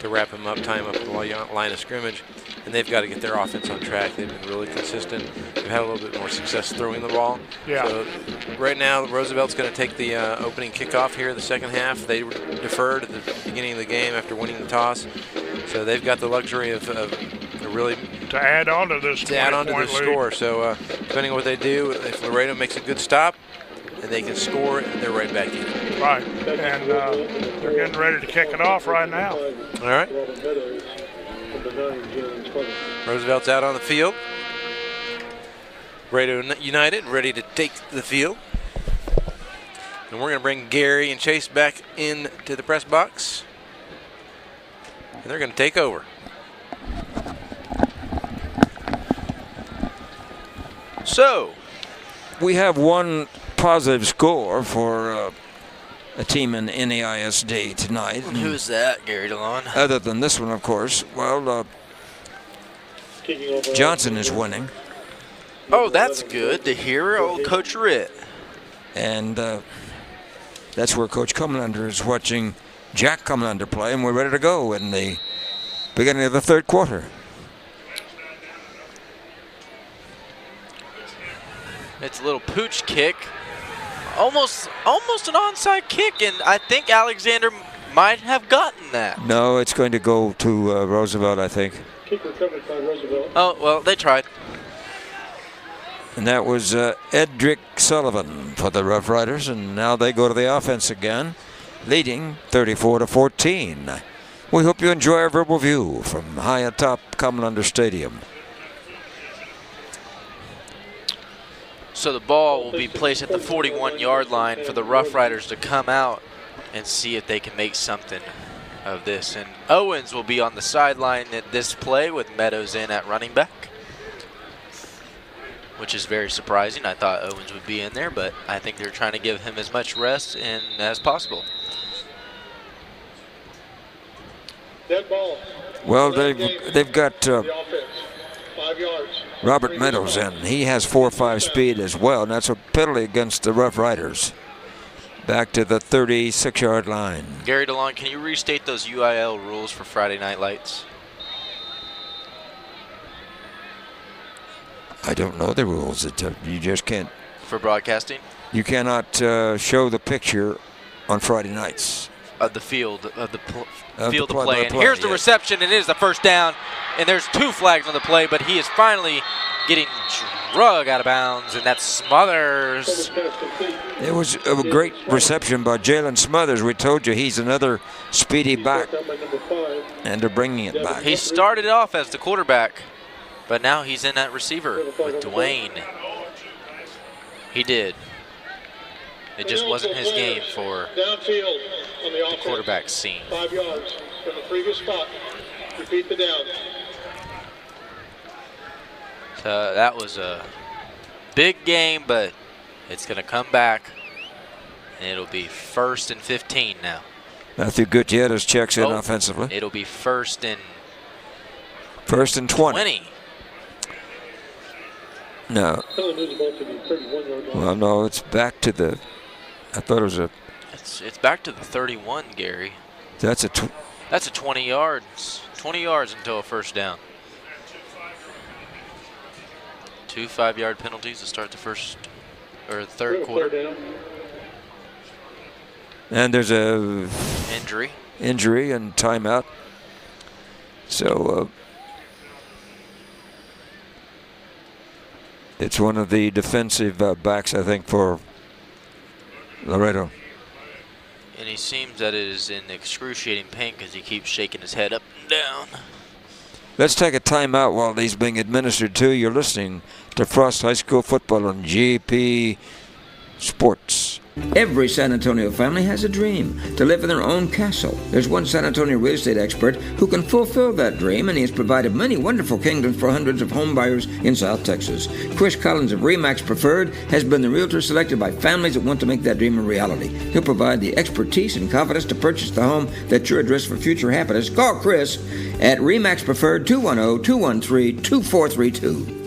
to wrap him up, tie him up at the line of scrimmage, and they've got to get their offense on track. They've been really consistent. They've had a little bit more success throwing the ball. Yeah. So right now Roosevelt's going to take the opening kickoff here in the second half. They deferred at the beginning of the game after winning the toss, so they've got the luxury of really to add on to this score. So depending on what they do, if Laredo makes a good stop and they can score, they're right back in. Right, and they're getting ready to kick it off right now. All right. Roosevelt's out on the field. Laredo United ready to take the field. And we're going to bring Gary and Chase back into the press box. And they're going to take over. So, we have one positive score for a team in NAISD tonight. And who is that, Gary DeLon? Other than this one, of course. Well, Johnson is winning. Oh, that's good to hear, old Coach Ritt. And that's where Coach Comalander is watching Jack Comalander play, and we're ready to go in the beginning of the third quarter. It's a little pooch kick. Almost an onside kick, and I think Alexander might have gotten that. No, it's going to go to Roosevelt, I think. Kick recovered by Roosevelt. Oh, well, they tried. And that was Edric Sullivan for the Roughriders, and now they go to the offense again, leading 34-14. We hope you enjoy our verbal view from high atop Comalander Stadium. So the ball will be placed at the 41-yard line for the Roughriders to come out and see if they can make something of this. And Owens will be on the sideline at this play with Meadows in at running back, which is very surprising. I thought Owens would be in there, but I think they're trying to give him as much rest as possible. Dead ball. Well, they've got The offense. 5 yards. Robert Meadows in. He has 4.5 speed as well, and that's a penalty against the Roughriders. Back to the 36-yard line. Gary DeLon, can you restate those UIL rules for Friday Night Lights? I don't know the rules. You just can't. For broadcasting? You cannot show the picture on Friday nights. Of the field of Field of play. And here's the reception, and it is the first down. And there's 2 flags on the play, but he is finally getting drug out of bounds, and that's Smothers. It was a great reception by Jalen Smothers. We told you he's another speedy back, and they're bringing it back. He started off as the quarterback, but now he's in at receiver with Dwayne. He did. It just wasn't his game for the quarterback scene. 5 yards from the previous spot. Repeat the down. So that was a big game, but it's going to come back, and it'll be 1st and 15 now. Matthew Gutierrez checks in offensively. It'll be 1st and 20. No. Well, no, it's back to the. I thought it was a. It's back to the 31, Gary. That's a 20 yards. 20 yards until a first down. 2 5-yard penalties to start the third quarter. And there's a injury and timeout. So it's one of the defensive backs, I think, for Laredo. And he seems that it is in excruciating pain because he keeps shaking his head up and down. Let's take a timeout while these being administered to. You're listening to Frost High School football on GP Sports. Every San Antonio family has a dream to live in their own castle. There's one San Antonio real estate expert who can fulfill that dream, and he has provided many wonderful kingdoms for hundreds of home buyers in South Texas. Chris Collins of RE/MAX Preferred has been the realtor selected by families that want to make that dream a reality. He'll provide the expertise and confidence to purchase the home that's your address for future happiness. Call Chris at RE/MAX Preferred 210-213-2432.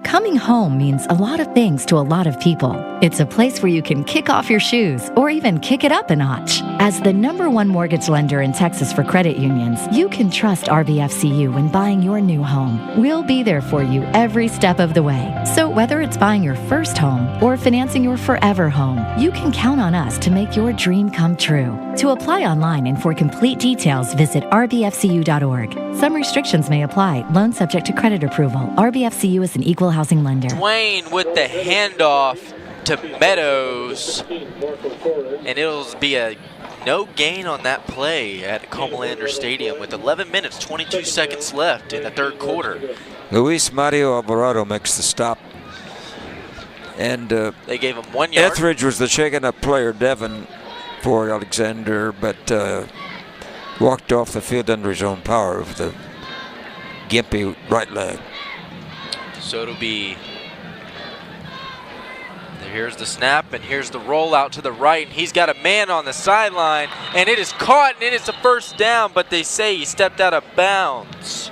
Coming home means a lot of things to a lot of people. It's a place where you can kick off your shoes or even kick it up a notch. As the #1 mortgage lender in Texas for credit unions, you can trust RBFCU when buying your new home. We'll be there for you every step of the way. So whether it's buying your first home or financing your forever home, you can count on us to make your dream come true. To apply online and for complete details, visit rbfcu.org. Some restrictions may apply. Loan subject to credit approval. RBFCU is an equal housing lender. Dwayne with the handoff to Meadows, and it'll be a no gain on that play at Comalander Stadium with 11 minutes, 22 seconds left in the third quarter. Luis Mario Alvarado makes the stop. And they gave him 1 yard. Etheridge was the shaken up player, Devin, for Alexander, but walked off the field under his own power with the gimpy right leg. So it'll be, here's the snap, and here's the rollout to the right, and he's got a man on the sideline, and it is caught, and it is a first down, but they say he stepped out of bounds.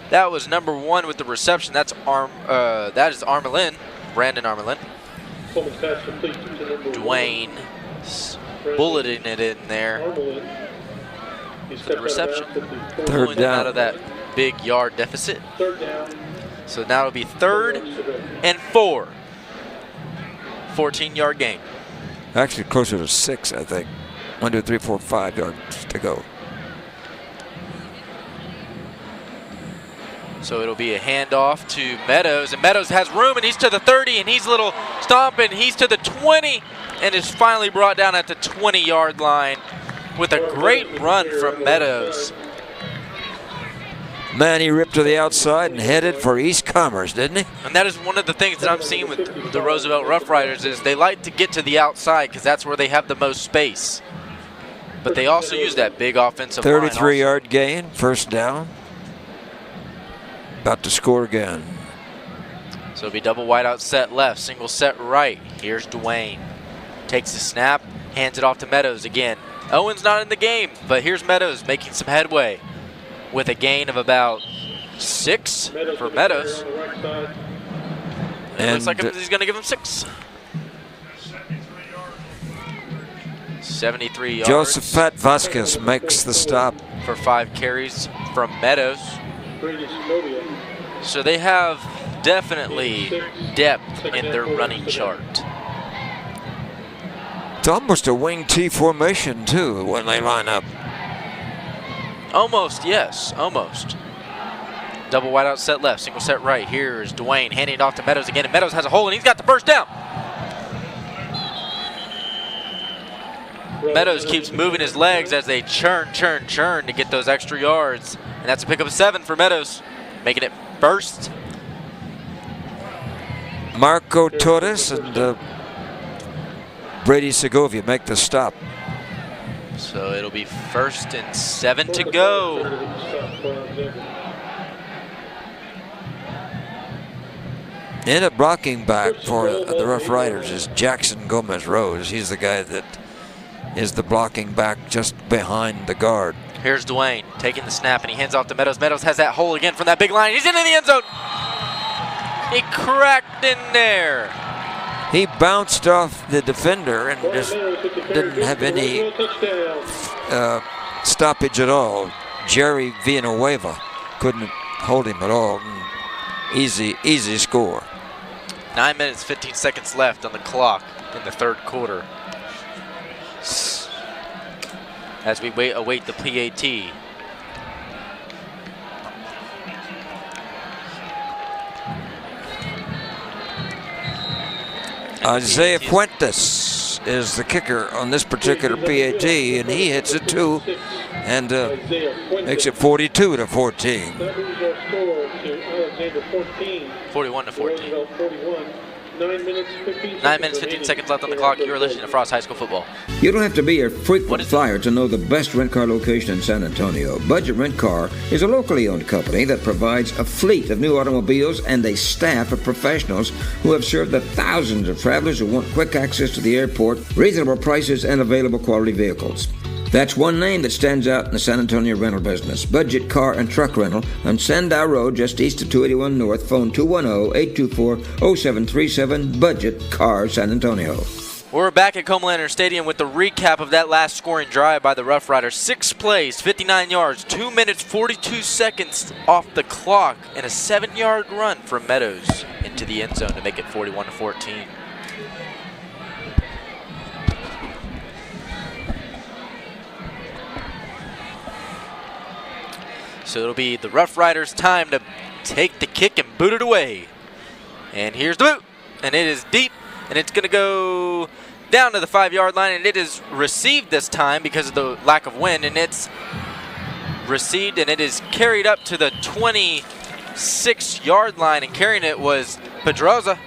That was #1 with the reception. That is Armelin, Brandon Armelin. Dwayne bulleting it in there for the reception. Third down. Out of that big yard deficit. So now it'll be 3rd and 4. 14-yard gain. Actually closer to 6, I think. 1, 2, 3, 4, 5 yards to go. So it'll be a handoff to Meadows, and Meadows has room, and he's to the 30, and he's a little stomping. He's to the 20, and is finally brought down at the 20-yard line with a great run from Meadows. Man, he ripped to the outside and headed for East Commerce, didn't he? And that is one of the things that I'm seeing with the Roosevelt Roughriders is they like to get to the outside because that's where they have the most space. But they also use that big offensive line. 33-yard gain, first down. About to score again. So it'll be double wide out set left, single set right. Here's Dwayne. Takes the snap, hands it off to Meadows again. Owen's not in the game, but here's Meadows making some headway with a gain of about 6 for Meadows. And looks like he's going to give him 6. 73 yards. Josephat Vasquez makes the stop. For 5 carries from Meadows. So they have definitely depth in their running chart. almost a wing T formation, too, when they line up. Almost, yes, almost. Double wide out set left, single set right. Here's Dwayne handing it off to Meadows again, and Meadows has a hole, and he's got the first down. Meadows keeps moving his legs as they churn to get those extra yards. And that's a pick of 7 for Meadows, making it first. Marco Torres and Brady Segovia make the stop. So it'll be 1st and 7 to go. And a blocking back for the Rough Riders is Jackson Gomez-Rose. He's the guy that is the blocking back just behind the guard. Here's Dwayne taking the snap, and he hands off to Meadows. Meadows has that hole again from that big line. He's into the end zone. He cracked in there. He bounced off the defender and just didn't have any stoppage at all. Jerry Villanueva couldn't hold him at all. Easy score. 9 minutes, 15 seconds left on the clock in the third quarter. As we await the PAT. Isaiah Fuentes is the kicker on this particular PAT, and he hits it too, and makes it 42-14. 41-14. 9 minutes, 15 seconds left on the clock. You're listening to Frost High School Football. You don't have to be a frequent flyer to know the best rent car location in San Antonio. Budget Rent Car is a locally owned company that provides a fleet of new automobiles and a staff of professionals who have served the thousands of travelers who want quick access to the airport, reasonable prices, and available quality vehicles. That's one name that stands out in the San Antonio rental business. Budget Car and Truck Rental on Sandow Road, just east of 281 North. Phone 210-824-0737. Budget Car San Antonio. We're back at Comalander Stadium with the recap of that last scoring drive by the Rough Riders. 6 plays, 59 yards, 2 minutes, 42 seconds off the clock, and a 7-yard run from Meadows into the end zone to make it 41-14. So it'll be the Rough Riders' time to take the kick and boot it away. And here's the boot. And it is deep. And it's going to go down to the 5-yard line. And it is received this time because of the lack of wind. And it's received and it is carried up to the 26-yard line. And carrying it was Pedraza.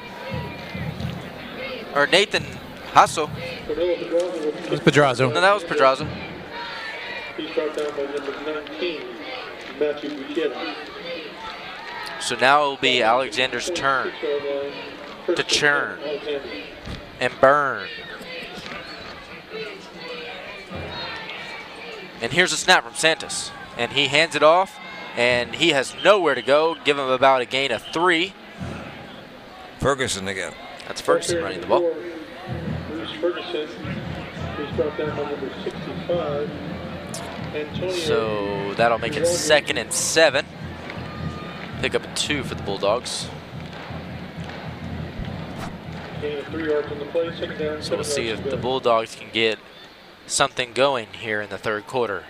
Or Nathan Hasso. It was Pedraza. No, that was Pedraza. He's brought down by number 19. So now it will be Alexander's turn to churn and burn. And here's a snap from Santos. And he hands it off, and he has nowhere to go. Give him about a gain of 3. Ferguson again. That's Ferguson running the ball. Ferguson, he's brought down by number 65. So that'll make it 2nd and 7. Pick up a 2 for the Bulldogs. So we'll see if the Bulldogs can get something going here in the third quarter.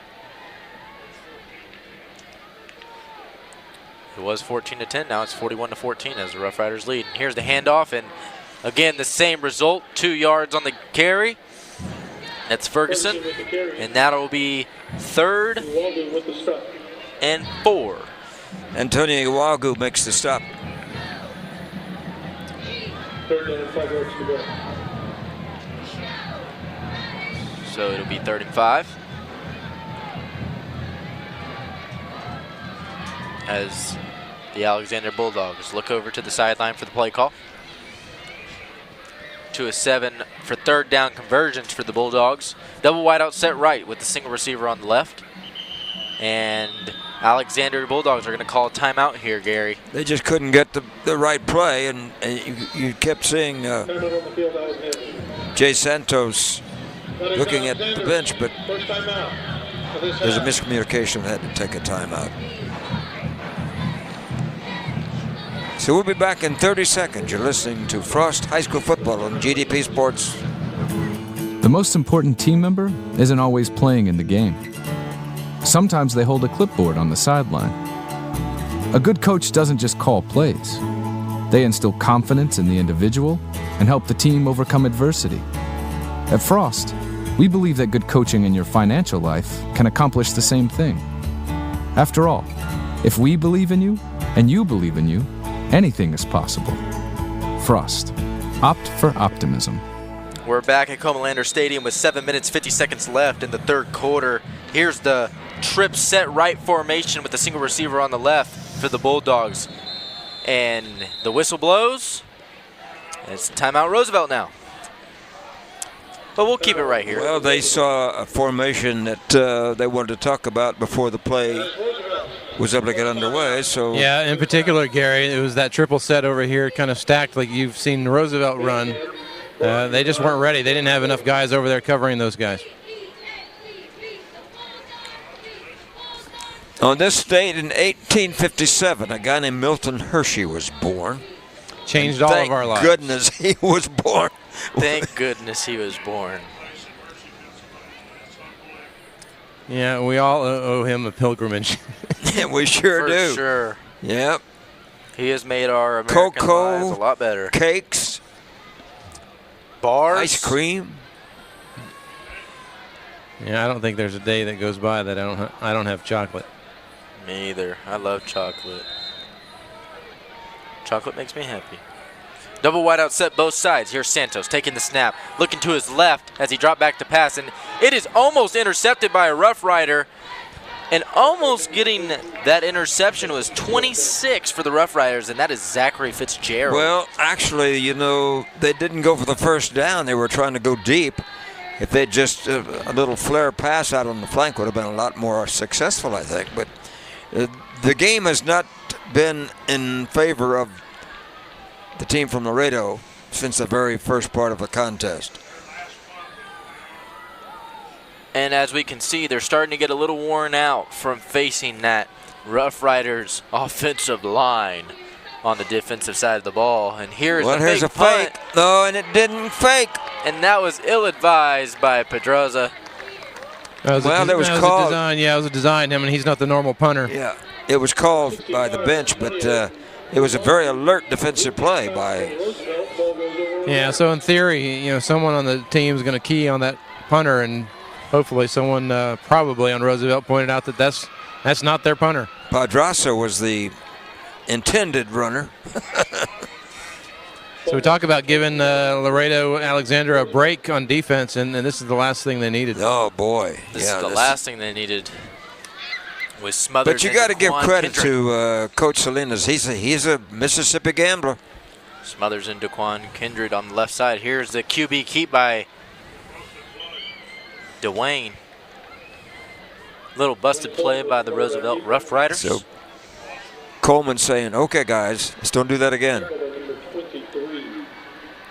It was 14-10, now it's 41-14 as the Rough Riders lead. And here's the handoff, and again the same result, 2 yards on the carry. That's Ferguson, and that'll be 3rd and 4. Antonio Iwagu makes the stop. 3rd and 5 yards to go. So it'll be 3rd and 5. As the Alexander Bulldogs look over to the sideline for the play call. 2 of 7 for 3rd down conversions for the Bulldogs. Double wide out set right with the single receiver on the left. And Alexander Bulldogs are going to call a timeout here, Gary. They just couldn't get the right play, and you kept seeing Jay Santos looking at the bench, but there's a miscommunication, had to take a timeout. So we'll be back in 30 seconds. You're listening to Frost High School Football on GDP Sports. The most important team member isn't always playing in the game. Sometimes they hold a clipboard on the sideline. A good coach doesn't just call plays. They instill confidence in the individual and help the team overcome adversity. At Frost, we believe that good coaching in your financial life can accomplish the same thing. After all, if we believe in you and you believe in you, anything is possible. Frost. Opt for optimism. We're back at Comalander Stadium with 7 minutes, 50 seconds left in the third quarter. Here's the trip set right formation with the single receiver on the left for the Bulldogs. And the whistle blows. It's timeout Roosevelt now. But we'll keep it right here. Well, they saw a formation that they wanted to talk about before the play was able to get underway. So yeah, in particular, Gary, it was that triple set over here, kind of stacked like you've seen Roosevelt run. They just weren't ready. They didn't have enough guys over there covering those guys. On this date in 1857, a guy named Milton Hershey was born. Changed all of our lives. Thank goodness he was born. Thank goodness he was born. Yeah, we all owe him a pilgrimage. Yeah, we sure do. For sure. Yep. He has made our American lives a lot better. Cakes. Bars. Ice cream. Yeah, I don't think there's a day that goes by that I don't have chocolate. Me either. I love chocolate. Chocolate makes me happy. Double wide out set both sides. Here's Santos taking the snap, looking to his left as he dropped back to pass, and it is almost intercepted by a Rough Rider. And almost getting that interception was 26 for the Rough Riders, and that is Zachary Fitzgerald. Well, actually, you know, they didn't go for the first down. They were trying to go deep. If they just a little flare pass out on the flank would have been a lot more successful, I think. But the game has not been in favor of the team from Laredo since the very first part of the contest. And as we can see, they're starting to get a little worn out from facing that Rough Riders offensive line on the defensive side of the ball. And here's a fake. No, and it didn't fake. And that was ill-advised by Pedroza. It was a design. Yeah, it was a design. I mean, he's not the normal punter. Yeah, it was called by the bench, but it was a very alert defensive play by. Yeah, so in theory, you know, someone on the team is going to key on that punter, and hopefully someone probably on Roosevelt pointed out that that's not their punter. Pedraza was the intended runner. So we talk about giving Laredo Alexander a break on defense, and this is the last thing they needed. Oh, boy. This is the last thing they needed. Was Smothers. But you got to give credit to Coach Salinas. He's a Mississippi gambler. Smothers and Daquan Kindred on the left side. Here's the QB keep by Dwayne. Little busted play by the Roosevelt Rough Riders. So Coleman saying, okay, guys, let's don't do that again.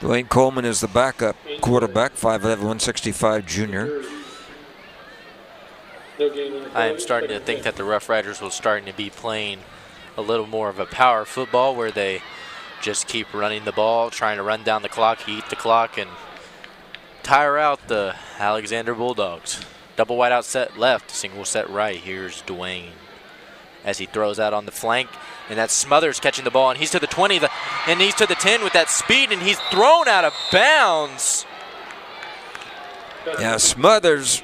Dwayne Coleman is the backup quarterback, 5'11", 165 junior. I am starting to think that the Rough Riders will starting to be playing a little more of a power football where they just keep running the ball, trying to run down the clock, eat the clock, and tire out the Alexander Bulldogs. Double wide out set left, single set right. Here's Dwayne as he throws out on the flank. And that's Smothers catching the ball, and he's to the 20, and he's to the 10 with that speed, and he's thrown out of bounds. Yeah, Smothers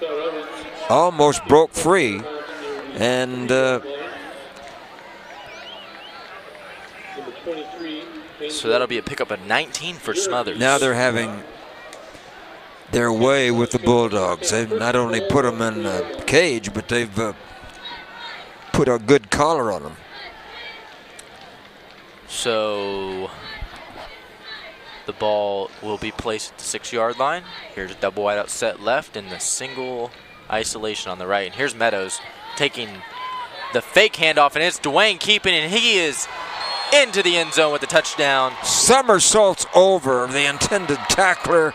almost broke free, and so that'll be a pickup of 19 for Smothers. Now they're having their way with the Bulldogs. They've not only put them in a cage, but they've put a good collar on them. So the ball will be placed at the 6-yard line. Here's a double wide out set left and the single isolation on the right. And here's Meadows taking the fake handoff, and it's Dwayne keeping, and he is into the end zone with the touchdown. Somersaults over the intended tackler,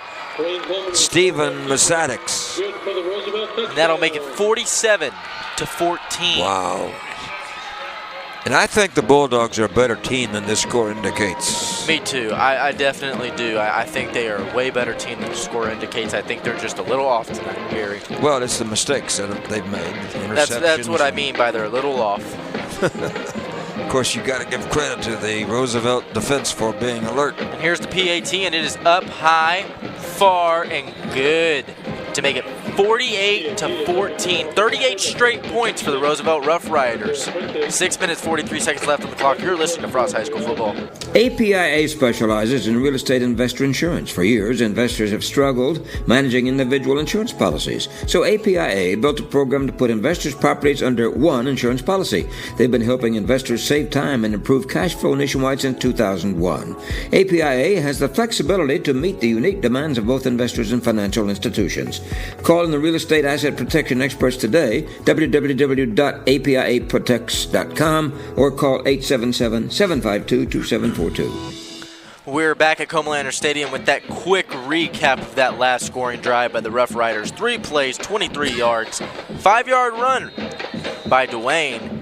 Stephen Masadix. And that'll make it 47-14. Wow. And I think the Bulldogs are a better team than this score indicates. Me too. I definitely do. I think they are a way better team than the score indicates. I think they're just a little off tonight, Gary. Well, it's the mistakes that they've made. That's what I mean by they're a little off. Of course, you got to give credit to the Roosevelt defense for being alert. And here's the PAT, and it is up high, far, and good to make it 48-14. 38 straight points for the Roosevelt Roughriders. 6 minutes, 43 seconds left on the clock. You're listening to Frost High School Football. APIA specializes in real estate investor insurance. For years, investors have struggled managing individual insurance policies. So APIA built a program to put investors' properties under one insurance policy. They've been helping investors save time and improve cash flow nationwide since 2001. APIA has the flexibility to meet the unique demands of both investors and financial institutions. Call in the real estate asset protection experts today, www.apiaprotects.com, or call 877-752-2742. We're back at Comalander Stadium with that quick recap of that last scoring drive by the Roughriders. 3 plays, 23 yards, 5-yard run by Dwayne,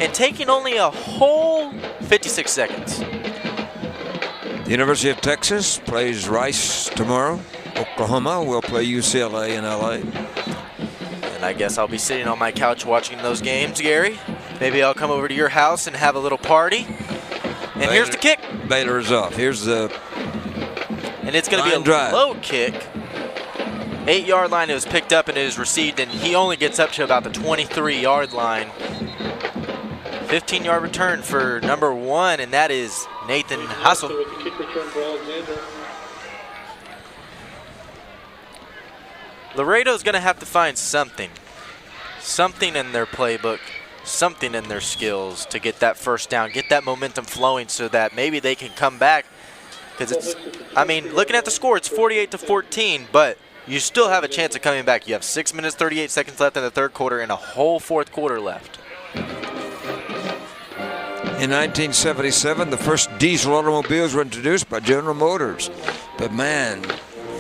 and taking only a whole 56 seconds. The University of Texas plays Rice tomorrow. Oklahoma will play UCLA in LA. And I guess I'll be sitting on my couch watching those games, Gary. Maybe I'll come over to your house and have a little party. And here's the kick. Baylor is off. Here's the and it's going to be a drive. Low kick. 8-yard line. It was picked up and it is received, and he only gets up to about the 23-yard line. 15-yard return for number 1, and that is Nathan Hassel. Laredo's going to have to find something in their playbook, something in their skills to get that first down, get that momentum flowing so that maybe they can come back. Because it's, I mean, looking at the score, it's 48-14, but you still have a chance of coming back. You have 6 minutes, 38 seconds left in the third quarter and a whole fourth quarter left. In 1977, the first diesel automobiles were introduced by General Motors. But man,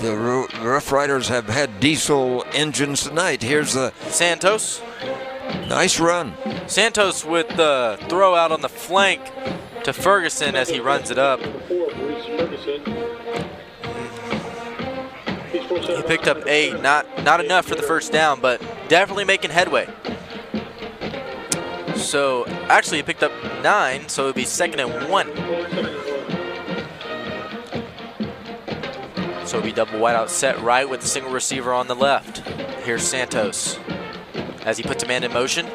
the Rough Riders have had diesel engines tonight. Here's the Santos. Nice run. Santos with the throw out on the flank to Ferguson as he runs it up. He picked up 8, not enough for the first down, but definitely making headway. So actually he picked up 9, so it would be 2nd and 1. So it'll be double wideout set right with the single receiver on the left. Here's Santos as he puts a man in motion.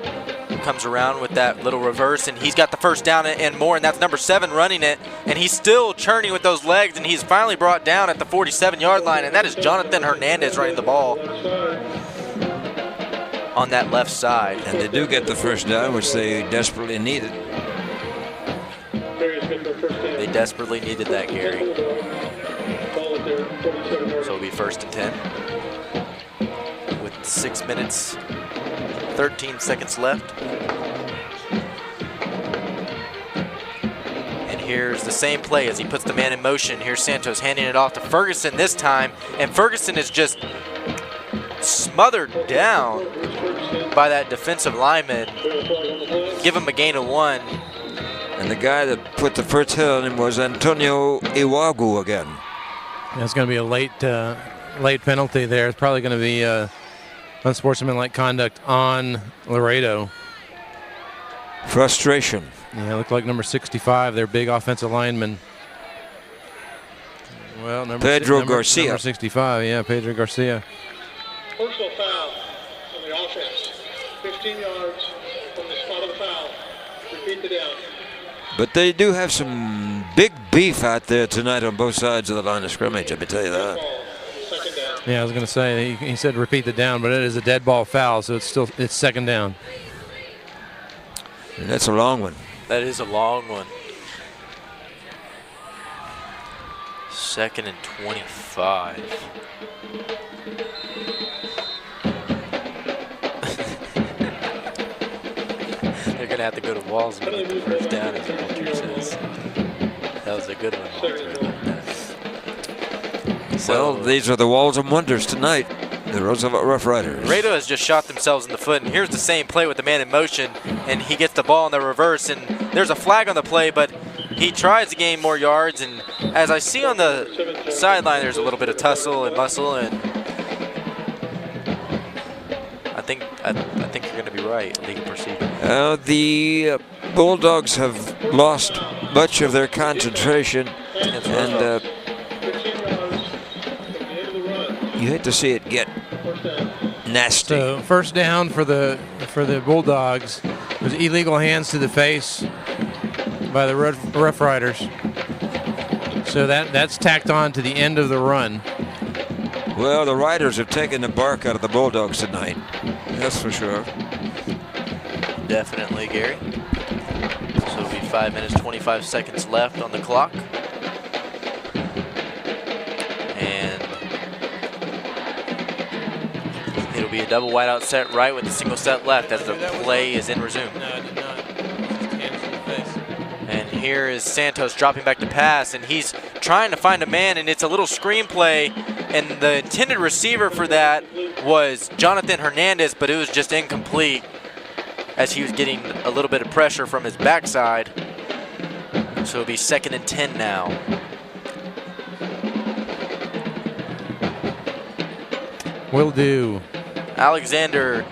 Comes around with that little reverse, and he's got the first down and more, and that's number 7 running it, and he's still churning with those legs, and he's finally brought down at the 47-yard line, and that is Jonathan Hernandez running the ball on that left side. And they do get the first down, which they desperately needed. They desperately needed that, Gary. So it'll be 1st and 10 with 6 minutes, 13 seconds left. And here's the same play as he puts the man in motion. Here's Santos handing it off to Ferguson this time, and Ferguson is just smothered down by that defensive lineman. Give him a gain of 1. And the guy that put the first hit on him was Antonio Iwagu again. That's going to be a late penalty there. It's probably going to be unsportsmanlike conduct on Laredo. Frustration. Yeah, it looked like number 65, their big offensive lineman. Well, Pedro Garcia. Number 65, yeah, Pedro Garcia. Personal foul on the offense. 15 yards from the spot of the foul. Repeat the down. But they do have some big beef out there tonight on both sides of the line of scrimmage, let me tell you that. Yeah, I was going to say, he said repeat the down, but it is a dead ball foul, so it's 2nd down. And that's a long one. That is a long one. 2nd and 25. They're going to have to go to Walls and get the first down, as Walter says. That was a good one, Walter. Well, these are the Walls and Wonders tonight. the Roosevelt Roughriders. Laredo has just shot themselves in the foot, and here's the same play with the man in motion, and he gets the ball in the reverse, and there's a flag on the play, but he tries to gain more yards, and as I see on the sideline, there's a little bit of tussle and muscle, and I think you're going to be right. Legal procedure. The Bulldogs have lost much of their concentration, and you hate to see it get nasty. So first down for the Bulldogs. There's illegal hands to the face by the Rough Riders. So that's tacked on to the end of the run. Well, the Riders have taken the bark out of the Bulldogs tonight. That's for sure. Definitely, Gary. So it'll be 5 minutes, 25 seconds left on the clock. And it'll be a double wideout set right with a single set left as the play is in resume. No, I did not. Just hands in the face. And here is Santos dropping back to pass, and he's trying to find a man, and it's a little screen play, and the intended receiver for that was Jonathan Hernandez, but it was just incomplete as he was getting a little bit of pressure from his backside. So it'll be 2nd and 10 now. Will do. Alexander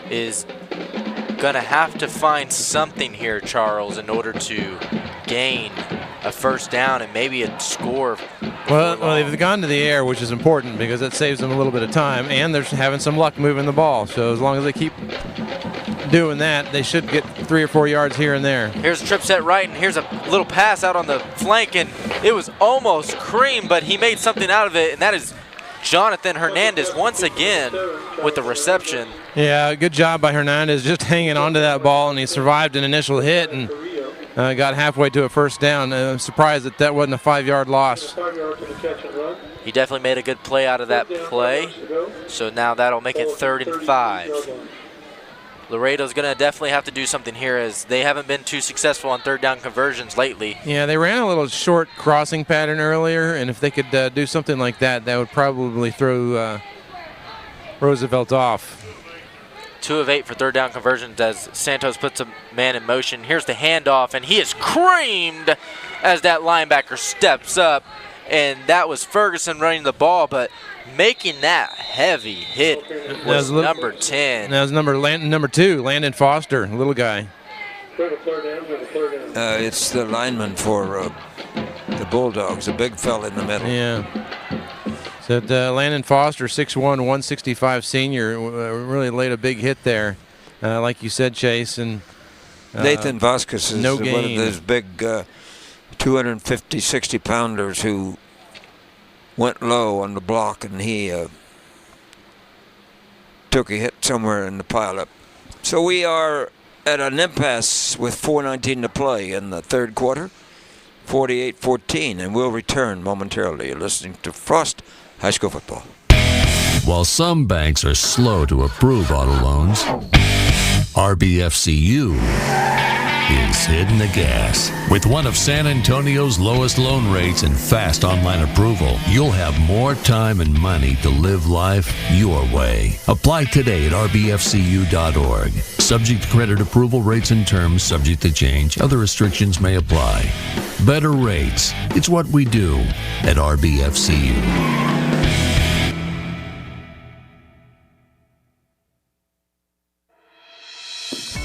is gonna have to find something here, Charles, in order to gain a first down and maybe a score. Well, they've gone to the air, which is important because that saves them a little bit of time, and they're having some luck moving the ball. So as long as they keep doing that, they should get 3 or 4 yards here and there. Here's a trip set right, and here's a little pass out on the flank, and it was almost cream, but he made something out of it, and that is Jonathan Hernandez once again with the reception. Yeah, good job by Hernandez just hanging onto that ball, and he survived an initial hit and got halfway to a first down. I'm surprised that wasn't a 5-yard loss. He definitely made a good play out of that play. So now that'll make it 3rd and 5. Laredo's going to definitely have to do something here as they haven't been too successful on 3rd down conversions lately. Yeah, they ran a little short crossing pattern earlier, and if they could do something like that, that would probably throw Roosevelt off. 2 of 8 for 3rd down conversions as Santos puts a man in motion. Here's the handoff, and he is creamed as that linebacker steps up. And that was Ferguson running the ball, but making that heavy hit was number 10. That was number 2, Landon Foster, little guy. It's the lineman for the Bulldogs, a big fella in the middle. Yeah. So Landon Foster, 6'1", 165 senior, really laid a big hit there, like you said, Chase. And Nathan Vasquez is one of those big 250, 60-pounders who went low on the block, and he took a hit somewhere in the pileup. So we are at an impasse with 4:19 to play in the 3rd quarter, 48-14, and we'll return momentarily. You're listening to Frost High School Football. While some banks are slow to approve auto loans, RBFCU is hitting the gas. With one of San Antonio's lowest loan rates and fast online approval, you'll have more time and money to live life your way. Apply today at rbfcu.org. Subject to credit approval, rates and terms subject to change. Other restrictions may apply. Better rates. It's what we do at RBFCU.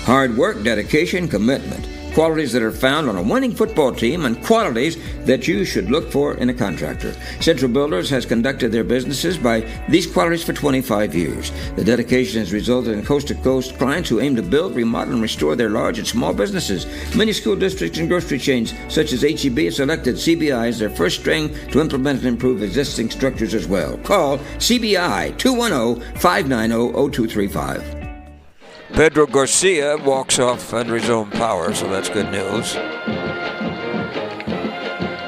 Hard work, dedication, commitment. Qualities that are found on a winning football team and qualities that you should look for in a contractor. Central Builders has conducted their businesses by these qualities for 25 years. The dedication has resulted in coast-to-coast clients who aim to build, remodel, and restore their large and small businesses. Many school districts and grocery chains, such as H-E-B, have selected CBI as their first string to implement and improve existing structures as well. Call CBI 210-590-0235. Pedro Garcia walks off under his own power, so that's good news.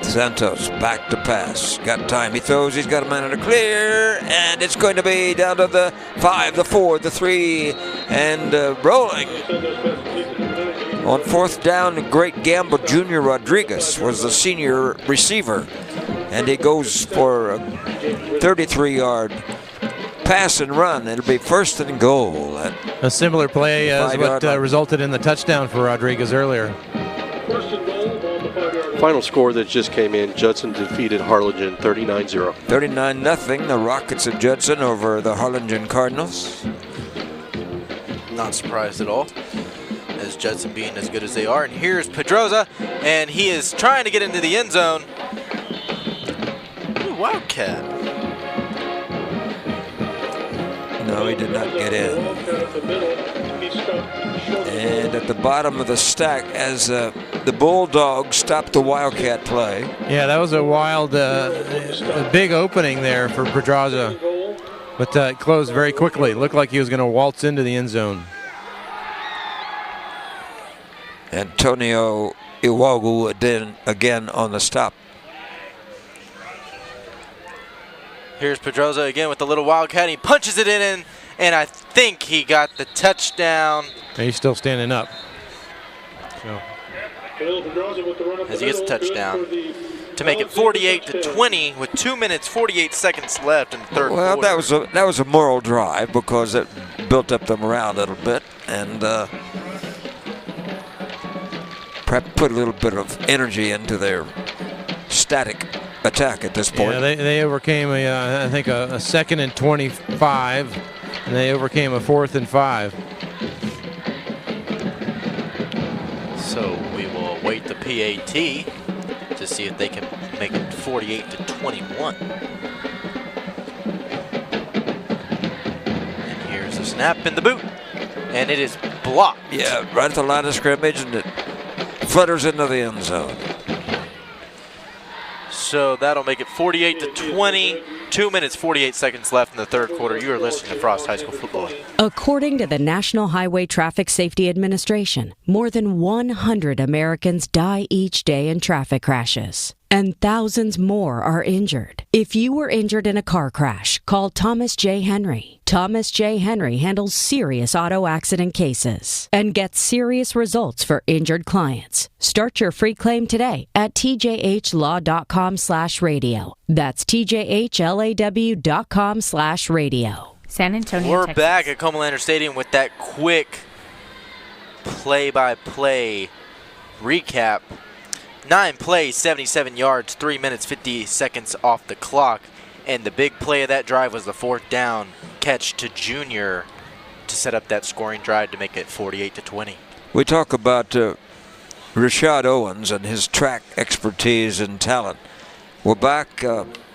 Santos back to pass. Got time. He throws. He's got a man in the clear. And it's going to be down to the 5, the 4, the 3, and rolling. On 4th down, the great gamble, Junior Rodriguez was the senior receiver. And he goes for a 33-yard pass and run. It'll be 1st and goal. A similar play as what resulted in the touchdown for Rodriguez earlier. Final score that just came in, Judson defeated Harlingen 39-0. 39-0, the Rockets of Judson over the Harlingen Cardinals. Not surprised at all, as Judson being as good as they are. And here's Pedroza, and he is trying to get into the end zone. Ooh, Wildcat. No, he did not get in. And at the bottom of the stack, as the Bulldogs stopped the Wildcat play. Yeah, that was a wild, a big opening there for Pedraza. But it closed very quickly. Looked like he was going to waltz into the end zone. Antonio Iwagu again on the stop. Here's Pedroza again with the little Wildcat. He punches it in, and I think he got the touchdown. He's still standing up. So. As he gets a touchdown to make it 48-20 with 2 minutes 48 seconds left in the third quarter. Well, that was a moral drive because it built up the morale a little bit and perhaps put a little bit of energy into their static attack at this point. Yeah, they overcame I think a 2nd and 25, and they overcame a 4th and 5. So we will await the PAT to see if they can make it 48-21. And here's a snap in the boot, and it is blocked. Yeah, right at the line of scrimmage, and it flutters into the end zone. So that'll make it 48-20. 2 minutes, 48 seconds left in the third quarter. You are listening to Frost High School Football. According to the National Highway Traffic Safety Administration, more than 100 Americans die each day in traffic crashes, and thousands more are injured. If you were injured in a car crash, call Thomas J. Henry. Thomas J. Henry handles serious auto accident cases and gets serious results for injured clients. Start your free claim today at tjhlaw.com/radio. That's tjhlaw.com/radio. San Antonio, We're Texas. back at Comalander Stadium with that quick play-by-play recap. 9 plays, 77 yards, 3 minutes, 50 seconds off the clock. And the big play of that drive was the 4th down catch to Junior to set up that scoring drive to make it 48-20. We talk about Rashad Owens and his track expertise and talent. Well, back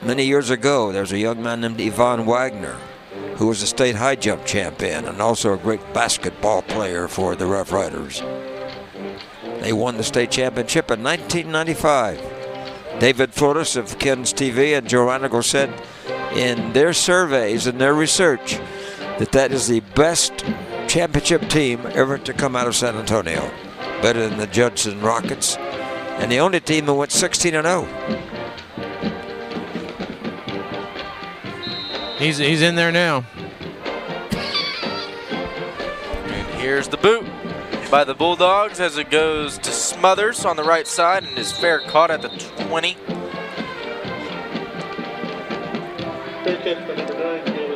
many years ago, there was a young man named Yvonne Wagner who was a state high jump champion and also a great basketball player for the Rough Riders. They won the state championship in 1995. David Flores of Ken's TV and Joe Ranigal said in their surveys and their research that is the best championship team ever to come out of San Antonio. Better than the Judson Rockets. And the only team that went 16-0. He's in there now. And here's the boot by the Bulldogs as it goes to Smothers on the right side and is fair caught at the 20.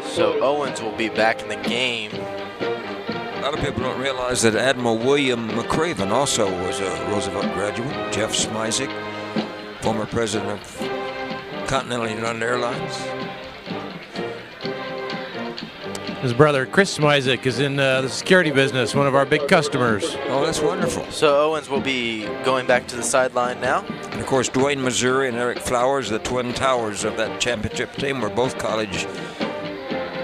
So Owens will be back in the game. A lot of people don't realize that Admiral William McCraven also was a Roosevelt graduate. Jeff Smizek, former president of Continental United Airlines. His brother, Chris Smizek, is in the security business, one of our big customers. Oh, that's wonderful. So Owens will be going back to the sideline now. And, of course, Dwayne Missouri and Eric Flowers, the twin towers of that championship team, were both college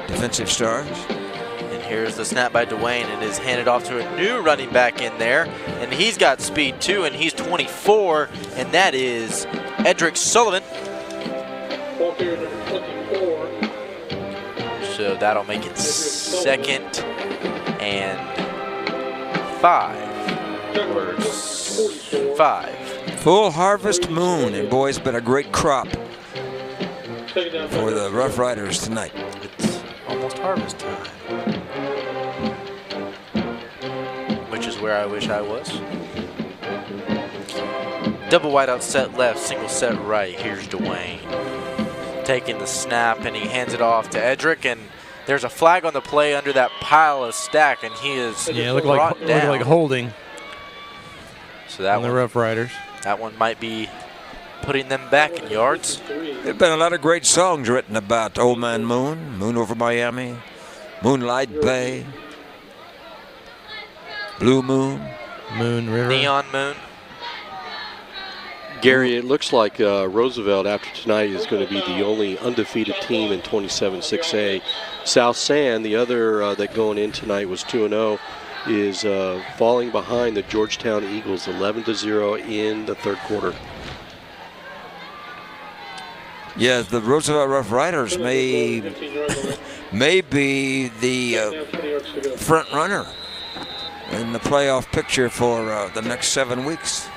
defensive stars. And here's the snap by Dwayne, and is handed off to a new running back in there. And he's got speed, too, and he's 24, and that is Edric Sullivan. So that'll make it 2nd and 5. Or 5. Full harvest moon, and boy, it's been a great crop for the Rough Riders tonight. It's almost harvest time, which is where I wish I was. Double wide out set left, single set right. Here's Dwayne taking the snap, and he hands it off to Edric, and There's a flag on the play under that pile of stack, and he is looked brought down. like holding. So that on the Rough Riders. That one might be putting them back in yards. There've been a lot of great songs written about Old Man Moon, Moon Over Miami, Moonlight Bay, Blue Moon, Moon River, Neon Moon. Gary, it looks like Roosevelt after tonight is going to be the only undefeated team in 27-6A. South San, the other that going in tonight was 2-0, is falling behind the Georgetown Eagles 11-0 in the third quarter. Yeah, the Roosevelt Rough Riders may be the front runner in the playoff picture for the next 7 weeks.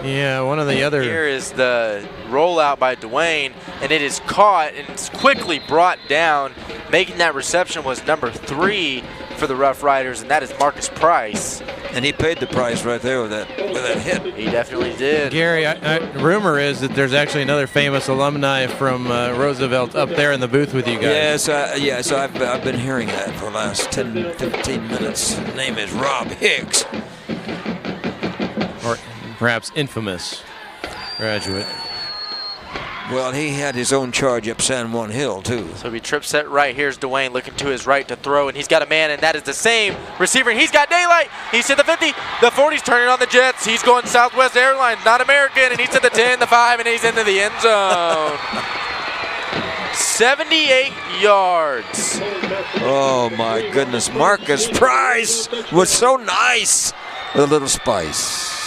Yeah, one of the other. Here is the rollout by Dwayne, and it is caught and it's quickly brought down. Making that reception was number 3 for the Rough Riders, and that is Marcus Price. And he paid the price right there with that hit. He definitely did. Gary, rumor is that there's actually another famous alumni from Roosevelt up there in the booth with you guys. Yes, I've been hearing that for the last 10, 15 minutes. His name is Rob Hicks. Or perhaps infamous graduate. Well, he had his own charge up San Juan Hill, too. So he trip set right. Here's Dwayne looking to his right to throw, and he's got a man, and that is the same receiver. And he's got daylight. He's to the 50. The 40's turning on the Jets. He's going Southwest Airlines, not American, and he's to the 10, the 5, and he's into the end zone. 78 yards. Oh, my goodness. Marcus Price was so nice with a little spice.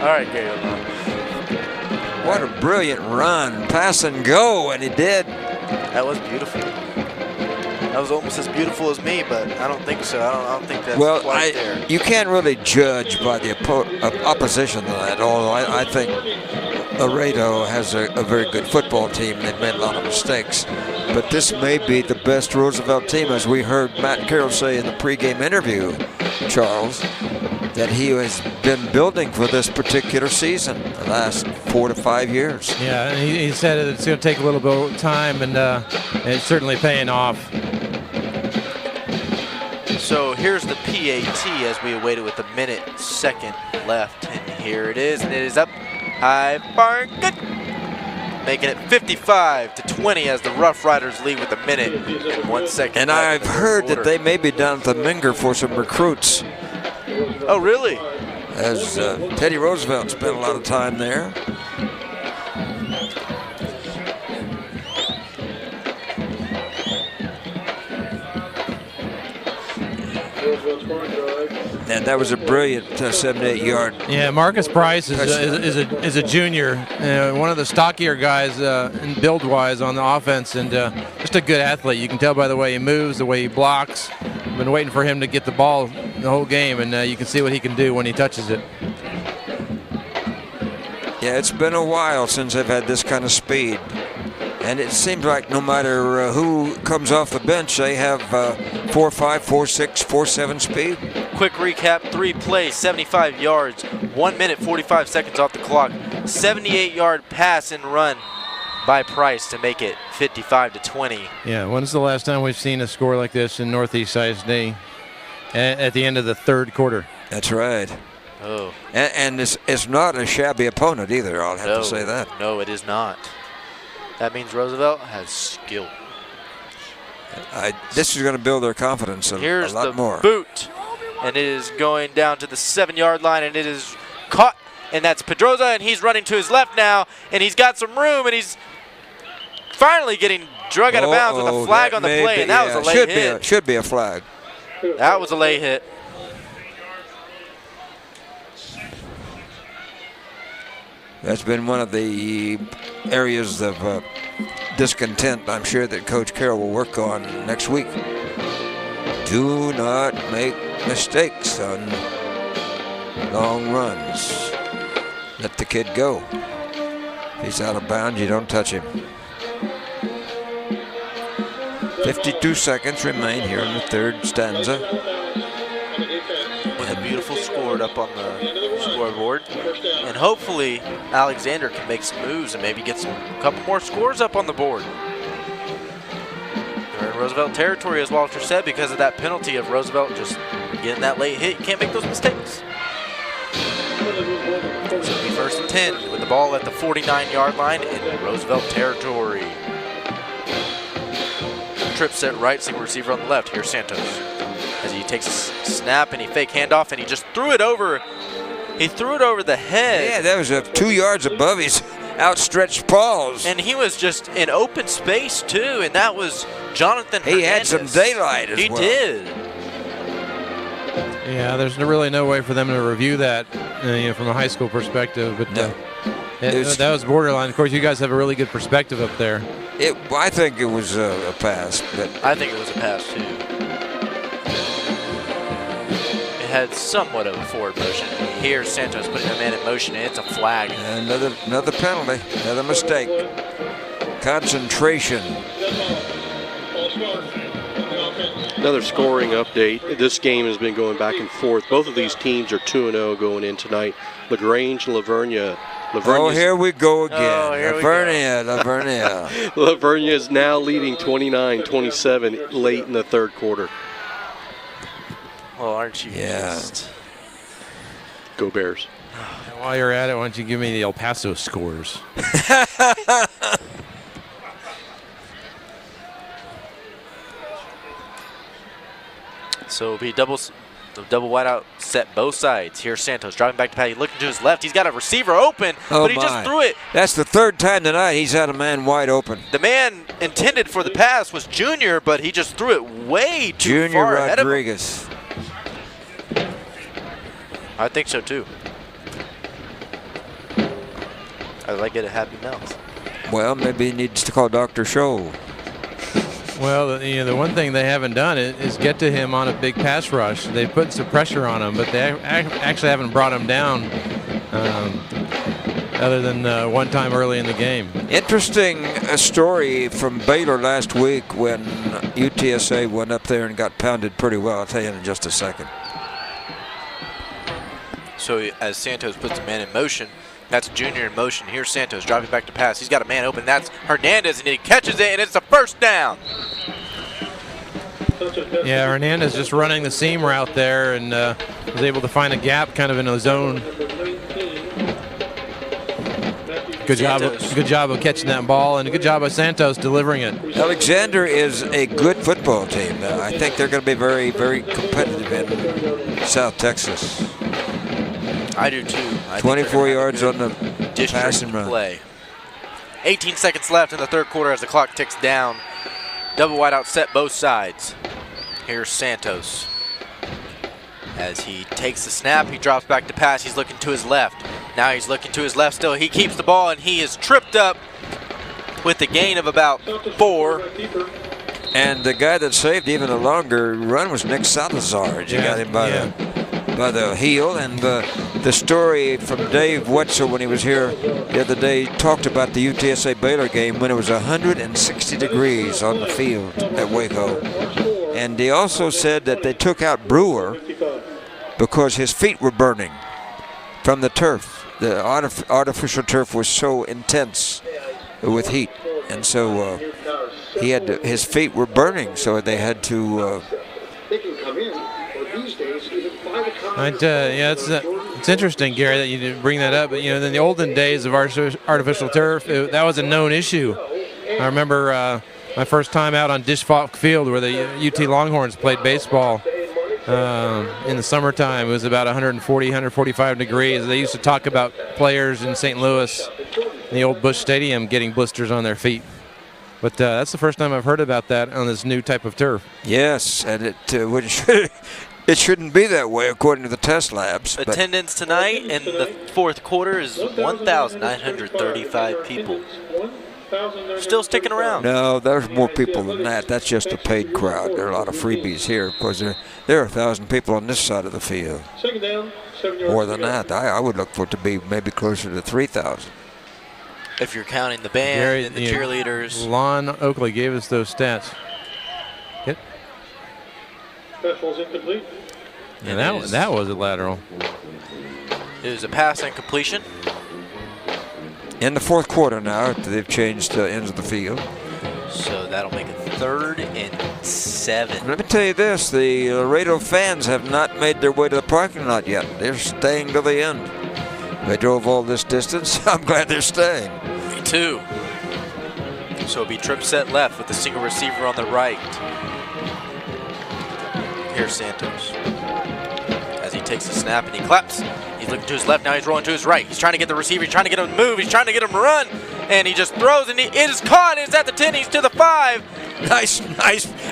All right, Gary. What a brilliant run. Pass and go, and he did. That was beautiful. That was almost as beautiful as me, but I don't think so. I don't think that's quite there. You can't really judge by the opposition to that, although I think Laredo has a very good football team. They've made a lot of mistakes. But this may be the best Roosevelt team, as we heard Matt Carroll say in the pregame interview, Charles, that he has been building for this particular season the last 4 to 5 years. Yeah, and he said it's going to take a little bit of time, and it's certainly paying off. So here's the PAT as we await it with a minute-second left. And here it is, and it is up high, far, good. Making it 55-20 as the Rough Riders lead with a minute and 1 second. And I've heard that they may be down at the Minger for some recruits. Oh, really? As Teddy Roosevelt spent a lot of time there. And that was a brilliant 78-yard. Yeah, Marcus Price is a junior, one of the stockier guys build-wise on the offense, and just a good athlete. You can tell by the way he moves, the way he blocks. I've been waiting for him to get the ball the whole game, and you can see what he can do when he touches it. Yeah, it's been a while since they've had this kind of speed. And it seems like no matter who comes off the bench, they have 4.5, 4.6, 4.7 speed. Quick recap, 3 plays, 75 yards, 1 minute, 45 seconds off the clock. 78-yard pass and run by Price to make it 55-20. Yeah, when's the last time we've seen a score like this in Northeast ISD at the end of the third quarter? That's right. Oh. And it's not a shabby opponent either, I'll have to say that. No, it is not. That means Roosevelt has skill. This is going to build their confidence a lot more. Here's the boot, and it is going down to the 7-yard line, and it is caught, and that's Pedroza, and he's running to his left now, and he's got some room, and he's finally getting drug out of bounds with a flag on the play, and that was a late hit. Should be a flag. That was a late hit. That's been one of the areas of discontent, I'm sure, that Coach Carroll will work on next week. Do not make mistakes on long runs. Let the kid go. If he's out of bounds, you don't touch him. 52 seconds remain here in the third stanza. With a beautiful score up on the score scoreboard. And hopefully Alexander can make some moves and maybe get a couple more scores up on the board. They're in Roosevelt territory, as Walter said, because of that penalty of Roosevelt just getting that late hit. You can't make those mistakes. So it'll be 1st and 10 with the ball at the 49-yard line in Roosevelt territory. Trip set right, single receiver on the left. Here's Santos as he takes a snap and he fake handoff and he just threw it over. He threw it over the head. Yeah, that was 2 yards above his outstretched paws. And he was just in open space too, and that was Jonathan Hernandez. He had some daylight as well. He did. Yeah, there's really no way for them to review that from a high school perspective. But no. That was borderline. Of course, you guys have a really good perspective up there. I think it was a pass. But I think it was a pass too. It had somewhat of a forward motion. Here's Santos putting a man in motion, and it's a flag. Another penalty, another mistake. Concentration. Another scoring update. This game has been going back and forth. Both of these teams are 2-0 going in tonight. LaGrange and Lavernia. Oh, here we go again. Lavernia. Lavernia is now leading 29-27 late in the third quarter. Well, aren't you just... Go Bears. And while you're at it, why don't you give me the El Paso scores? So it'll be double wideout set both sides. Here's Santos driving back to Patty, looking to his left. He's got a receiver open, but he just threw it. That's the third time tonight he's had a man wide open. The man intended for the pass was Junior, but he just threw it way too far ahead of him. Rodriguez. I think so too. I like it at Happy Mouth. Well, maybe he needs to call Dr. Show. Well, the one thing they haven't done is get to him on a big pass rush. They put some pressure on him, but they actually haven't brought him down other than one time early in the game. Interesting story from Baylor last week when UTSA went up there and got pounded pretty well. I'll tell you in just a second. So as Santos puts a man in motion, that's Junior in motion. Here's Santos driving back to pass. He's got a man open. That's Hernandez, and he catches it, and it's a first down. Yeah, Hernandez just running the seam route there and was able to find a gap kind of in a zone. Good job of catching that ball, and a good job of Santos delivering it. Alexander is a good football team. I think they're going to be very, very competitive in South Texas. I do too. 24 yards on the pass and run. Play. 18 seconds left in the third quarter as the clock ticks down. Double wideout set both sides. Here's Santos. As he takes the snap, he drops back to pass. He's looking to his left. Now he's looking to his left still. He keeps the ball, and he is tripped up with a gain of about 4. And the guy that saved even a longer run was Nick Salazar. You got him by the heel. And the story from Dave Wetzel when he was here the other day talked about the UTSA Baylor game when it was 160 degrees on the field at Waco. And he also said that they took out Brewer because his feet were burning from the turf. The artificial turf was so intense with heat. And so his feet were burning, so they had to... It's interesting, Gary, that you didn't bring that up. But in the olden days of artificial turf, that was a known issue. I remember my first time out on Dish Falk Field where the UT Longhorns played baseball in the summertime. It was about 140, 145 degrees. They used to talk about players in St. Louis in the old Busch Stadium getting blisters on their feet. But that's the first time I've heard about that on this new type of turf. Yes, and it shouldn't be that way according to the test labs. Attendance tonight in the fourth quarter is 1,935 people. Still sticking around. No, there's more people than that. That's just a paid crowd. There are a lot of freebies here. Of course, there are 1,000 people on this side of the field. More than that. I would look for it to be maybe closer to 3,000. If you're counting the band and the cheerleaders. Lon Oakley gave us those stats. Yep. That was incomplete. And that was a lateral. It was a pass incompletion. In the fourth quarter now, they've changed ends of the field. So that'll make it 3rd and 7. Let me tell you this, the Laredo fans have not made their way to the parking lot yet. They're staying to the end. They drove all this distance. I'm glad they're staying. Me too. So it'll be trip set left with the single receiver on the right. Here's Santos. As he takes the snap and he claps. He's looking to his left, now he's rolling to his right. He's trying to get the receiver, he's trying to get him to move, he's trying to get him to run. And he just throws and it is caught. It's at the 10, he's to the 5. Nice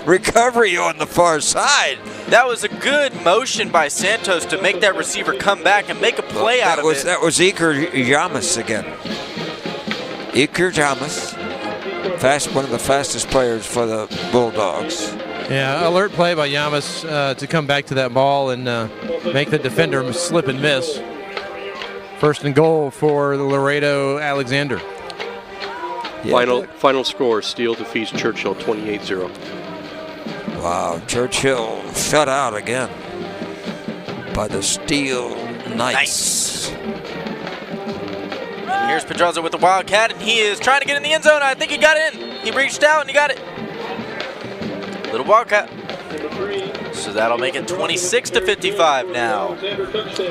recovery on the far side. That was a good motion by Santos to make that receiver come back and make a play out of it. That was Iker Yamas again. Iker Yamas, one of the fastest players for the Bulldogs. Yeah, alert play by Yamas to come back to that ball and make the defender slip and miss. 1st and goal for the Laredo Alexander. Yeah. Final score, Steele defeats Churchill 28-0. Wow, Churchill shut out again by the Steele Knights. And here's Pedroza with the Wildcat, and he is trying to get in the end zone. I think he got in. He reached out and he got it. Little Wildcat. So that'll make it 26-55 now.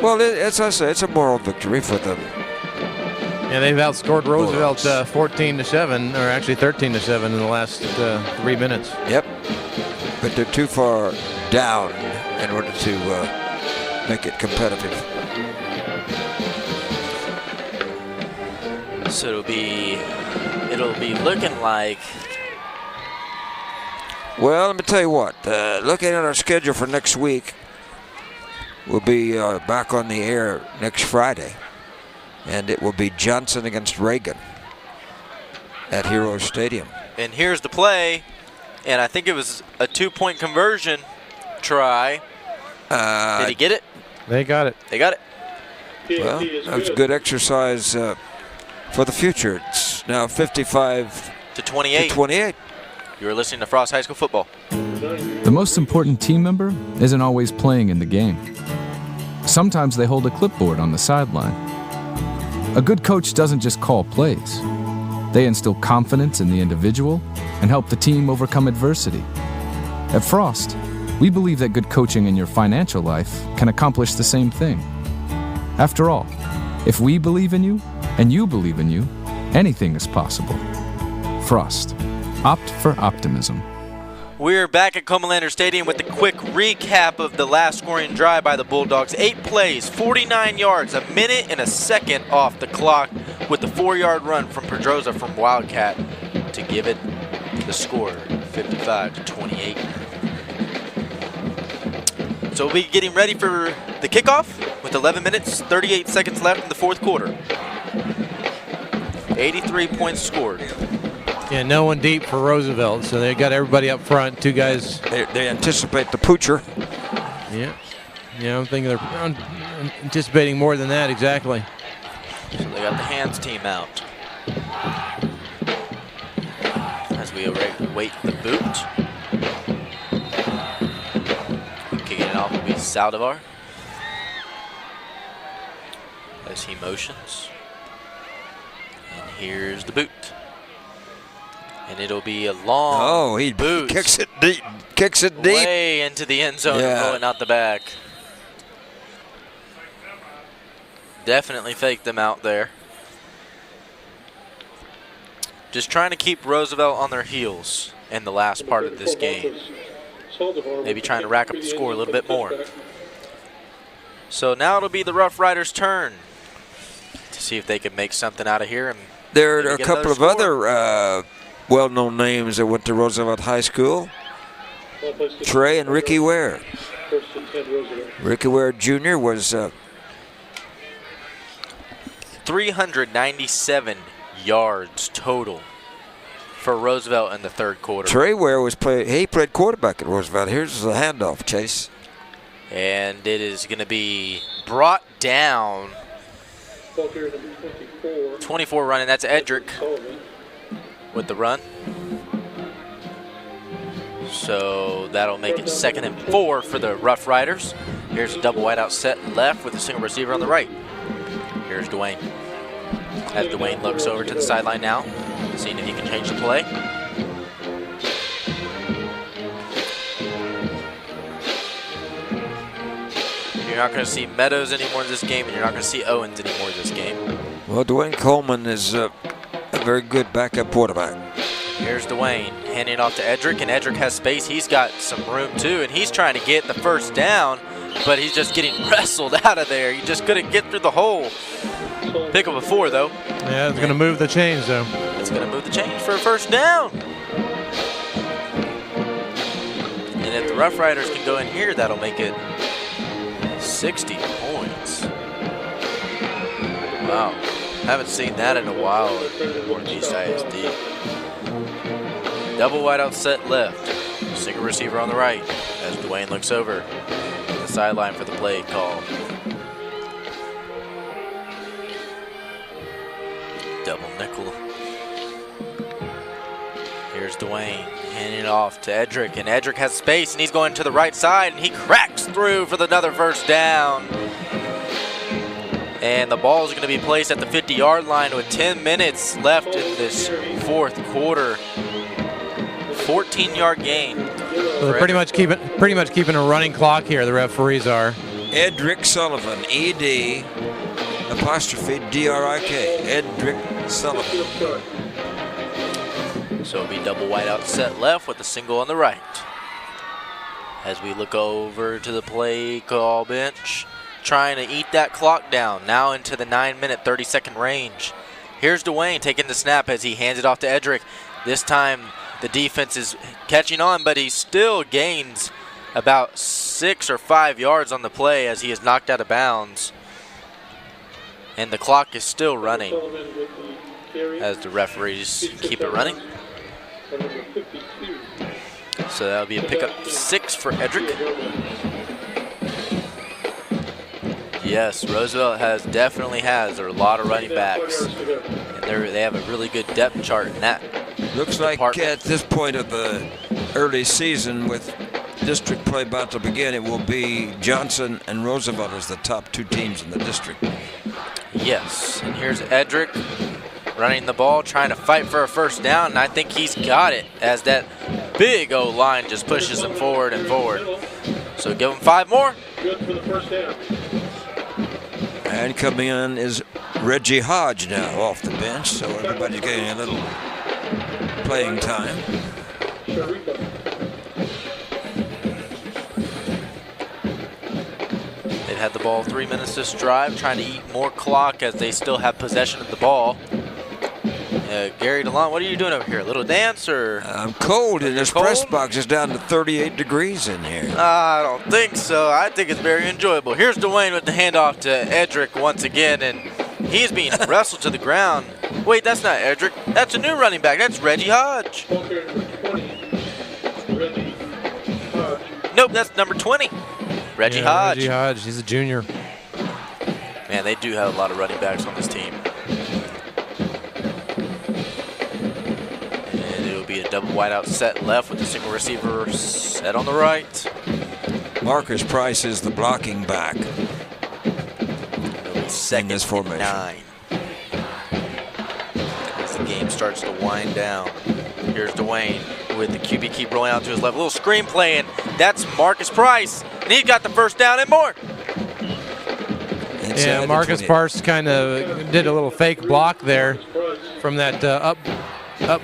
Well, as I say, it's a moral victory for them. Yeah, they've outscored Roosevelt 14-7, or actually 13-7 in the last 3 minutes. Yep, but they're too far down in order to make it competitive. So it'll be looking like. Well, let me tell you what. Looking at our schedule for next week, we'll be back on the air next Friday. And it will be Johnson against Reagan at Hero Stadium. And here's the play. And I think it was a 2-point conversion try. Did he get it? They got it. They got it. Well, that was a good exercise for the future. It's now 55-28. You're listening to Frost High School football. The most important team member isn't always playing in the game. Sometimes they hold a clipboard on the sideline. A good coach doesn't just call plays. They instill confidence in the individual and help the team overcome adversity. At Frost, we believe that good coaching in your financial life can accomplish the same thing. After all, if we believe in you and you believe in you, anything is possible. Frost. Opt for optimism. We're back at Comalander Stadium with a quick recap of the last scoring drive by the Bulldogs. 8 plays, 49 yards, 1 minute and a second off the clock with the 4-yard run from Pedroza from Wildcat to give it the score, 55-28. So we'll be getting ready for the kickoff with 11 minutes, 38 seconds left in the fourth quarter. 83 points scored. Yeah, no one deep for Roosevelt, so they got everybody up front. 2 guys. They anticipate the poocher. Yeah, I'm thinking they're anticipating more than that, exactly. So they got the hands team out. As we await the boot. Kicking it off will be Saldivar. As he motions. And here's the boot. And it'll be a long he boot. Kicks it deep. Way into the end zone and rolling out the back. Definitely faked them out there. Just trying to keep Roosevelt on their heels in the last part of this game. Maybe trying to rack up the score a little bit more. So now it'll be the Rough Riders' turn to see if they can make something out of here. And there are a couple of other well-known names that went to Roosevelt High School. Trey and Ricky Ware. Ricky Ware Jr. was 397 yards total for Roosevelt in the third quarter. Trey Ware he played quarterback at Roosevelt. Here's the handoff, Chase. And it is going to be brought down. 24 running, that's Edric with the run. So that'll make it 2nd and 4 for the Rough Riders. Here's a double wide out set left with a single receiver on the right. Here's Dwayne. As Dwayne looks over to the sideline now, seeing if he can change the play. You're not going to see Meadows anymore in this game, and you're not going to see Owens anymore in this game. Well, Dwayne Coleman is a very good backup quarterback. Here's Dwayne handing it off to Edric, and Edric has space. He's got some room too, and he's trying to get the first down, but he's just getting wrestled out of there. He just couldn't get through the hole. Pick up a 4, though. Yeah, it's going to move the chains, though. It's going to move the chains for a first down. And if the Rough Riders can go in here, that'll make it 60 points. Wow. Haven't seen that in a while at Northeast ISD. Double wideout set left. Single receiver on the right as Dwayne looks over the sideline for the play call. Double nickel. Here's Dwayne handing it off to Edric, and Edric has space, and he's going to the right side, and he cracks through for another first down. And the ball is going to be placed at the 50-yard line with 10 minutes left in this fourth quarter. 14-yard gain. So they're pretty much keeping a running clock here. The referees are. Edric Sullivan, E-D apostrophe D-R-I-K. Edric Sullivan. So it'll be double wideout set left with a single on the right. As we look over to the play call bench, trying to eat that clock down, now into the 9-minute, 30-second range. Here's Dwayne taking the snap as he hands it off to Edric. This time the defense is catching on, but he still gains about 6 or 5 yards on the play as he is knocked out of bounds. And the clock is still running as the referees keep it running. So that'll be a pickup 6 for Edric. Yes, Roosevelt definitely has a lot of running backs. And they have a really good depth chart in that. Looks like at this point of the early season with district play about to begin, it will be Johnson and Roosevelt as the top 2 teams in the district. Yes, and here's Edric running the ball, trying to fight for a first down, and I think he's got it as that big O-line just pushes him forward and forward. So give him 5 more. Good for the first down. And coming in is Reggie Hodge now off the bench, so everybody's getting a little playing time. They've had the ball 3 minutes this drive, trying to eat more clock as they still have possession of the ball. Gary DeLon, what are you doing over here? A little dance or? I'm cold, and this press box is down to 38 degrees in here. I don't think so. I think it's very enjoyable. Here's Dwayne with the handoff to Edric once again, and he's being wrestled to the ground. Wait, that's not Edric. That's a new running back. That's Reggie Hodge. Nope, that's number 20. Reggie Hodge. Reggie Hodge, he's a junior. Man, they do have a lot of running backs on this team. And it'll be a double wideout set left with the single receiver set on the right. Marcus Price is the blocking back. It'll be second in this formation. 9. As the game starts to wind down. Here's Dwayne with the QB keep rolling out to his left. A little screen play, and that's Marcus Price. And he's got the first down and more. Yeah, Marcus Price kind of did a little fake block there from that up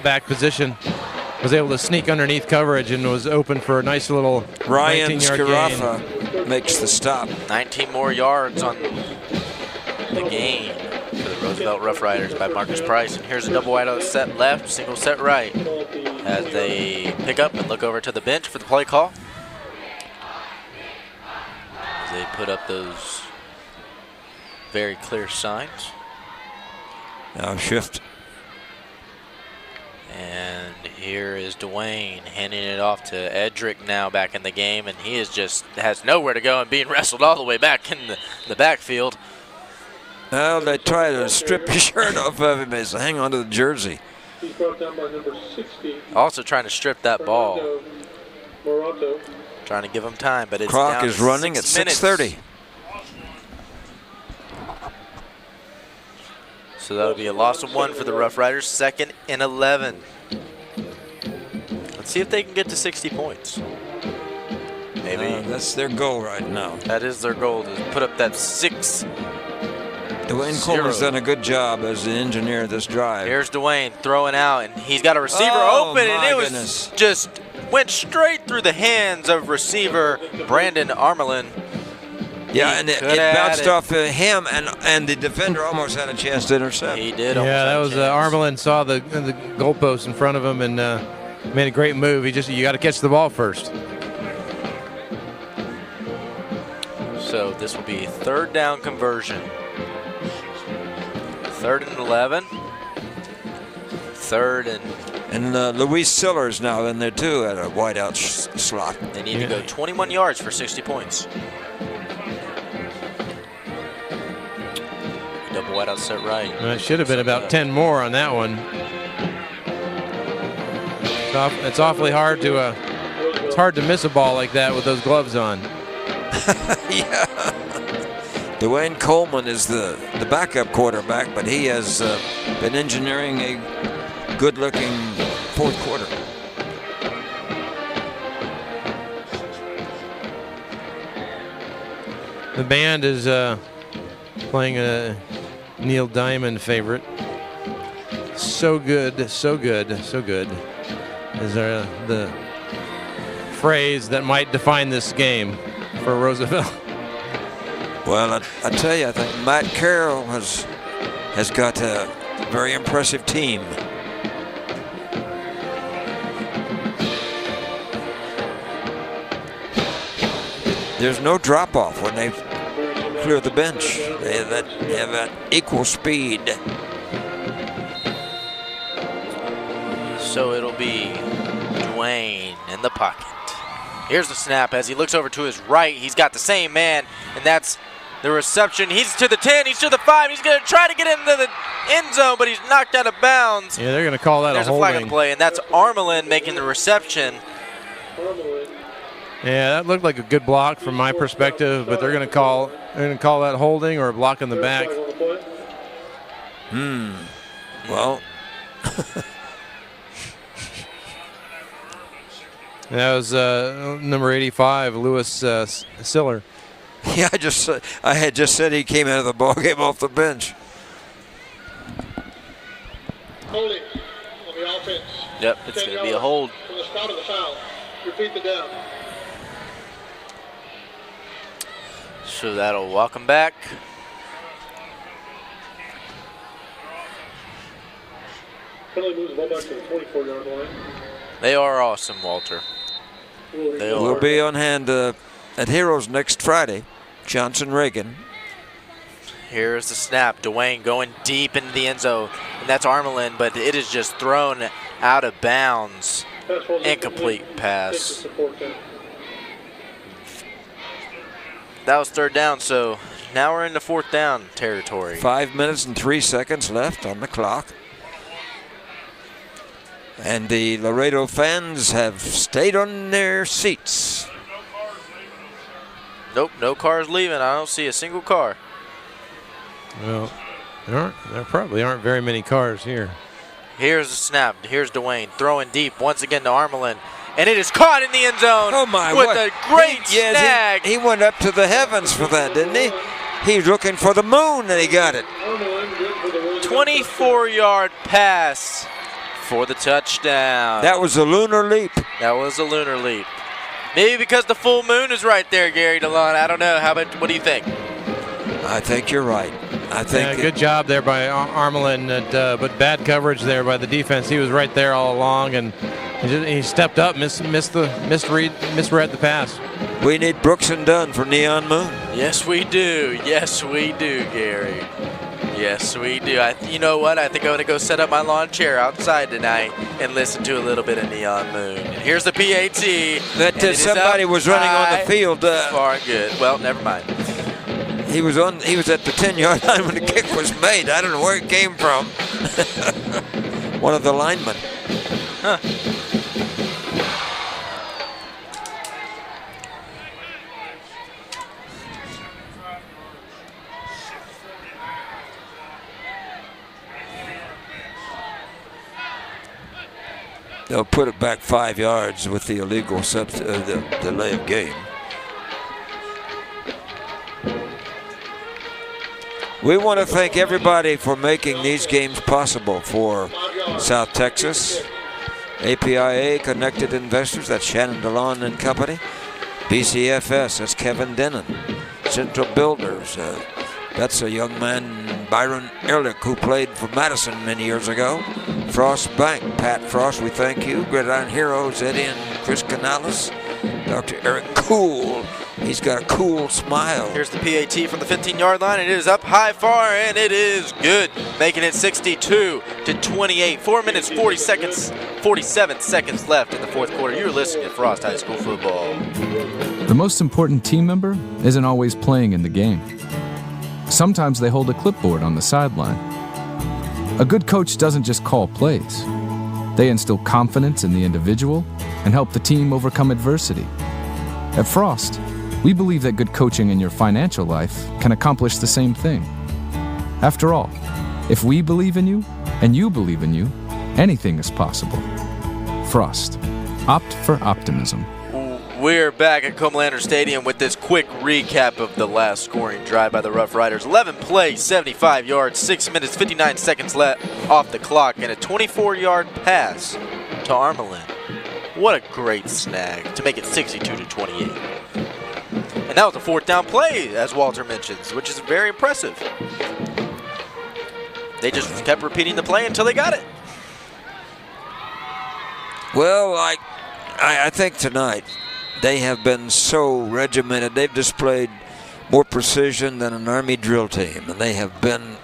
back position. Was able to sneak underneath coverage and was open for a nice little Ryan 19-yard Scarafa gain. makes the stop. 19 more yards on the gain for the Roosevelt Roughriders by Marcus Price. And here's a double wideout set left, single set right. As they pick up and look over to the bench for the play call. As they put up those very clear signs. Now shift. And here is Dwayne handing it off to Edric now back in the game, and he is just has nowhere to go and being wrestled all the way back in the backfield. Well, they try to strip his shirt off of him as hang on to the jersey. He's brought down by number 60. Also trying to strip that ball. Morato. Trying to give him time, but it's Clock down is to running 6 at minutes. 6:30. So that'll be a loss of 1 for the Rough Riders, 2nd and 11. Let's see if they can get to 60 points. Maybe. That's their goal right now. That is their goal, to put up that 6. Dwayne Coleman's done a good job as the engineer of this drive. Here's Dwayne throwing out, and he's got a receiver open, and it was just went straight through the hands of receiver Brandon Armelin. Yeah, and it bounced off of him, and the defender almost had a chance to intercept. He did. Yeah, that was Armelin saw the goalpost in front of him and made a great move. You got to catch the ball first. So this will be 3rd down conversion. 3rd and 11. 3rd and Luis Siller's now in there too at a wideout slot. They need to go 21 yards for 60 points. Double wideout set right. Well, it should have been about 10 more on that one. It's awfully hard to it's hard to miss a ball like that with those gloves on. Yeah. Dwayne Coleman is the backup quarterback, but he has been engineering a good-looking 4th quarter. The band is playing a Neil Diamond favorite. So good, so good, so good. Is the phrase that might define this game for Roosevelt. Well, I tell you, I think Matt Carroll has got a very impressive team. There's no drop-off when they clear the bench. They have that equal speed. So it'll be Dwayne in the pocket. Here's the snap as he looks over to his right. He's got the same man, and that's the reception. He's to the 10, he's to the 5. He's going to try to get into the end zone, but he's knocked out of bounds. Yeah, they're going to call that a holding. There's a flag on the play, and that's Armelin making the reception. Yeah, that looked like a good block from my perspective, but they're going to call that holding or a block in the back. Well, that was number 85, Lewis Siller. Yeah, I had just said he came out of the ball game off the bench. Holding on the offense. Yep, it's going to be a hold. From the spot of the foul. Repeat the down. So that'll walk him back. Penalty moves the ball back to the 24-yard line. They are awesome, Walter. We'll be on hand at Heroes next Friday. Johnson Reagan. Here's the snap. Dwayne going deep into the end zone. And that's Armelin, but it is just thrown out of bounds. Incomplete pass. That was 3rd down, so now we're in the 4th down territory. 5 minutes and 3 seconds left on the clock. And the Laredo fans have stayed on their seats. Nope, no cars leaving. I don't see a single car. Well, there probably aren't very many cars here. Here's the snap. Here's Dwayne throwing deep once again to Armelin. And it is caught in the end zone. Oh my! With a great snag. He went up to the heavens for that, didn't he? He was looking for the moon and he got it. 24-yard pass for the touchdown. That was a lunar leap. That was a lunar leap. Maybe because the full moon is right there, Gary DeLon. I don't know. What do you think? I think you're right. I think good job there by Armelin, but bad coverage there by the defense. He was right there all along, and he stepped up, misread the pass. We need Brooks and Dunn for Neon Moon. Yes, we do. Yes, we do, Gary. Yes, we do. You know what? I think I'm going to go set up my lawn chair outside tonight and listen to a little bit of Neon Moon. And here's the PAT. That somebody was running on the field. Far and good. Well, never mind. He was at the 10-yard line when the kick was made. I don't know where it came from. One of the linemen. Huh. they'll put it back 5 yards with the illegal the delay of game. We want to thank everybody for making these games possible for South Texas. APIA Connected Investors, that's Shannon DeLon and Company. BCFS, that's Kevin Denon. Central Builders, that's a young man, Byron Ehrlich, who played for Madison many years ago. Frost Bank, Pat Frost, we thank you. Gridiron Heroes, Eddie and Chris Canales. Dr. Eric Cool, he's got a cool smile. Here's the PAT from the 15-yard line. It is up high, far, and it is good, making it 62-28. 4 minutes, 47 seconds left in the fourth quarter. You're listening to Frost High School football. The most important team member isn't always playing in the game. Sometimes they hold a clipboard on the sideline. A good coach doesn't just call plays. They instill confidence in the individual and help the team overcome adversity. At Frost, we believe that good coaching in your financial life can accomplish the same thing. After all, if we believe in you and you believe in you, anything is possible. Frost. Opt for optimism. We're back at Comalander Stadium with this quick recap of the last scoring drive by the Rough Riders. 11 plays, 75 yards, 6 minutes, 59 seconds left off the clock, and a 24-yard pass to Armelin. What a great snag to make it 62-28. And that was a fourth down play, as Walter mentions, which is very impressive. They just kept repeating the play until they got it. Well, I think tonight they have been so regimented. They've displayed more precision than an Army drill team, and they have been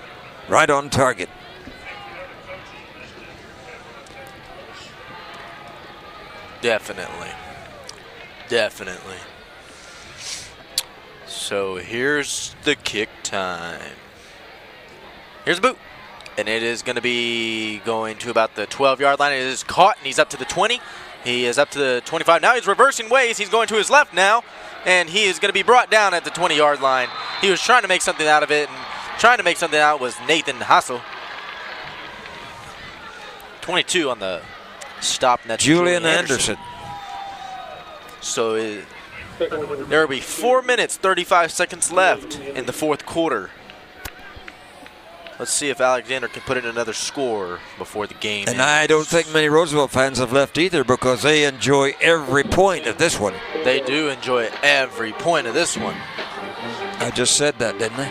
right on target. Definitely. So here's the kick time. Here's a boot. And it is going to be going to about the 12-yard line. It is caught, and he's up to the 20. He is up to the 25. Now he's reversing ways. He's going to his left now, and he is going to be brought down at the 20-yard line. He was trying to make something out of it, and trying to make something out was Nathan Hassel. 22 on the stop, and that's Julian Anderson. So there will be 4 minutes, 35 seconds left in the fourth quarter. Let's see if Alexander can put in another score before the game And ends. I don't think many Roosevelt fans have left either, because they enjoy every point of this one. They do enjoy every point of this one. I just said that, didn't I?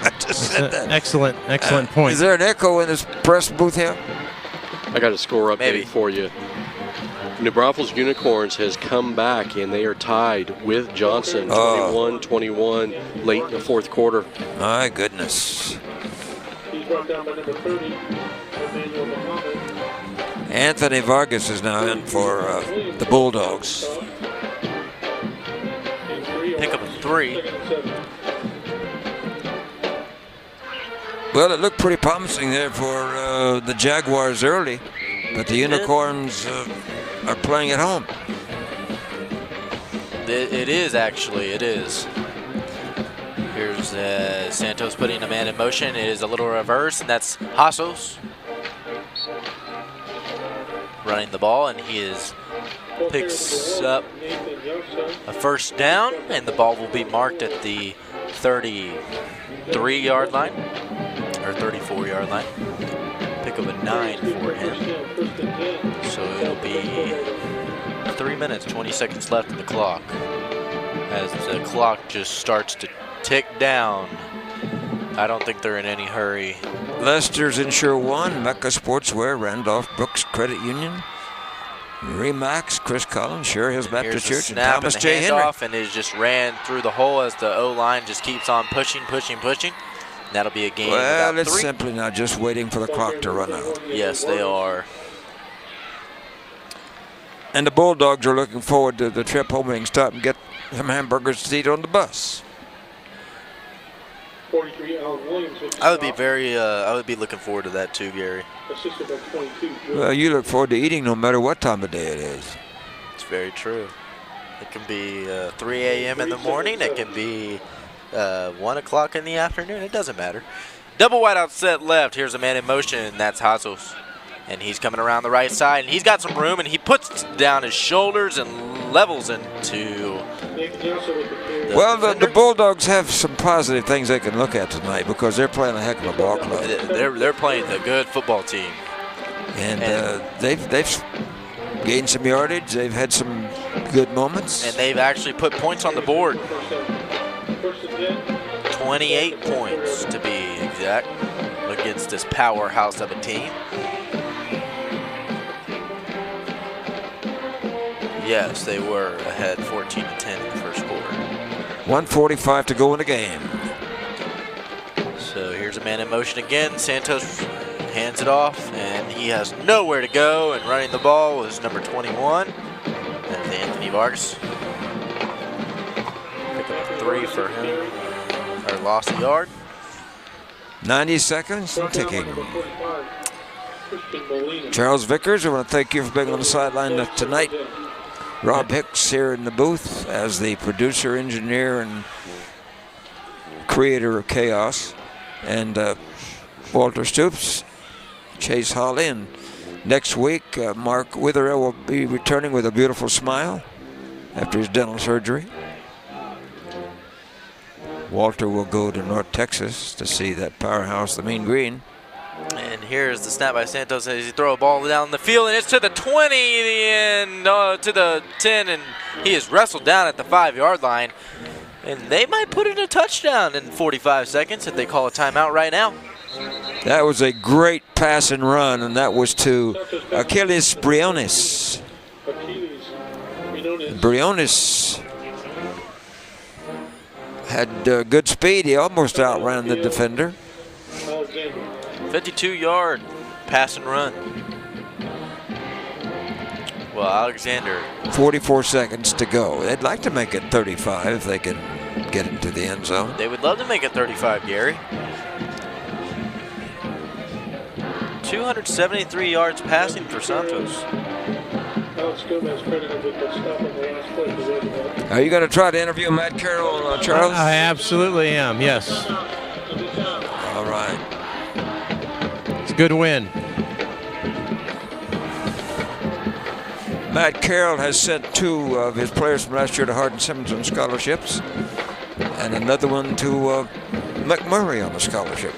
I just said that. Excellent point. Is there an echo in this press booth here? I got a score update for you. New Braunfels Unicorns has come back, and they are tied with Johnson, 21-21, late in the fourth quarter. My goodness. He's brought down by number 30, Emmanuel Muhammad. Anthony Vargas is now in for the Bulldogs. Pick up a 3. Well, it looked pretty promising there for the Jaguars early, but the Unicorns are playing at home. It is, actually. It is. Here's Santos putting a man in motion. It is a little reverse, and that's Hassos running the ball, and he picks up a first down, and the ball will be marked at the 33-yard line, or 34-yard line. Pick up a 9 for him. So it'll be 3 minutes, 20 seconds left in the clock. As the clock just starts to tick down, I don't think they're in any hurry. Lester's Insure One, Mecca Sportswear, Randolph Brooks Credit Union, Remax, Chris Collins, Sure Hills Baptist Church, and Thomas and J. Henry. And it just ran through the hole as the O-line just keeps on pushing. That'll be a game. Well, it's simply not just waiting for the clock to run out. Yes, they are. And the Bulldogs are looking forward to the trip home. They can stop and get some hamburgers to eat on the bus. 43, Alan Williams. I would be looking forward to that too, Gary. Assisted by 22. Well, you look forward to eating no matter what time of day it is. It's very true. It can be 3 a.m. in the morning. It can be 1 o'clock in the afternoon. It doesn't matter. Double wide out set left. Here's a man in motion, and that's Hassos. And he's coming around the right side, and he's got some room, and he puts down his shoulders and levels into the Bulldogs have some positive things they can look at tonight because they're playing a heck of a ball club. They're playing a good football team. And they've gained some yardage. They've had some good moments. And they've actually put points on the board. 28 points to be exact against this powerhouse of a team. Yes, they were ahead 14-10 in the first quarter. 1:45 to go in the game. So here's a man in motion again. Santos hands it off, and he has nowhere to go. And running the ball was number 21. That's Anthony Vargas. Pick up a 3 for him. Or lost a yard. 90 seconds and ticking. Charles Vickers, I want to thank you for being on the sideline tonight. Rob Hicks here in the booth as the producer, engineer, and creator of Chaos. And Walter Stoops, Chase Hawley. And next week, Mark Witherell will be returning with a beautiful smile after his dental surgery. Walter will go to North Texas to see that powerhouse, the Mean Green. And here's the snap by Santos as he throws a ball down the field, and it's to the 20 and to the 10, and he is wrestled down at the 5-yard line. And they might put in a touchdown in 45 seconds if they call a timeout right now. That was a great pass and run, and that was to Achilles Briones. Briones had good speed. He almost outran the defender. 52-yard pass and run. Well, Alexander. 44 seconds to go. They'd like to make it 35 if they can get into the end zone. They would love to make it 35, Gary. 273 yards passing for Santos. Are you going to try to interview Matt Carroll, Charles? I absolutely am, yes. All right. It's a good win. Matt Carroll has sent 2 of his players from last year to Hardin-Simmons on scholarships, and another one to McMurray on a scholarship.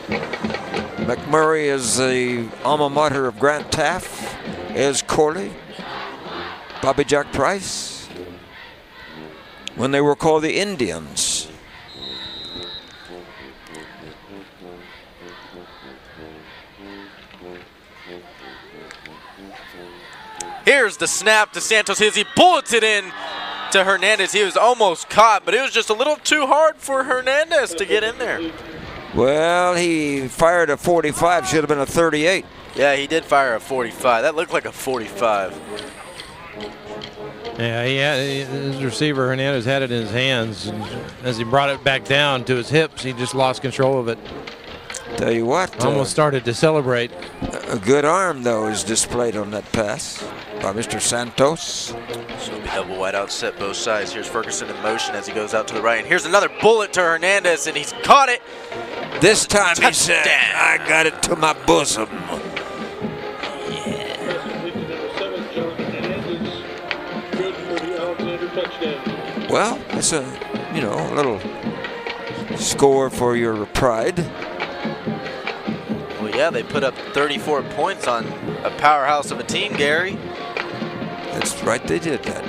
McMurray is the alma mater of Grant Taft, Ez Corley, Bobby Jack Price, when they were called the Indians. Here's the snap to Santos as he bullets it in to Hernandez. He was almost caught, but it was just a little too hard for Hernandez to get in there. Well, he fired a 45, should have been a 38. Yeah, he did fire a 45. That looked like a 45. Yeah, his receiver Hernandez had it in his hands, and as he brought it back down to his hips, he just lost control of it. Tell you what, almost started to celebrate. A good arm, though, is displayed on that pass by Mr. Santos. So it'll be double wide out set both sides. Here's Ferguson in motion as he goes out to the right. And here's another bullet to Hernandez, and he's caught it. This time he said, I got it to my bosom. Well, it's a little score for your pride. Well, yeah, they put up 34 points on a powerhouse of a team, Gary. That's right, they did that.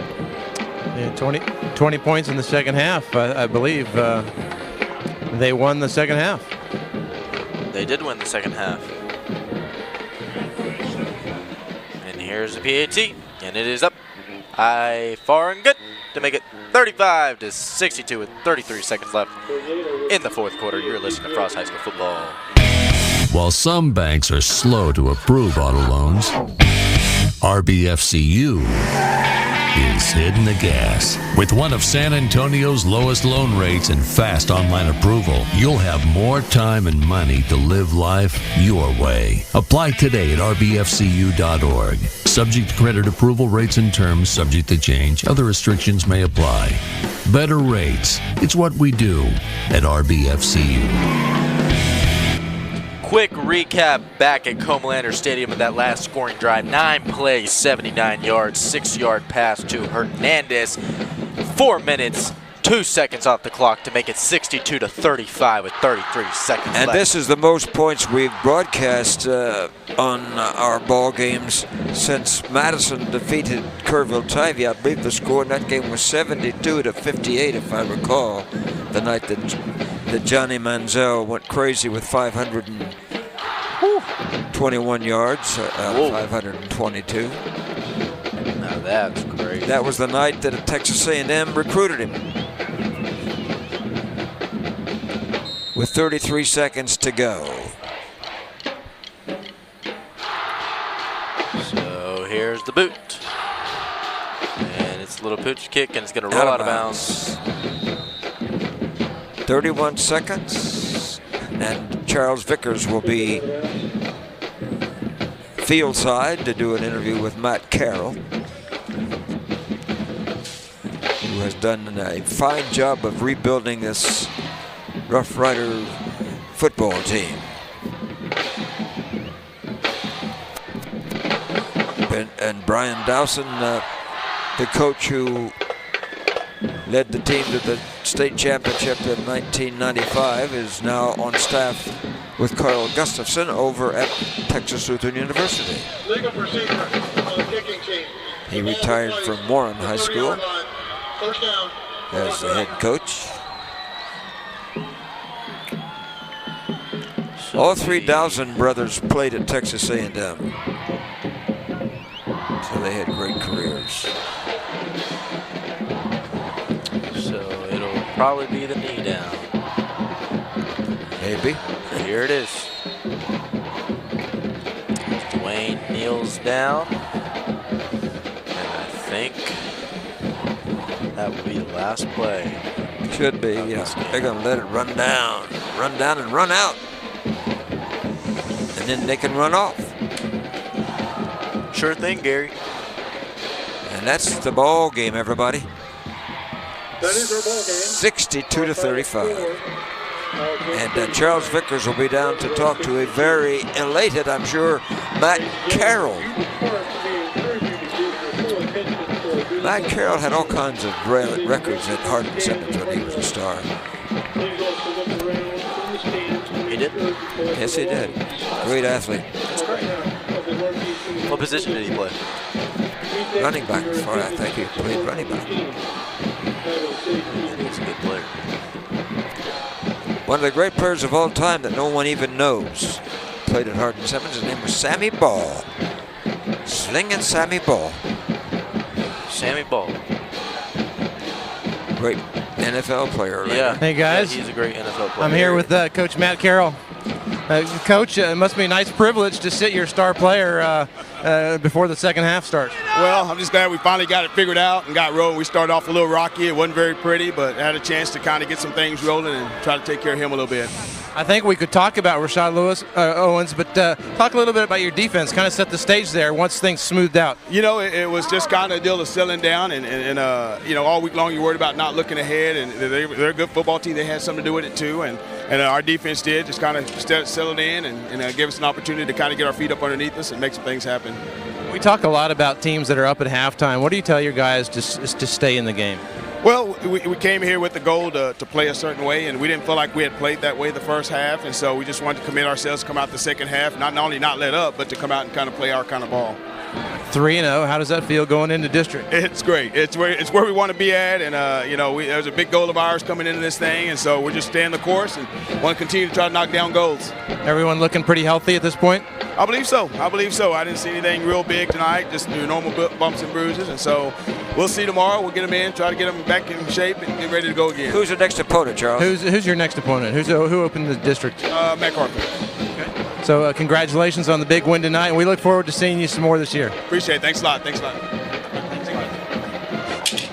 Yeah, 20 points in the second half, I believe. They won the second half. They did win the second half. And here's the PAT, and it is up. High, far, and good to make it 35-62 with 33 seconds left in the fourth quarter. You're listening to Frost High School Football. While some banks are slow to approve auto loans, RBFCU is hitting the gas. With one of San Antonio's lowest loan rates and fast online approval, you'll have more time and money to live life your way. Apply today at rbfcu.org. Subject to credit approval, rates and terms subject to change. Other restrictions may apply. Better rates. It's what we do at RBFCU. quick recap back at Comalander Stadium of that last scoring drive. 9 plays, 79 yards, 6-yard pass to Hernandez. 4 minutes, 2 seconds off the clock to make it 62-35 with 33 seconds and left. this is the most points we've broadcast on our ball games since Madison defeated Kerrville-Tivy. I believe the score in that game was 72-58, if I recall, the night that Johnny Manziel went crazy with 521 yards, 522. Now that's great. That was the night that Texas A&M recruited him. With 33 seconds to go. So here's the boot. And it's a little pooch kick, and it's going to roll out of bounds. 31 seconds. And Charles Vickers will be field side to do an interview with Matt Carroll, who has done a fine job of rebuilding this Rough Rider football team. And Brian Dowson, the coach who led the team to the state championship in 1995, is now on staff with Carl Gustafson over at Texas Lutheran University. Legal procedure on the kicking team. He retired from Warren High School First down. as the head coach. All three Dowson brothers played at Texas A&M, so they had great careers. So it'll probably be the knee down. Maybe. Here it is. Dwayne kneels down, and I think that will be the last play. Should be, yeah. They're going to let it run down and run out. And then they can run off. Sure thing, Gary. And that's the ball game, everybody. That is our ball game. 62-35. And Charles Vickers will be down to talk to a very elated, I'm sure, Matt Carroll. Matt Carroll had all kinds of records at Hardin-Simmons when he was a star. He did? Yes, he did. Great athlete. That's great. What position did he play? Running back before I think he played running back. He's a good player. One of the great players of all time that no one even knows played at Hardin-Simmons. His name was Sammy Ball. Slinging Sammy Ball. Sammy Ball. Great NFL player. Later. Yeah. Hey, guys. Yeah, he's a great NFL player. I'm here with Coach Matt Carroll. Coach, it must be a nice privilege to sit your star player before the second half starts. Well, I'm just glad we finally got it figured out and got rolling. We started off a little rocky. It wasn't very pretty, but had a chance to kind of get some things rolling and try to take care of him a little bit. I think we could talk about Rashad Owens, but talk a little bit about your defense. Kind of set the stage there once things smoothed out. You know, it was just kind of a deal of settling down, and you know, all week long you're worried about not looking ahead, and they're a good football team. They had something to do with it too, and our defense did just kind of settled in and give us an opportunity to kind of get our feet up underneath us and make some things happen. We talk a lot about teams that are up at halftime. What do you tell your guys to stay in the game? Well, we came here with the goal to play a certain way, and we didn't feel like we had played that way the first half, and so we just wanted to commit ourselves to come out the second half, not only not let up, but to come out and kind of play our kind of ball. 3-0. How does that feel going into district? It's great. It's where we want to be at, and you know, there's a big goal of ours coming into this thing, and so we're just staying the course and want to continue to try to knock down goals. Everyone looking pretty healthy at this point? I believe so. I didn't see anything real big tonight, just your normal bumps and bruises, and so we'll see tomorrow. We'll get them in, try to get them back in shape, and get ready to go again. Who's the next opponent, Charles? Who's your next opponent? Who opened the district? MacArthur. Okay. So congratulations on the big win tonight, and we look forward to seeing you some more this year. Appreciate it. Thanks a lot.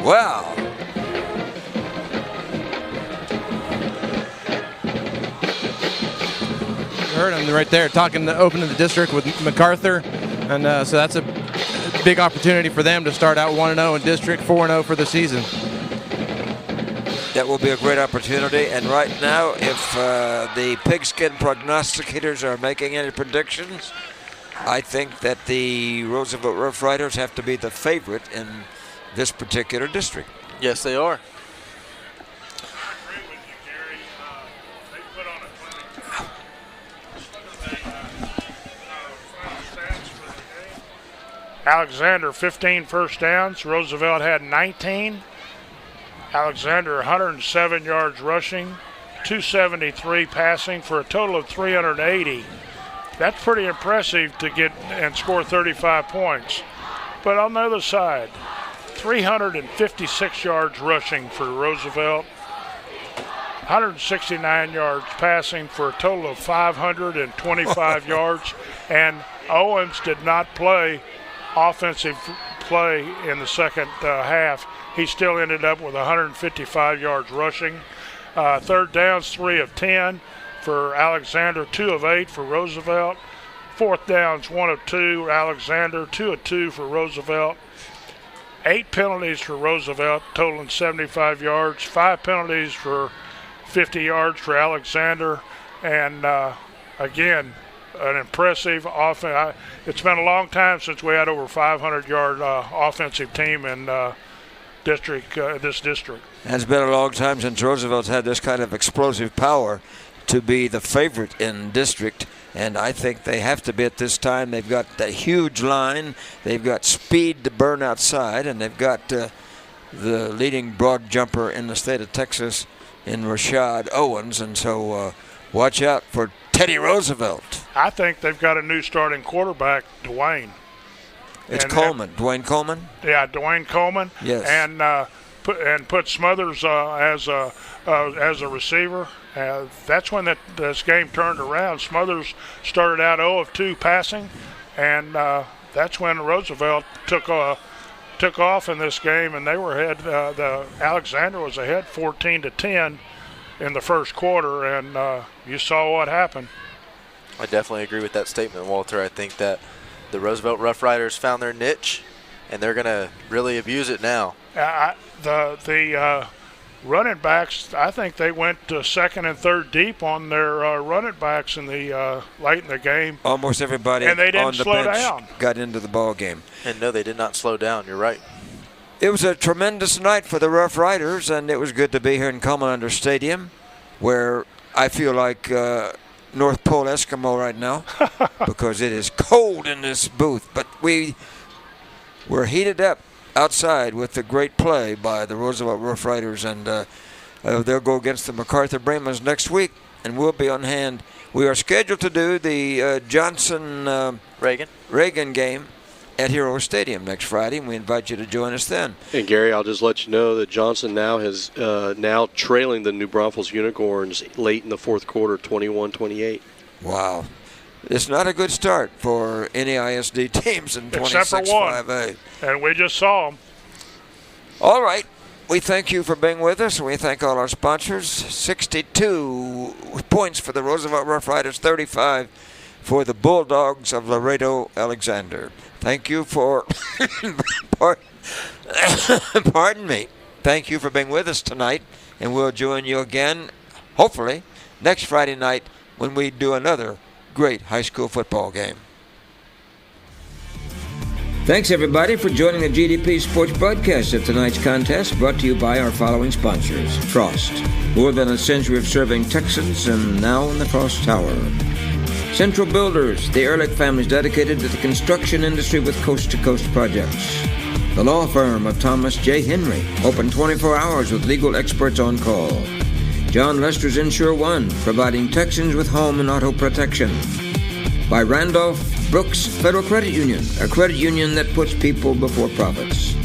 Wow. You heard him right there opening the district with MacArthur, and so that's a big opportunity for them to start out 1-0 in district, 4-0 for the season. That will be a great opportunity. And right now, if the pigskin prognosticators are making any predictions, I think that the Roosevelt Roughriders have to be the favorite in this particular district. Yes, they are. Alexander 15 first downs. Roosevelt had 19. Alexander 107 yards rushing, 273 passing for a total of 380. That's pretty impressive to get and score 35 points. But on the other side, 356 yards rushing for Roosevelt, 169 yards passing for a total of 525 yards. And Owens did not play offensive play in the second half. He still ended up with 155 yards rushing. Third downs, 3 of 10 for Alexander, 2 of 8 for Roosevelt. Fourth downs, 1 of 2 Alexander, 2 of 2 for Roosevelt. 8 penalties for Roosevelt, totaling 75 yards. 5 penalties for 50 yards for Alexander. And again, an impressive offense. It's been a long time since we had over 500-yard offensive team in this district. It's been a long time since Roosevelt's had this kind of explosive power to be the favorite in district, and I think they have to be at this time. They've got that huge line. They've got speed to burn outside, and they've got the leading broad jumper in the state of Texas in Rashad Owens, and so watch out for Teddy Roosevelt. I think they've got a new starting quarterback, Dwayne. It's Coleman. Dwayne Coleman? Yeah, Dwayne Coleman. Yes. And put Smothers as a receiver. That's when this game turned around. Smothers started out 0 of 2 passing, and that's when Roosevelt took off in this game, and they were ahead. Alexander was ahead 14-10 in the first quarter, and you saw what happened. I definitely agree with that statement, Walter. I think that the Roosevelt Roughriders found their niche, and they're going to really abuse it now. The running backs, I think they went second and third deep on their running backs in the late in the game. Almost everybody and they didn't on the slow bench down. Got into the ball game. And no, they did not slow down. You're right. It was a tremendous night for the Rough Riders, and it was good to be here in Comalander Stadium, where I feel like North Pole Eskimo right now because it is cold in this booth. But we were heated up outside with the great play by the Roosevelt Rough Riders, and they'll go against the MacArthur Brahmans next week, and we'll be on hand. We are scheduled to do the Johnson Reagan game at Hero Stadium next Friday, and we invite you to join us then. And Gary, I'll just let you know that Johnson now has now trailing the New Braunfels Unicorns late in the fourth quarter, 21-28. Wow. It's not a good start for any ISD teams in 26-5A. Except for one, and we just saw them. All right. We thank you for being with us, and we thank all our sponsors. 62 points for the Roosevelt Rough Riders, 35 for the Bulldogs of Laredo Alexander. Thank you for, pardon me. Thank you for being with us tonight, and we'll join you again, hopefully, next Friday night when we do another great high school football game. Thanks, everybody, for joining the GDP Sports broadcast of tonight's contest, brought to you by our following sponsors. Frost, more than a century of serving Texans, and now in the Frost Tower. Central Builders, the Ehrlich family is dedicated to the construction industry with coast-to-coast projects. The law firm of Thomas J. Henry, open 24 hours with legal experts on call. John Lester's Insure One, providing Texans with home and auto protection. By Randolph Brooks Federal Credit Union, a credit union that puts people before profits.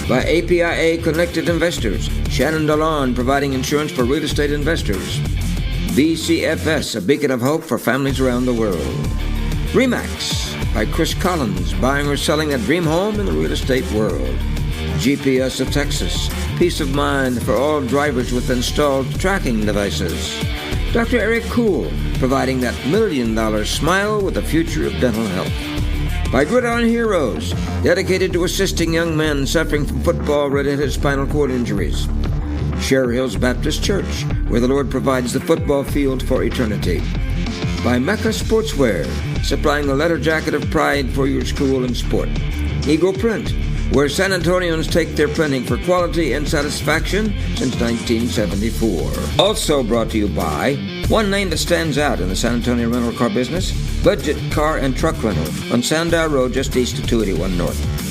By APIA Connected Investors, Shannon DeLon, providing insurance for real estate investors. BCFS, a beacon of hope for families around the world. RE/MAX by Chris Collins, buying or selling a dream home in the real estate world. GPS of Texas, peace of mind for all drivers with installed tracking devices. Dr. Eric Kuhl, providing that $1 million smile with the future of dental health. By Gridiron Heroes, dedicated to assisting young men suffering from football-related spinal cord injuries. Cher Hills Baptist Church, where the Lord provides the football field for eternity. By Mecca Sportswear, supplying the leather jacket of pride for your school and sport. Eagle Print, where San Antonians take their printing for quality and satisfaction since 1974. Also brought to you by one name that stands out in the San Antonio rental car business, Budget Car and Truck Rental on Sandow Road just east of 281 North.